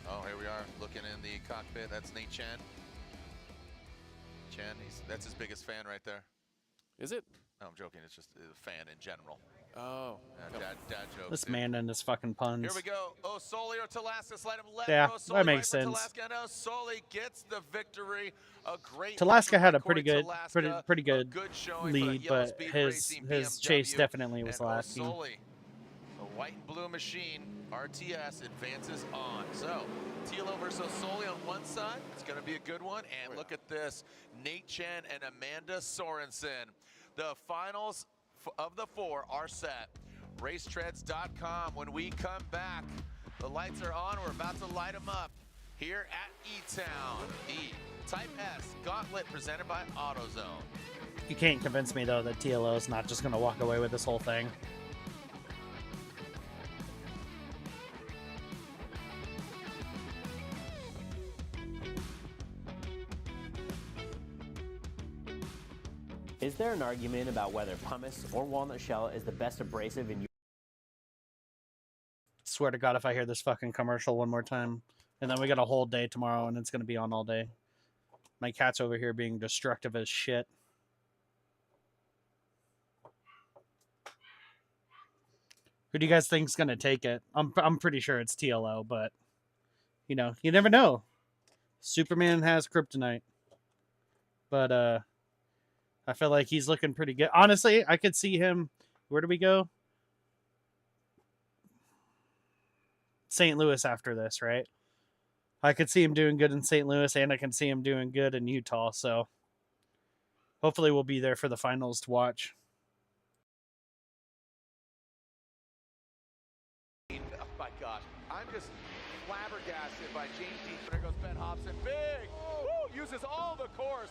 Oh, here we are, looking in the cockpit. That's Nate Chen. That's his biggest fan right there. Is it? No, I'm joking. It's just a fan in general. Oh. Dad jokes. This man and his fucking puns. Here we go. Osoli or Talaska, slide him left. Yeah, Osoli that makes right sense. Talaska, and Osoli gets the victory. A great. Talaska had a pretty Talaska, good showing lead, but his chase definitely was lacking. Osoli, the white and blue machine, RTS advances on. So, Tilo versus Osoli on one side. It's going to be a good one. And look at this, Nate Chen and Amanda Sorensen. The finals of the 4 are set. Racetreads.com. When we come back, the lights are on. We're about to light them up here at E-Town. The Type S Gauntlet presented by AutoZone. You can't convince me, though, that TLO is not just going to walk away with this whole thing. Is there an argument about whether pumice or walnut shell is the best abrasive in Swear to God, if I hear this fucking commercial one more time. And then we got a whole day tomorrow, and it's going to be on all day. My cat's over here being destructive as shit. Who do you guys think's going to take it? I'm pretty sure it's TLO, but, you know, you never know. Superman has kryptonite. But, I feel like he's looking pretty good. Honestly, I could see him. Where do we go? St. Louis after this, right? I could see him doing good in St. Louis, and I can see him doing good in Utah. So hopefully we'll be there for the finals to watch. Oh my gosh, I'm just flabbergasted by James Dean. There goes Ben Hobson. Big! Woo! Uses all the course.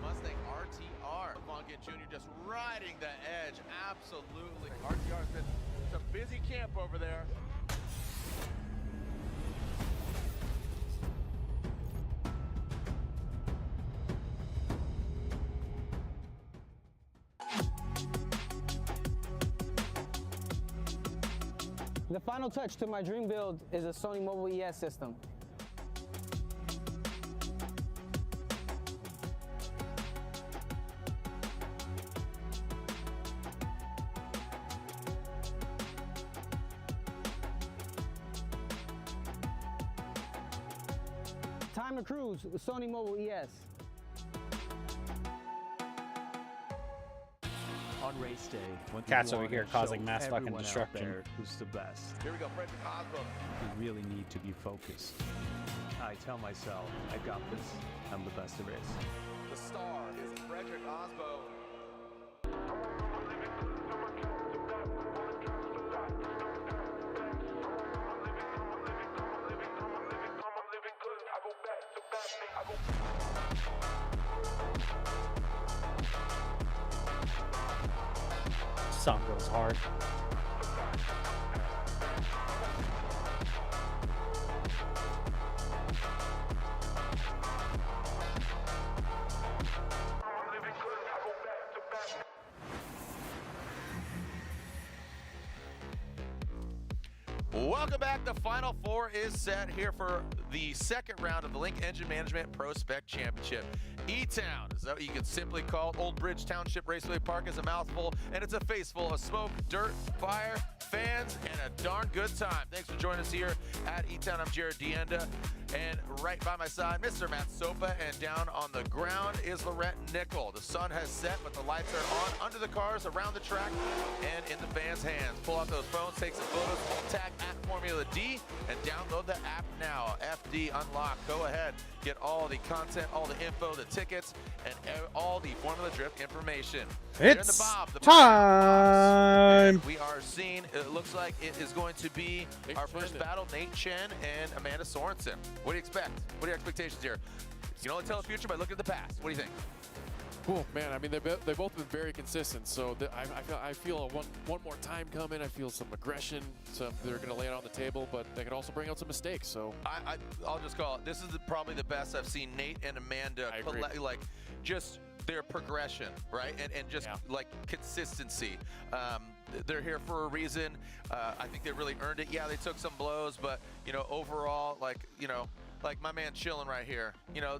Mustang RTR. Vonnegut Jr. just riding the edge. Absolutely. RTR's been some busy camp over there. The final touch to my dream build is a Sony Mobile ES system. Time to cruise with Sony Mobile ES. On race day, when Cat's you over wanna here causing show mass fucking everyone out destruction. there who's the best. Here we go, Frederick Osborne. You really need to be focused. I tell myself, I got this. I'm the best at racing. The star is Frederick Osborne. Song goes hard. Welcome back. The Final Four is set here for the second round of the Link Engine Management Prospec Championship. E-Town is what you can simply call Old Bridge Township Raceway Park is a mouthful, and it's a face full of smoke, dirt, fire, fans, and a darn good time. Thanks for joining us here at E-Town. I'm Jared Dienda, and right by my side, Mr. Matt Sopa, and down on the ground is Lorette Nickel. The sun has set, but the lights are on under the cars, around the track, and in the fans' hands. Pull out those phones, take some photos, tag at Formula D, and download the app now. FD Unlock. Go ahead, get all the content, all the info, the tickets, and all the Formula Drift information. It's the time. We are seeing, it looks like it is going to be our first battle, Nate Chen and Amanda Sorensen. What do you expect? What are your expectations here? You can only tell the future by looking at the past. What do you think? Cool, man. I mean, they've both been very consistent. So I feel one more time coming. I feel some aggression. They're going to lay it on the table, but they can also bring out some mistakes. So I'll just call it. This is probably the best I've seen Nate and Amanda like just their progression, right? And just like consistency. They're here for a reason. I think they really earned it. Yeah, they took some blows, but you know, overall, like my man chilling right here. You know,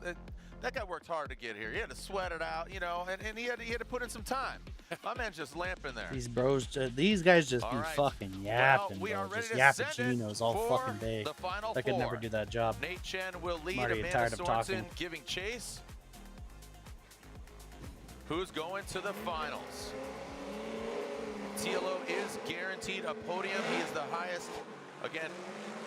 that guy worked hard to get here. He had to sweat it out, you know, and he had to put in some time. My man's just lamping there. These bros, these guys just be fucking yapping, bro. Just yappuccinos all fucking day. I could never do that job. Nate Chen will lead. I'm already Amanda tired of talking. Sorensen giving chase. Who's going to the finals? TLO is guaranteed a podium. He is the highest, again,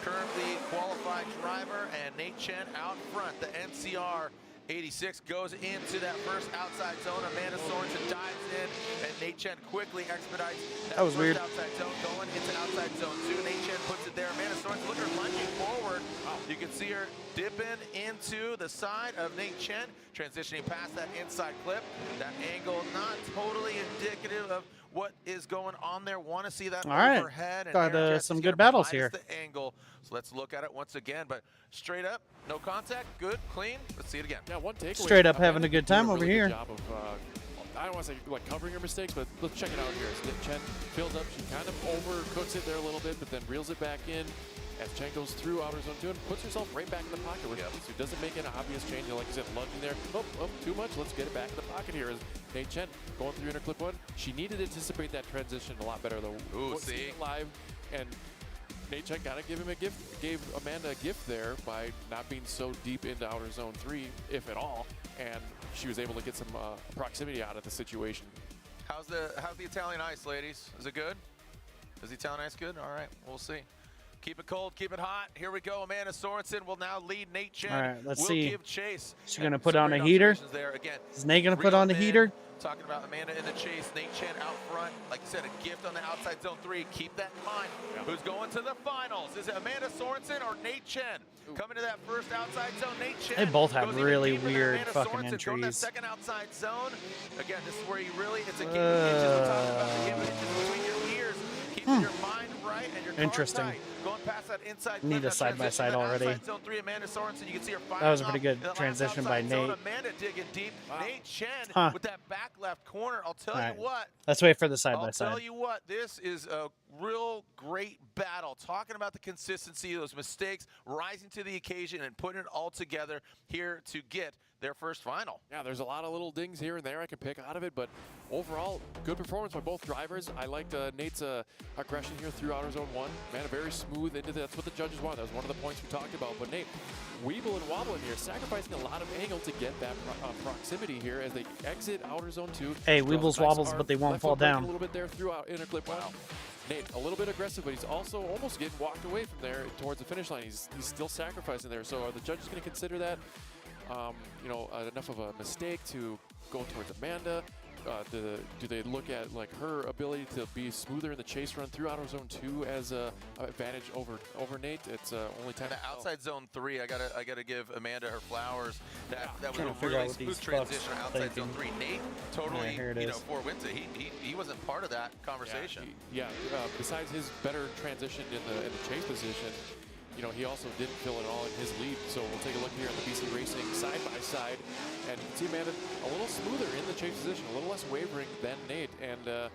currently qualified driver, and Nate Chen out front. The NCR 86 goes into that first outside zone. Amanda Sorensen dives in, and Nate Chen quickly expedites that was first weird. outside zone, going into outside zone 2. Nate Chen puts it there. Amanda Sorensen, look at her lunging forward. You can see her dipping into the side of Nate Chen, transitioning past that inside clip. That angle not totally indicative of what is going on there. Want to see that overhead. Got some good battles here. The angle. So let's look at it once again. But straight up, no contact, good, clean. Let's see it again. Yeah, one takeaway. Straight up having a good time over here. Job of, I don't want to say like covering her mistakes, but let's check it out here. As Chen fills up, she kind of overcooks it there a little bit, but then reels it back in. As Chen goes through outer zone 2 and puts herself right back in the pocket. So doesn't make an obvious change. Like I said, lunging there. Oh, too much. Let's get it back in the pocket here. As Nate Chen going through inner clip 1. She needed to anticipate that transition a lot better though. Ooh, see? Live, and Nate Chen gotta give him a gift. Gave Amanda a gift there by not being so deep into outer zone 3, if at all, and she was able to get some proximity out of the situation. How's the Italian ice, ladies? Is it good? Is the Italian ice good? All right, we'll see. Keep it cold, keep it hot. Here we go. Amanda Sorensen will now lead. Nate Chen all right, let's will see. give chase. Is she going to put on a heater? There. Again, is Nate going to put on the heater? Talking about Amanda in the chase. Nate Chen out front. Like you said, a gift on the outside zone 3. Keep that in mind. Who's going to the finals? Is it Amanda Sorensen or Nate Chen? Coming to that first outside zone, Nate Chen. They both have really weird fucking Sorensen going to that entries. second outside zone. Again, this is where you really, it's a game of inches. We're talking about the game of inches between your ears. Keeping your mind right and your car Interesting. tight. Going past that inside Need a side-by-side already. Zone 3, Amanda Sorensen, you can see her That was a pretty good transition by Nate. Amanda digging deep. Nate Chen with that back left corner. I'll tell you what. Let's wait for the I'll side-by-side. tell you what, this is a real great battle. Talking about the consistency, those mistakes, rising to the occasion, and putting it all together here to get their first final. Yeah, there's a lot of little dings here and there I can pick out of it, but overall, good performance by both drivers. I liked Nate's aggression here through outer zone 1. Man, very smooth into that's what the judges want. That was one of the points we talked about. But Nate, weeble and wobbling here, sacrificing a lot of angle to get that proximity here as they exit outer zone 2. Hey, weebles wobbles, but they won't fall down. A little bit there throughout inner clip. Wow. Nate, a little bit aggressive, but he's also almost getting walked away from there towards the finish line. He's still sacrificing there. So are the judges going to consider that, you know, enough of a mistake to go towards Amanda? Do they look at like her ability to be smoother in the chase run through outer zone 2 as a advantage over Nate? It's only 10. The outside zone 3, I gotta give Amanda her flowers. That was Trying a to figure out really what smooth these transition fucks outside thinking. zone 3. Nate totally, here it you know, is. forewent it. He wasn't part of that conversation. Besides his better transition in the chase position, you know, he also didn't fill it all in his lead. So we'll take a look here at the BC Racing side by side, and you can see Amanda a little smoother in the chase position, a little less wavering than Nate, and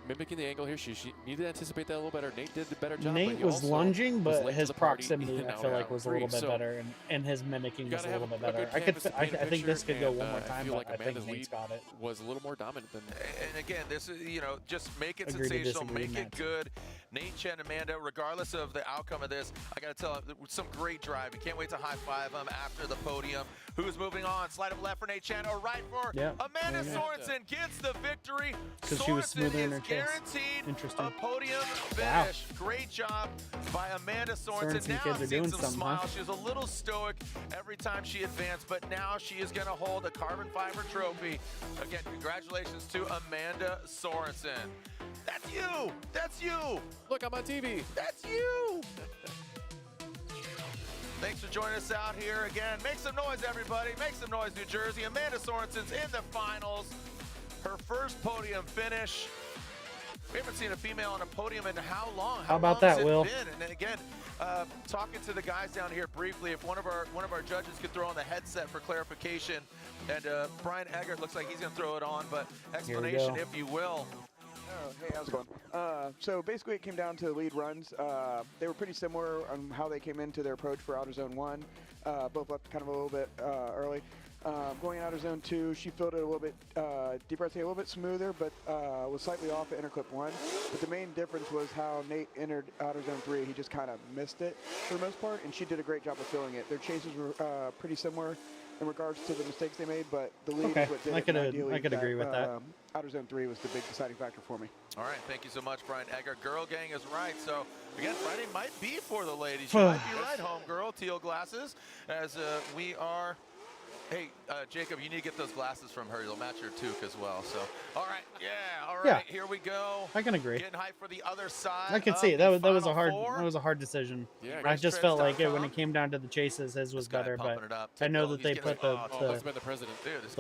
mimicking the angle here. She needed to anticipate that a little better. Nate did a better job. Nate was lunging, but his proximity, I feel like, was a little bit So better, and his mimicking was a little bit better. I think this could go one more time, feel but like I think Amanda's Nate's lead got it. was a little more dominant than. And again, this is, you know, just make it Agree to sensational, disagree, make it Matt. good. Nate, Chen, Amanda, regardless of the outcome of this, I got to tell you, some great driving. Can't wait to high-five them after the podium. Who's moving on? Slide of left for Nate Chen, or right for Amanda Sorensen gets the victory. Because she was smoother in her is chase. guaranteed Interesting. a podium Wow. finish. Great job by Amanda Sorensen. Sorensen Now kids are seeing doing some something, smiles. huh? She was a little stoic every time she advanced, but now she is going to hold a carbon fiber trophy. Again, congratulations to Amanda Sorensen. That's you. That's you. Look, I'm on TV. That's you. Thanks for joining us out here again. Make some noise, everybody. Make some noise, New Jersey. Amanda Sorensen's in the finals. Her first podium finish. We haven't seen a female on a podium in how long? How about long has that, it Will? been? And then again, talking to the guys down here briefly, if one of our judges could throw on the headset for clarification, and Brian Eggert looks like he's going to throw it on, but explanation, if you will. Oh, hey, how's it going? So basically it came down to lead runs. They were pretty similar on how they came into their approach for outer zone 1. Both left kind of a little bit early. Going outer zone 2, she filled it a little bit deeper, I'd say a little bit smoother, but was slightly off at inner clip 1. But the main difference was how Nate entered outer zone 3. He just kind of missed it for the most part, and she did a great job of filling it. Their chases were pretty similar in regards to the mistakes they made, but the lead is what did it. And ideally I could agree with that. Outer zone 3 was the big deciding factor for me. All right, thank you so much, Brian Eggert. Girl gang is right. So, again, Friday might be for the ladies. You might be right, homegirl. Teal glasses, as we are. Hey, Jacob, you need to get those glasses from her. You'll match her toque as well. So, all right, all right, here we go. I can agree. Getting hyped for the other side. I can see it. That was a hard decision. Yeah, I just felt like when it came down to the chases, his was better. But I know that they put the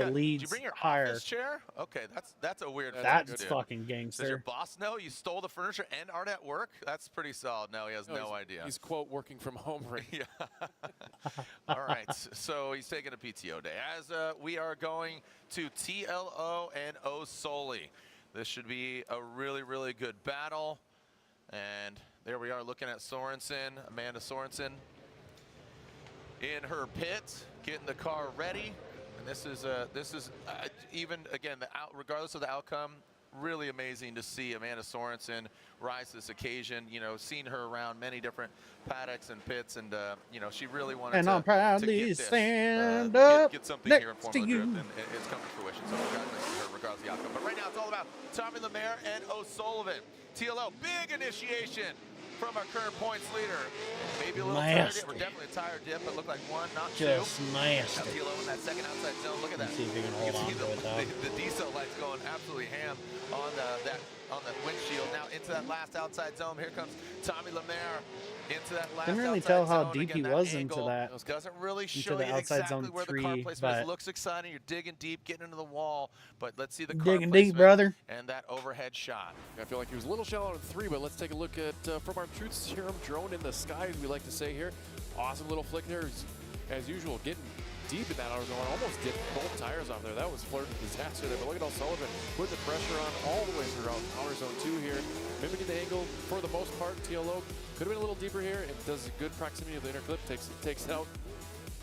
leads Did you bring your higher. office chair? Okay, that's a weird. That's dude. fucking Does your gangster. boss know you stole the furniture and art at work? That's pretty solid. No, he has no idea. He's quote working from home right Yeah. All right. So he's taking a PTO day. As we are going to TLO and O Soli. This should be a really, really good battle. And there we are looking at Sorensen, Amanda Sorensen in her pit, getting the car ready. And this is even, again, regardless of the outcome, really amazing to see Amanda Sorensen rise to this occasion. You know, seen her around many different paddocks and pits, and you know, she really wanted And to, I'll proudly to get this, stand up get something next here in to Formula you. Drift, and it's come to fruition. So congratulations to her, regardless of the outcome. But right now, it's all about Tommy Lemaire and O'Sullivan. TLO, big initiation from our current points leader. Maybe a little tire dip, or definitely a tire dip, but looked like one, not Just two. nasty. Now TLO in that second outside zone. Look at that. Let's see if we can hold on to it, though. The diesel lights going absolutely ham on the windshield. Now into that last outside zone. Here comes Tommy Lemaire into that last Didn't really outside tell how zone. deep Again, he was angle into that. doesn't really into show the you outside exactly zone where the car 3, placement is. but Looks exciting. You're digging deep, getting into the wall. But let's see the car digging placement deep, brother. and that overhead shot. I feel like he was a little shallow in 3, but let's take a look at from our truth serum drone in the sky, as we like to say here. Awesome little flick there, as usual, getting deep in that outer zone. Almost did both tires off there. That was flirting disaster there. But look at O'Sullivan putting the pressure on all the way throughout outer zone 2 here. Mimicking the angle for the most part. TLO could have been a little deeper here. It does a good proximity of the inner clip. Takes it out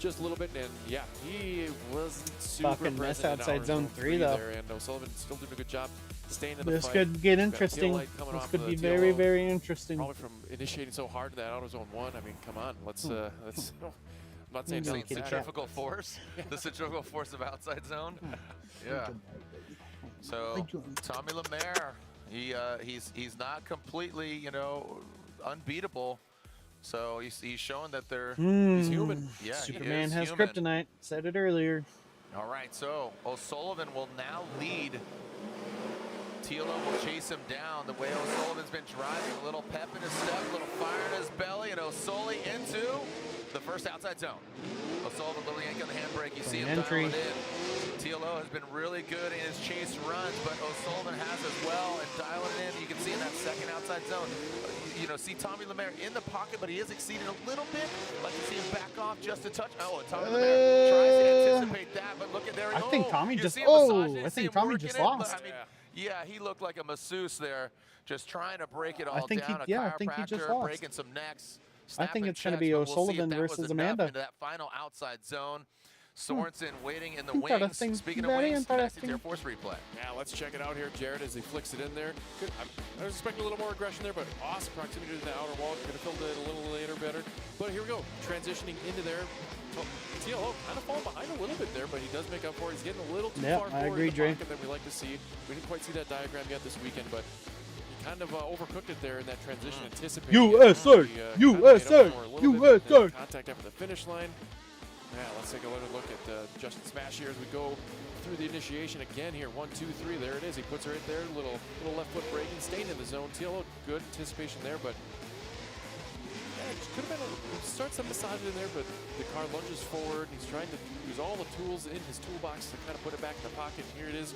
just a little bit, and yeah, he wasn't super Fucking mess present in outside our zone 3 though. there, and O'Sullivan still doing a good job staying in the This fight. could get We've got interesting. Teal Light coming This off could the be TLO, very, very interesting. Probably from initiating so hard to that outer zone 1. I mean, come on, let's. I'm not saying The no. centrifugal force? The centrifugal force of outside zone? Yeah. So, Tommy Lemaire, he's not completely, you know, unbeatable. So he's showing that he's human. Yeah, Superman he is has human. kryptonite. Said it earlier. All right, so O'Sullivan will now lead. TLO will chase him down. The way O'Sullivan's been driving, a little pep in his step, a little fire in his belly, and O'Sully into the first outside zone. O'Sullivan little yank on the handbrake. You see him dialing in. TLO has been really good in his chase runs, but O'Sullivan has as well, and dialing it in. You can see in that second outside zone. You know, see Tommy Lemaire in the pocket, but he is exceeding a little bit. Like you see him back off just a touch. Oh, and Tommy Lemaire tries to anticipate that, but look at there. I think Tommy you just. see him Oh, massaging it, I see think him Tommy working just it, but, lost. I mean, yeah, he looked like a masseuse there, just trying to break it all I think down. I think he just chiropractor, lost. breaking some necks. I think snapping it's going to checks, be but we'll see if O'Sullivan that was versus enough Amanda. into that final outside zone. Sorensen waiting in the Interesting. wings. Speaking of Very wings, next interesting. Air Force replay. Yeah, let's check it out here, Jared, as he flicks it in there. Good. I was expecting a little more aggression there, but awesome proximity to the outer wall. Could have filled it a little later better. But here we go, transitioning into there. Oh, TLO kind of falling behind a little bit there, but he does make up for it. He's getting a little too far I forward agree, in the Dre. pocket than we like to see. We didn't quite see that diagram yet this weekend, but he kind of overcooked it there in that transition, anticipating USA! USA! USA! Contact after the finish line. Yeah, let's take a look at Justin Smash here as we go through the initiation again here. 1, 2, 3. There it is. He puts her right there. Little left foot braking, staying in the zone. TLO, good anticipation there, but yeah, it could have been starts some massage in there, but the car lunges forward. He's trying to use all the tools in his toolbox to kind of put it back in the pocket. Here it is.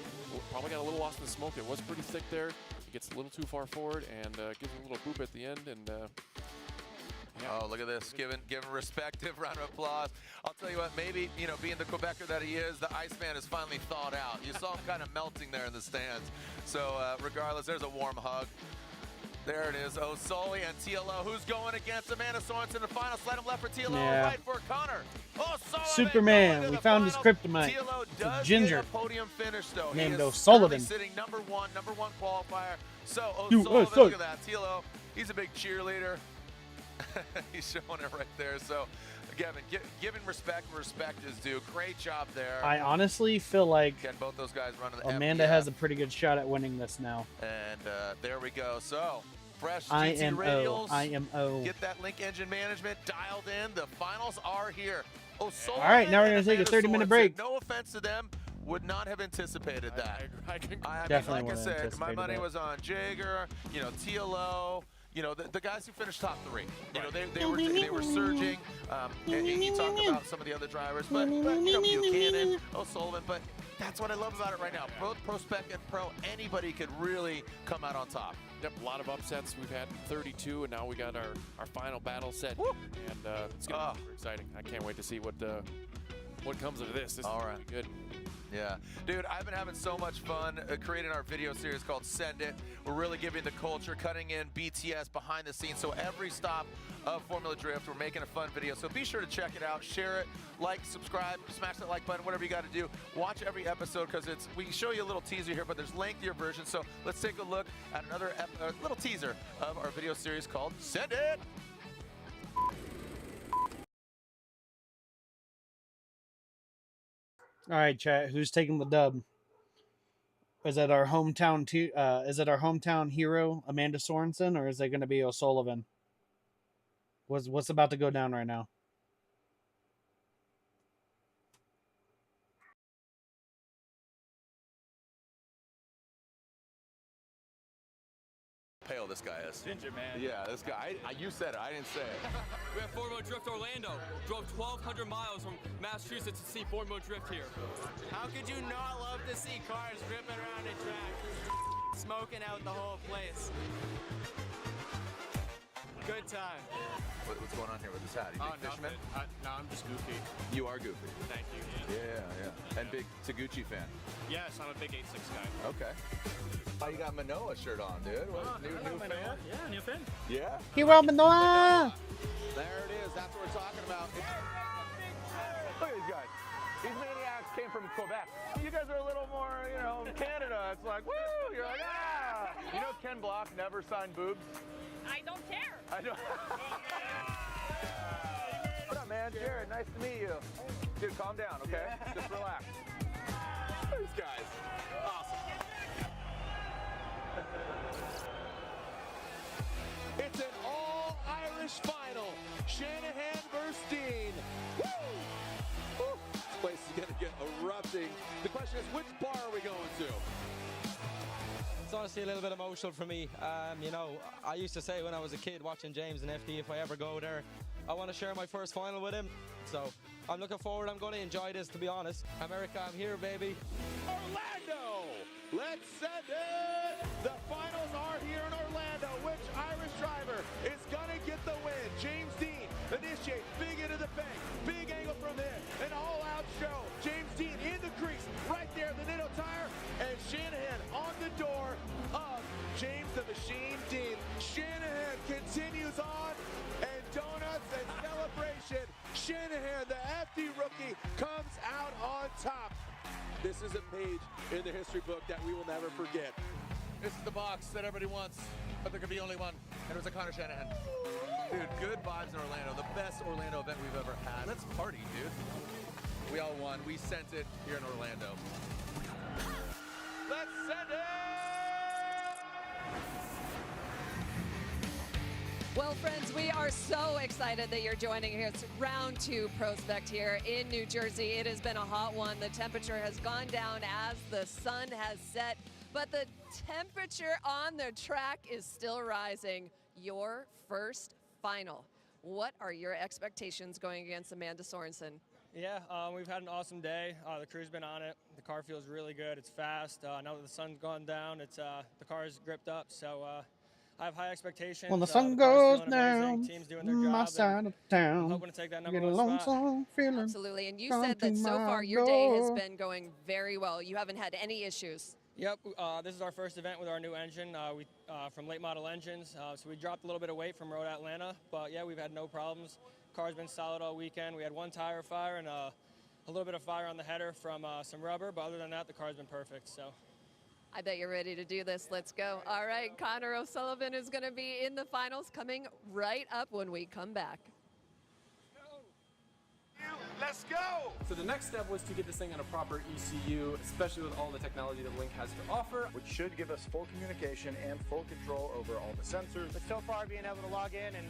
Probably got a little lost in the smoke. It was pretty thick there. He gets a little too far forward and gives him a little boop at the end. And Oh, look at this, giving respective round of applause. I'll tell you what, maybe, you know, being the Quebecer that he is, the Iceman is finally thawed out. You saw him kind of melting there in the stands. So regardless, there's a warm hug. There it is, O'Sully and TLO. Who's going against Amanda Sorensen in the final? Slide him left for TLO, Yeah. right for Connor. O'Sullivan Superman, we found his kryptonite. TLO It's a does ginger get a podium finish, though. named he is O'Sullivan. sitting number one qualifier. So You O'Sullivan, O'Sullivan. look at that. TLO, he's a big cheerleader. He's showing it right there. So, Gavin, giving respect where respect is due. Great job there. I honestly feel like Getting both those guys running the Amanda FPF. has a pretty good shot at winning this now. And there we go. So, fresh GT IMO. radials. IMO. Get that link engine management dialed in. The finals are here. O'Sullivan All right, now we're and going to take a Amanda 30-minute Sorensen. break. No offense to them. Would not have anticipated that. I mean, Definitely like I wouldn't have said, my anticipated money that. was on Jager, you know, TLO, you know, the guys who finished top 3. You know, they were surging. And you talk about some of the other drivers, but you know, Buchanan, O'Sullivan, but that's what I love about it right now. Both Prospec and Pro, anybody could really come out on top. Yep, a lot of upsets. We've had 32, and now we got our final battle set. Woo! And it's going to be super exciting. I can't wait to see what comes of this. This All is right. really good. Yeah, dude, I've been having so much fun creating our video series called Send It. We're really giving the culture, cutting in BTS behind the scenes. So every stop of Formula Drift, we're making a fun video. So be sure to check it out, share it, like, subscribe, smash that like button, whatever you got to do. Watch every episode because we show you a little teaser here, but there's lengthier versions. So let's take a look at another little teaser of our video series called Send It. All right, chat. Who's taking the dub? Is it our hometown? Is it our hometown hero Amanda Sorensen, or is it going to be O'Sullivan? What's about to go down right now? Pale this guy is. Ginger, man. Yeah, this guy. You said it. I didn't say it. We're at Formula Drift Orlando. Drove 1,200 miles from Massachusetts to see Formula Drift here. How could you not love to see cars ripping around a track? Smoking out the whole place. Good time. What's going on here with this hat? You big fisherman? No, I'm just goofy. You are goofy. Thank you. Yeah. And big Taguchi fan. Yes, I'm a big 8.6 guy. Okay. Oh, you got Manoa shirt on, dude. What, new fan? Yeah, new fan. Yeah? Hero Manoa! There it is. That's what we're talking about. guys. These maniacs came from Quebec. You guys are a little more, you know, Canada. It's like, woo! You're like, ah! You know Ken Block never signed boobs? I don't care. I don't. What up, man? Jared, nice to meet you. Dude, calm down, okay? Just relax. These guys. Awesome. It's an all-Irish final. Shanahan versus Dean. Woo! Woo! This place is going to get erupting. The question is, which bar are we going to? It's honestly a little bit emotional for me. You know, I used to say when I was a kid watching James and FD, if I ever go there, I want to share my first final with him. So I'm looking forward. I'm going to enjoy this, to be honest. America, I'm here, baby. Orlando! Let's send it! The finals are here in Orlando. Which Irish driver is going to get the win? James Dean initiates, big into the bank, big angle from there, an all-out show. James Dean in the crease, right there, the Nitto tire, and Shanahan on the door of James the Machine Dean. Shanahan continues on, and donuts and celebration. Shanahan, the FD rookie, comes out on top. This is a page in the history book that we will never forget. This is the box that everybody wants, but there could be only one, and it was a Connor Shanahan. Dude, good vibes in Orlando. The best Orlando event we've ever had. Let's party, dude. We all won. We sent it here in Orlando. Let's send it! Well, friends, we are so excited that you're joining us. It's round 2 Prospect here in New Jersey. It has been a hot one. The temperature has gone down as the sun has set, but the temperature on the track is still rising. Your first final. What are your expectations going against Amanda Sorensen? Yeah, we've had an awesome day. The crew's been on it. The car feels really good. It's fast. Now that the sun's gone down, it's the car's gripped up. So I have high expectations. When the sun goes down, team's doing their job, my side of town, I'm hoping to take that number get a 1 spot. lonesome feeling. Absolutely, and you come said that to so my far your day has door. been going very well. You haven't had any issues. Yep, this is our first event with our new engine. We from late model engines, so we dropped a little bit of weight from Road Atlanta, but yeah, we've had no problems. Car's been solid all weekend. We had 1 tire fire and a little bit of fire on the header from some rubber, but other than that, the car's been perfect. So. I bet you're ready to do this. Let's go. All right, Connor O'Sullivan is going to be in the finals coming right up when we come back. Let's go! So the next step was to get this thing on a proper ECU, especially with all the technology that Link has to offer. Which should give us full communication and full control over all the sensors. But so far, being able to log in and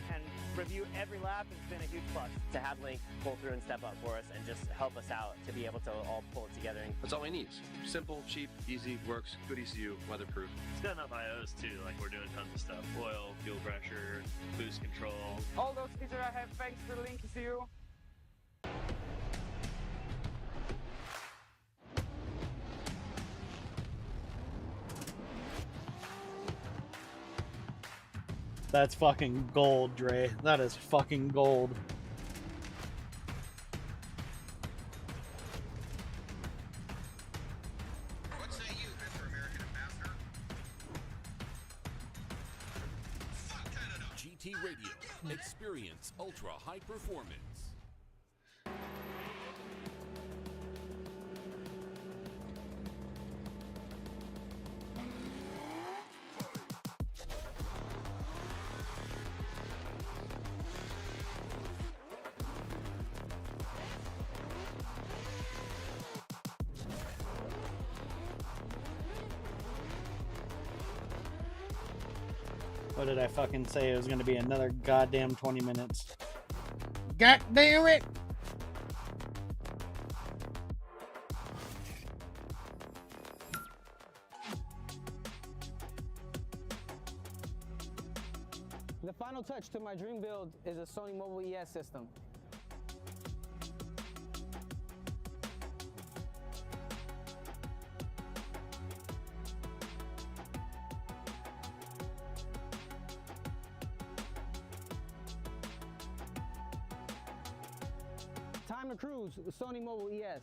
review every lap has been a huge plus. To have Link pull through and step up for us and just help us out to be able to all pull it together. That's all he needs. Simple, cheap, easy, works, good ECU, weatherproof. It's got enough IOs too, like we're doing tons of stuff. Oil, fuel pressure, boost control. All those features I have thanks to the Link ECU. That's fucking gold, Dre. That is fucking gold. What say you, Mr. American Ambassador? Fuck Canada! GT Radio. Experience ultra high performance. What did I fucking say? It was going to be another goddamn 20 minutes. God damn it! The final touch to my dream build is a Sony Mobile ES system. Time to cruise with Sony Mobile ES.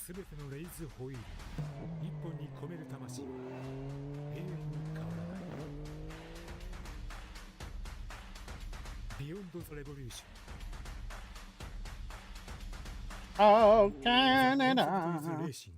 全てのレイズホイール一本に込める魂は永遠に変わらない。ビヨンドザレボリューション。Oh, Canada. Racing.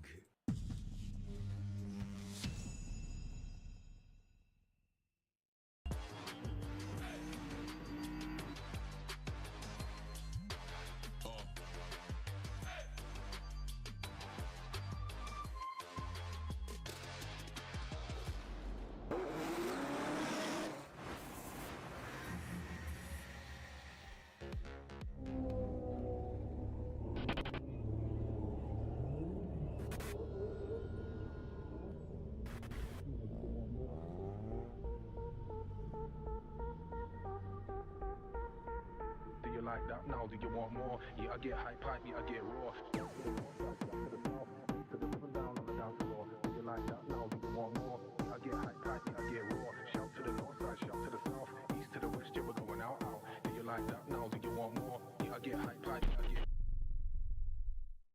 Like that now, do you want more? Yeah, I get hype, yeah, I get raw. To the rhythm down on the dance floor. Do you like that now? Do you want more? Yeah, I get hype, yeah, I get raw. Shout to the north side, shout to the south, east to the west, yeah, we're going out. Do you like that now? Do you want more? Yeah, I get hype, yeah, I get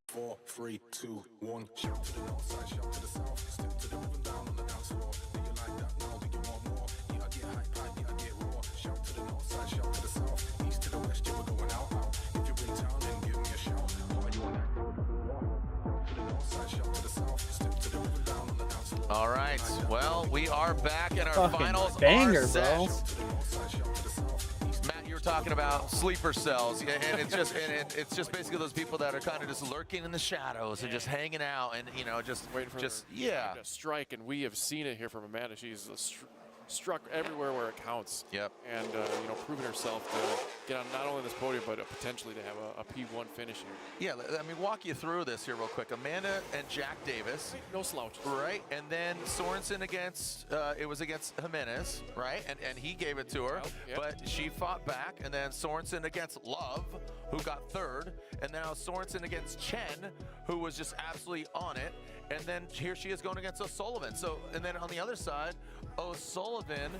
4, 3, 2, 1. Shout to the north side, shout to the south, step to the rhythm down on the dance floor. Do you like that now? Do you want more? Yeah, I get hype, yeah, I get raw. Shout to the north side, shout to the south, east to the west, yeah, we're going out. If you're in town, then give me a shout. Are you on that road? To the north side, shout to the south, step to the rhythm down on the dance floor. All right, well, we are back in our Fucking finals. banger, our bro. Matt, you were talking about sleeper cells, yeah, and it's just basically those people that are kind of just lurking in the shadows and just hanging out, and you know, just waiting for just to strike. And we have seen it here from Amanda. She's struck everywhere where it counts. Yep. And you know, proven herself to get on not only this podium but potentially to have a P1 finish here. Yeah, let me walk you through this here real quick. Amanda and Jack Davis. No slouches. Right, and then Sorensen against, it was against Jimenez, right? And he gave it to her, Yep. but she fought back. And then Sorensen against Love, who got third. And now Sorensen against Chen, who was just absolutely on it. And then here she is going against O'Sullivan. So, and then on the other side, O'Sullivan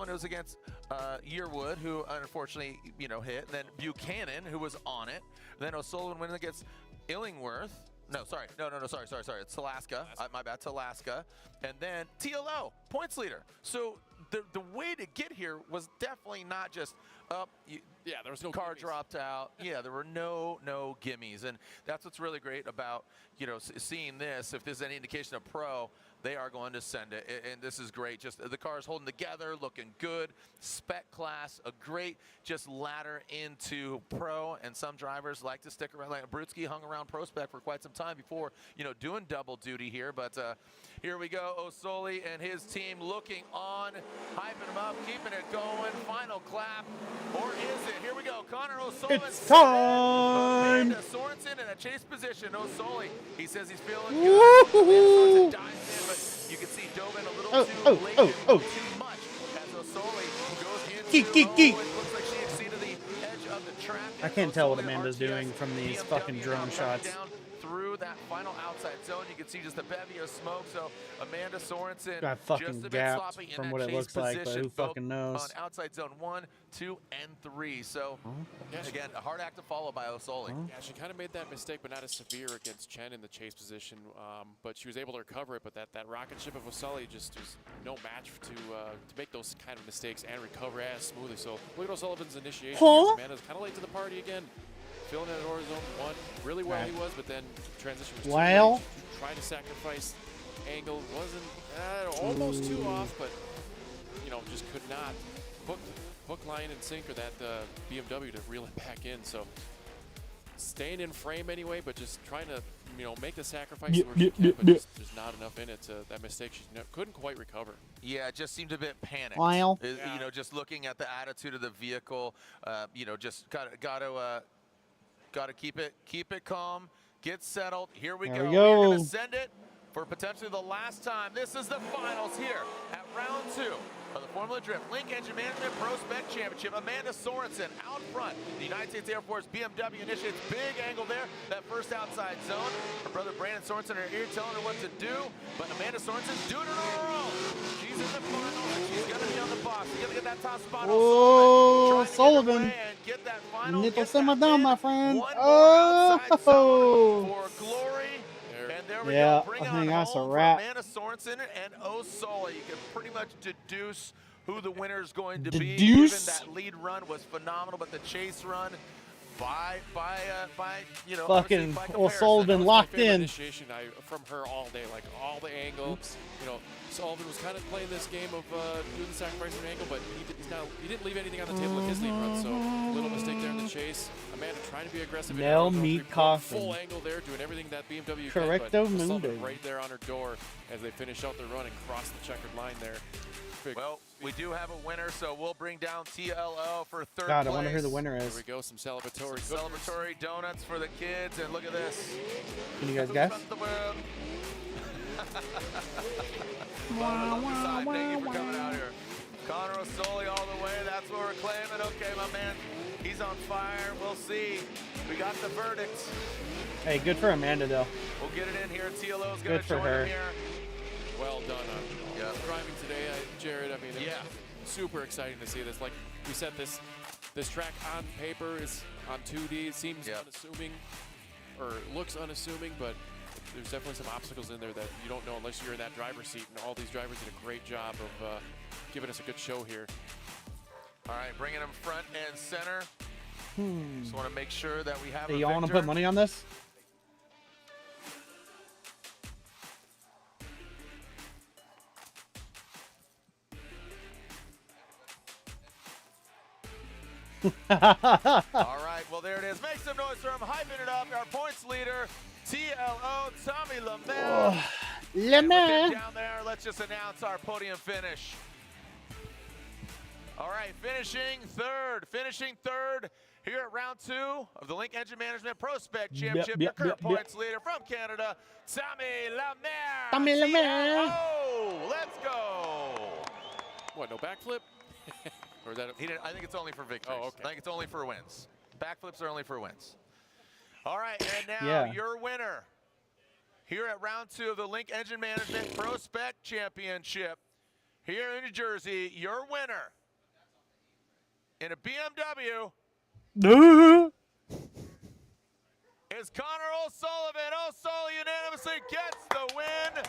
was against Yearwood, who unfortunately, you know, hit. And then Buchanan, who was on it. And then O'Sullivan went against Illingworth. No, sorry. No. Sorry. It's Alaska. My bad. It's Alaska. And then TLO, points leader. So the way to get here was definitely not just up. Yeah, there was no car gimmies. dropped out. Yeah, there were no gimmies, and that's what's really great about, you know, seeing this. If there's any indication of pro, they are going to send it, and this is great. Just the cars holding together, looking good. Spec class, a great just ladder into pro, and some drivers like to stick around. Like Brutsky hung around Prospec for quite some time before, you know, doing double duty here. But here we go, Osoli and his team looking on, hyping him up, keeping it going. Final clap, or is it? Here we go, Connor O'Sullivan. It's time. Amanda Sorensen in a chase position. Osoli, he says he's feeling good. Sorensen dives in, but you can see dove in a little too late, too much. As Osoli goes into it looks like she exceeded the edge of the track. I can't tell what Amanda's doing from these fucking drone shots. Through that final outside zone, you can see just a bevy of smoke. So Amanda Sorensen Got fucking gapped from what it looks like, but who fucking knows? On outside zone 1, 2, and 3. So again, a hard act to follow by Osoli. Yeah, she kind of made that mistake, but not as severe against Chen in the chase position. But she was able to recover it. But that rocket ship of Osoli just was no match to make those kind of mistakes and recover as smoothly. So look at O'Sullivan's initiation. Amanda's kind of late to the party again. Filling in at Horizon 1, really well he was, but then transition was too late. Trying to sacrifice angle, wasn't almost too off, but you know, just could not hook, line, and sinker that BMW to reel it back in. So staying in frame anyway, but just trying to, you know, make the sacrifice where she can, but just, there's not enough in it to that mistake. She couldn't quite recover. Yeah, it just seemed a bit panicked. Wow. You know, just looking at the attitude of the vehicle, you know, just got to keep it calm, get settled. Here we go. We're going to send it for potentially the last time. This is the finals here at round 2 of the Formula Drift Link Engine Management Prospec Championship. Amanda Sorensen out front. The United States Air Force BMW initiates big angle there. That first outside zone. Her brother Brandon Sorensen in her ear telling her what to do. But Amanda Sorensen's doing it on her own. She's in the finals and she's going to be on the box. She's going to get that top spot. Oh, Sullivan. Get that final. Nickel simmer down, my friend. For glory we Yeah, go. Bring I on think that's a home for wrap. Amanda Sorensen and O'Sully. You can pretty much deduce who the winner is going to be. Given Deduce? that lead run was phenomenal, but the chase run by you know, Fucking by comparison, O'Sullivan My locked favorite in. initiation from her all day, like all the angles. You know, Sullivan was kind of playing this game of doing the sacrifice of an angle, but he didn't leave anything on the table in his lead run, so little mistake there in the chase. Amanda trying to be aggressive. Nell in Mead full Coffin. angle there, doing everything that BMW Correcto can, but mundo. Sullivan right there on her door as they finish out their run and cross the checkered line there. Well, we do have a winner, so we'll bring down TLO for third God, I place. wonder who the winner There is. we go, some celebratory Celebratory donuts for the kids, and look at this. Can you guys guess? The world. Thank you for coming out here. Connor O'Sully all the way. That's what we're claiming. Okay, my man, he's on fire. We'll see. We got the verdict. Hey, good for Amanda though. We'll get it in here. TLO's Good going to for join her. him here. Well done on driving today, Jared. I mean, it was super exciting to see this. Like we said, this track on paper is on 2D. It seems unassuming, or looks unassuming, but there's definitely some obstacles in there that you don't know unless you're in that driver's seat. And all these drivers did a great job of giving us a good show here. All right, bringing them front and center. Just want to make sure that we have Hey, a y'all want to victor. put money on this? All right, well, there it is. Make some noise for him. Hyping it up. Our points leader, TLO, Tommy Lemaire. Lemaire. Down there, let's just announce our podium finish. All right, finishing third here at round 2 of the Link Engine Management Prospec Championship. Your current points leader from Canada, Tommy Lemaire. Tommy Lemaire. TLO, let's go. What, no backflip? Or is that I think it's only for victories. Oh, okay. I think it's only for wins. Backflips are only for wins. All right, and now your winner here at round 2 of the Link Engine Management Prospec Championship here in New Jersey. Your winner in a BMW is Connor O'Sullivan. O'Sullivan unanimously gets the win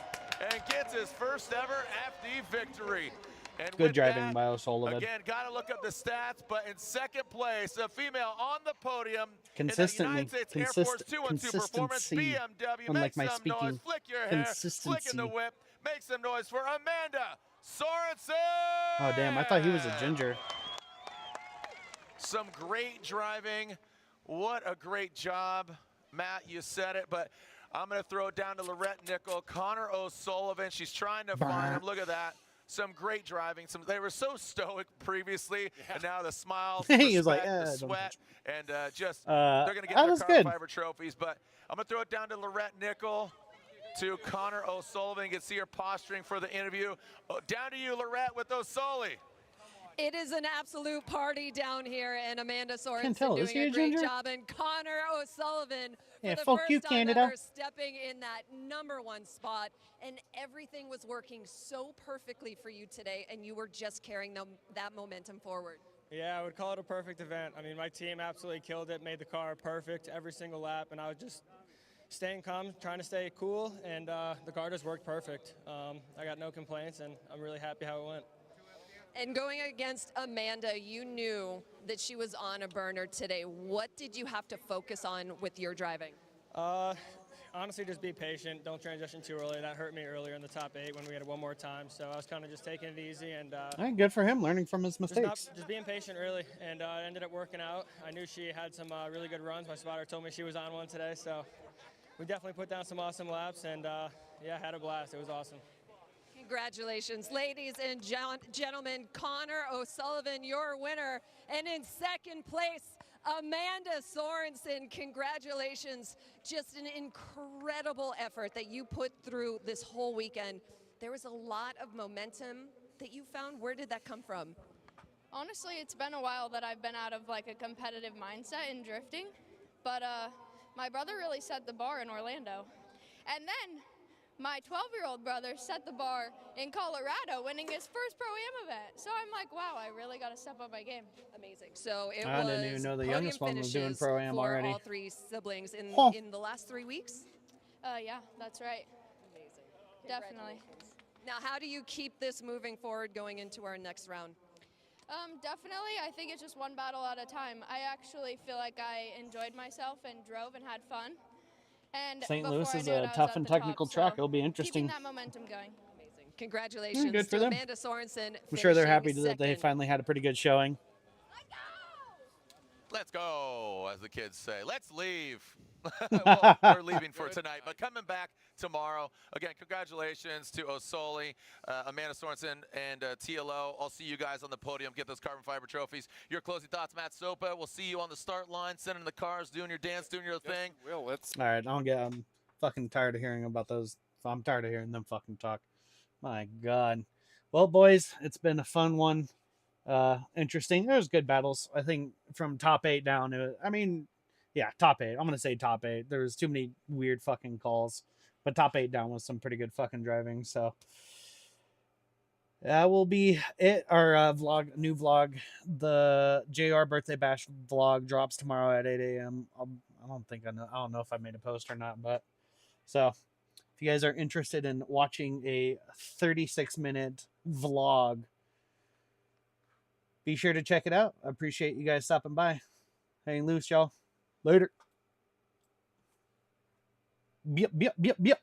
and gets his first ever FD victory. And Good driving by O'Sullivan. Again, got to look up the stats, but in second place, a female on the podium Consistently. in the United States Air Force 212 Performance BMW. Unlike Make my some noise, speaking. flick your hair, Consistency. flicking the whip. Make some noise for Amanda Sorensen. Oh, damn. I thought he was a ginger. Some great driving. What a great job. Matt, you said it, but I'm going to throw it down to Lorette Nickel. Connor O'Sullivan, she's trying to find him. Look at that. Some great driving. They were so stoic previously, and now the smiles, the He was like, respect, the don't sweat, and just that they're going to get was their carbon good. fiber trophies. But I'm going to throw it down to Lorette Nickel, to Connor O'Sullivan. You can see her posturing for the interview. Down to you, Lorette, with O'Sully. It is an absolute party down here, and Amanda Sorensen tell, is doing he a a great ginger? job, and Connor O'Sullivan Yeah, for the fuck first you, time Canada. ever stepping in that #1 spot, and everything was working so perfectly for you today, and you were just carrying that momentum forward. Yeah, I would call it a perfect event. I mean, my team absolutely killed it, made the car perfect every single lap, and I was just staying calm, trying to stay cool, and the car just worked perfect. I got no complaints, and I'm really happy how it went. And going against Amanda, you knew that she was on a burner today. What did you have to focus on with your driving? Honestly, just be patient. Don't transition too early. That hurt me earlier in the top 8 when we had one more time. So I was kind of just taking it easy and Hey, good for him, learning from his mistakes. just being patient early, and it ended up working out. I knew she had some really good runs. My spotter told me she was on one today, so we definitely put down some awesome laps, and yeah, had a blast. It was awesome. Congratulations, ladies and gentlemen. Connor O'Sullivan, your winner. And in second place, Amanda Sorensen. Congratulations. Just an incredible effort that you put through this whole weekend. There was a lot of momentum that you found. Where did that come from? Honestly, it's been a while that I've been out of like a competitive mindset in drifting, but my brother really set the bar in Orlando. And then my 12-year-old brother set the bar in Colorado, winning his first Pro-Am event. So I'm like, wow, I really got to step up my game. Amazing. So it I was didn't even know the podium youngest one was doing finishes Pro-Am for already. all 3 siblings in the last 3 weeks? Yeah, that's right. Amazing. Definitely. Now, how do you keep this moving forward going into our next round? Definitely. I think it's just one battle at a time. I actually feel like I enjoyed myself and drove and had fun. And St. before Louis I is knew it, I a was tough at and the top, technical so track. It'll be interesting. Keeping that momentum going. Amazing. Congratulations Good for to them. Amanda Sorensen. I'm sure they're happy finishing that they second. finally had a pretty good showing. Let's go, as the kids say. Let's leave. Well, we're leaving for tonight, but coming back tomorrow. Again, congratulations to Osoli, Amanda Sorensen, and TLO. I'll see you guys on the podium. Get those carbon fiber trophies. Your closing thoughts, Matt Sopa. We'll see you on the start line, sending the cars, doing your dance, doing your thing. All right, I'm fucking tired of hearing about those. I'm tired of hearing them fucking talk. My God. Well, boys, it's been a fun one. Interesting. There's good battles. I think from top 8 down. Yeah, top 8. I'm going to say top 8. There was too many weird fucking calls. But top 8 down was some pretty good fucking driving. So that will be it. Our new vlog. The JR birthday bash vlog drops tomorrow at 8 a.m. I don't know if I made a post or not. But so if you guys are interested in watching a 36-minute vlog, be sure to check it out. I appreciate you guys stopping by. Hang loose, y'all. Later. Yep.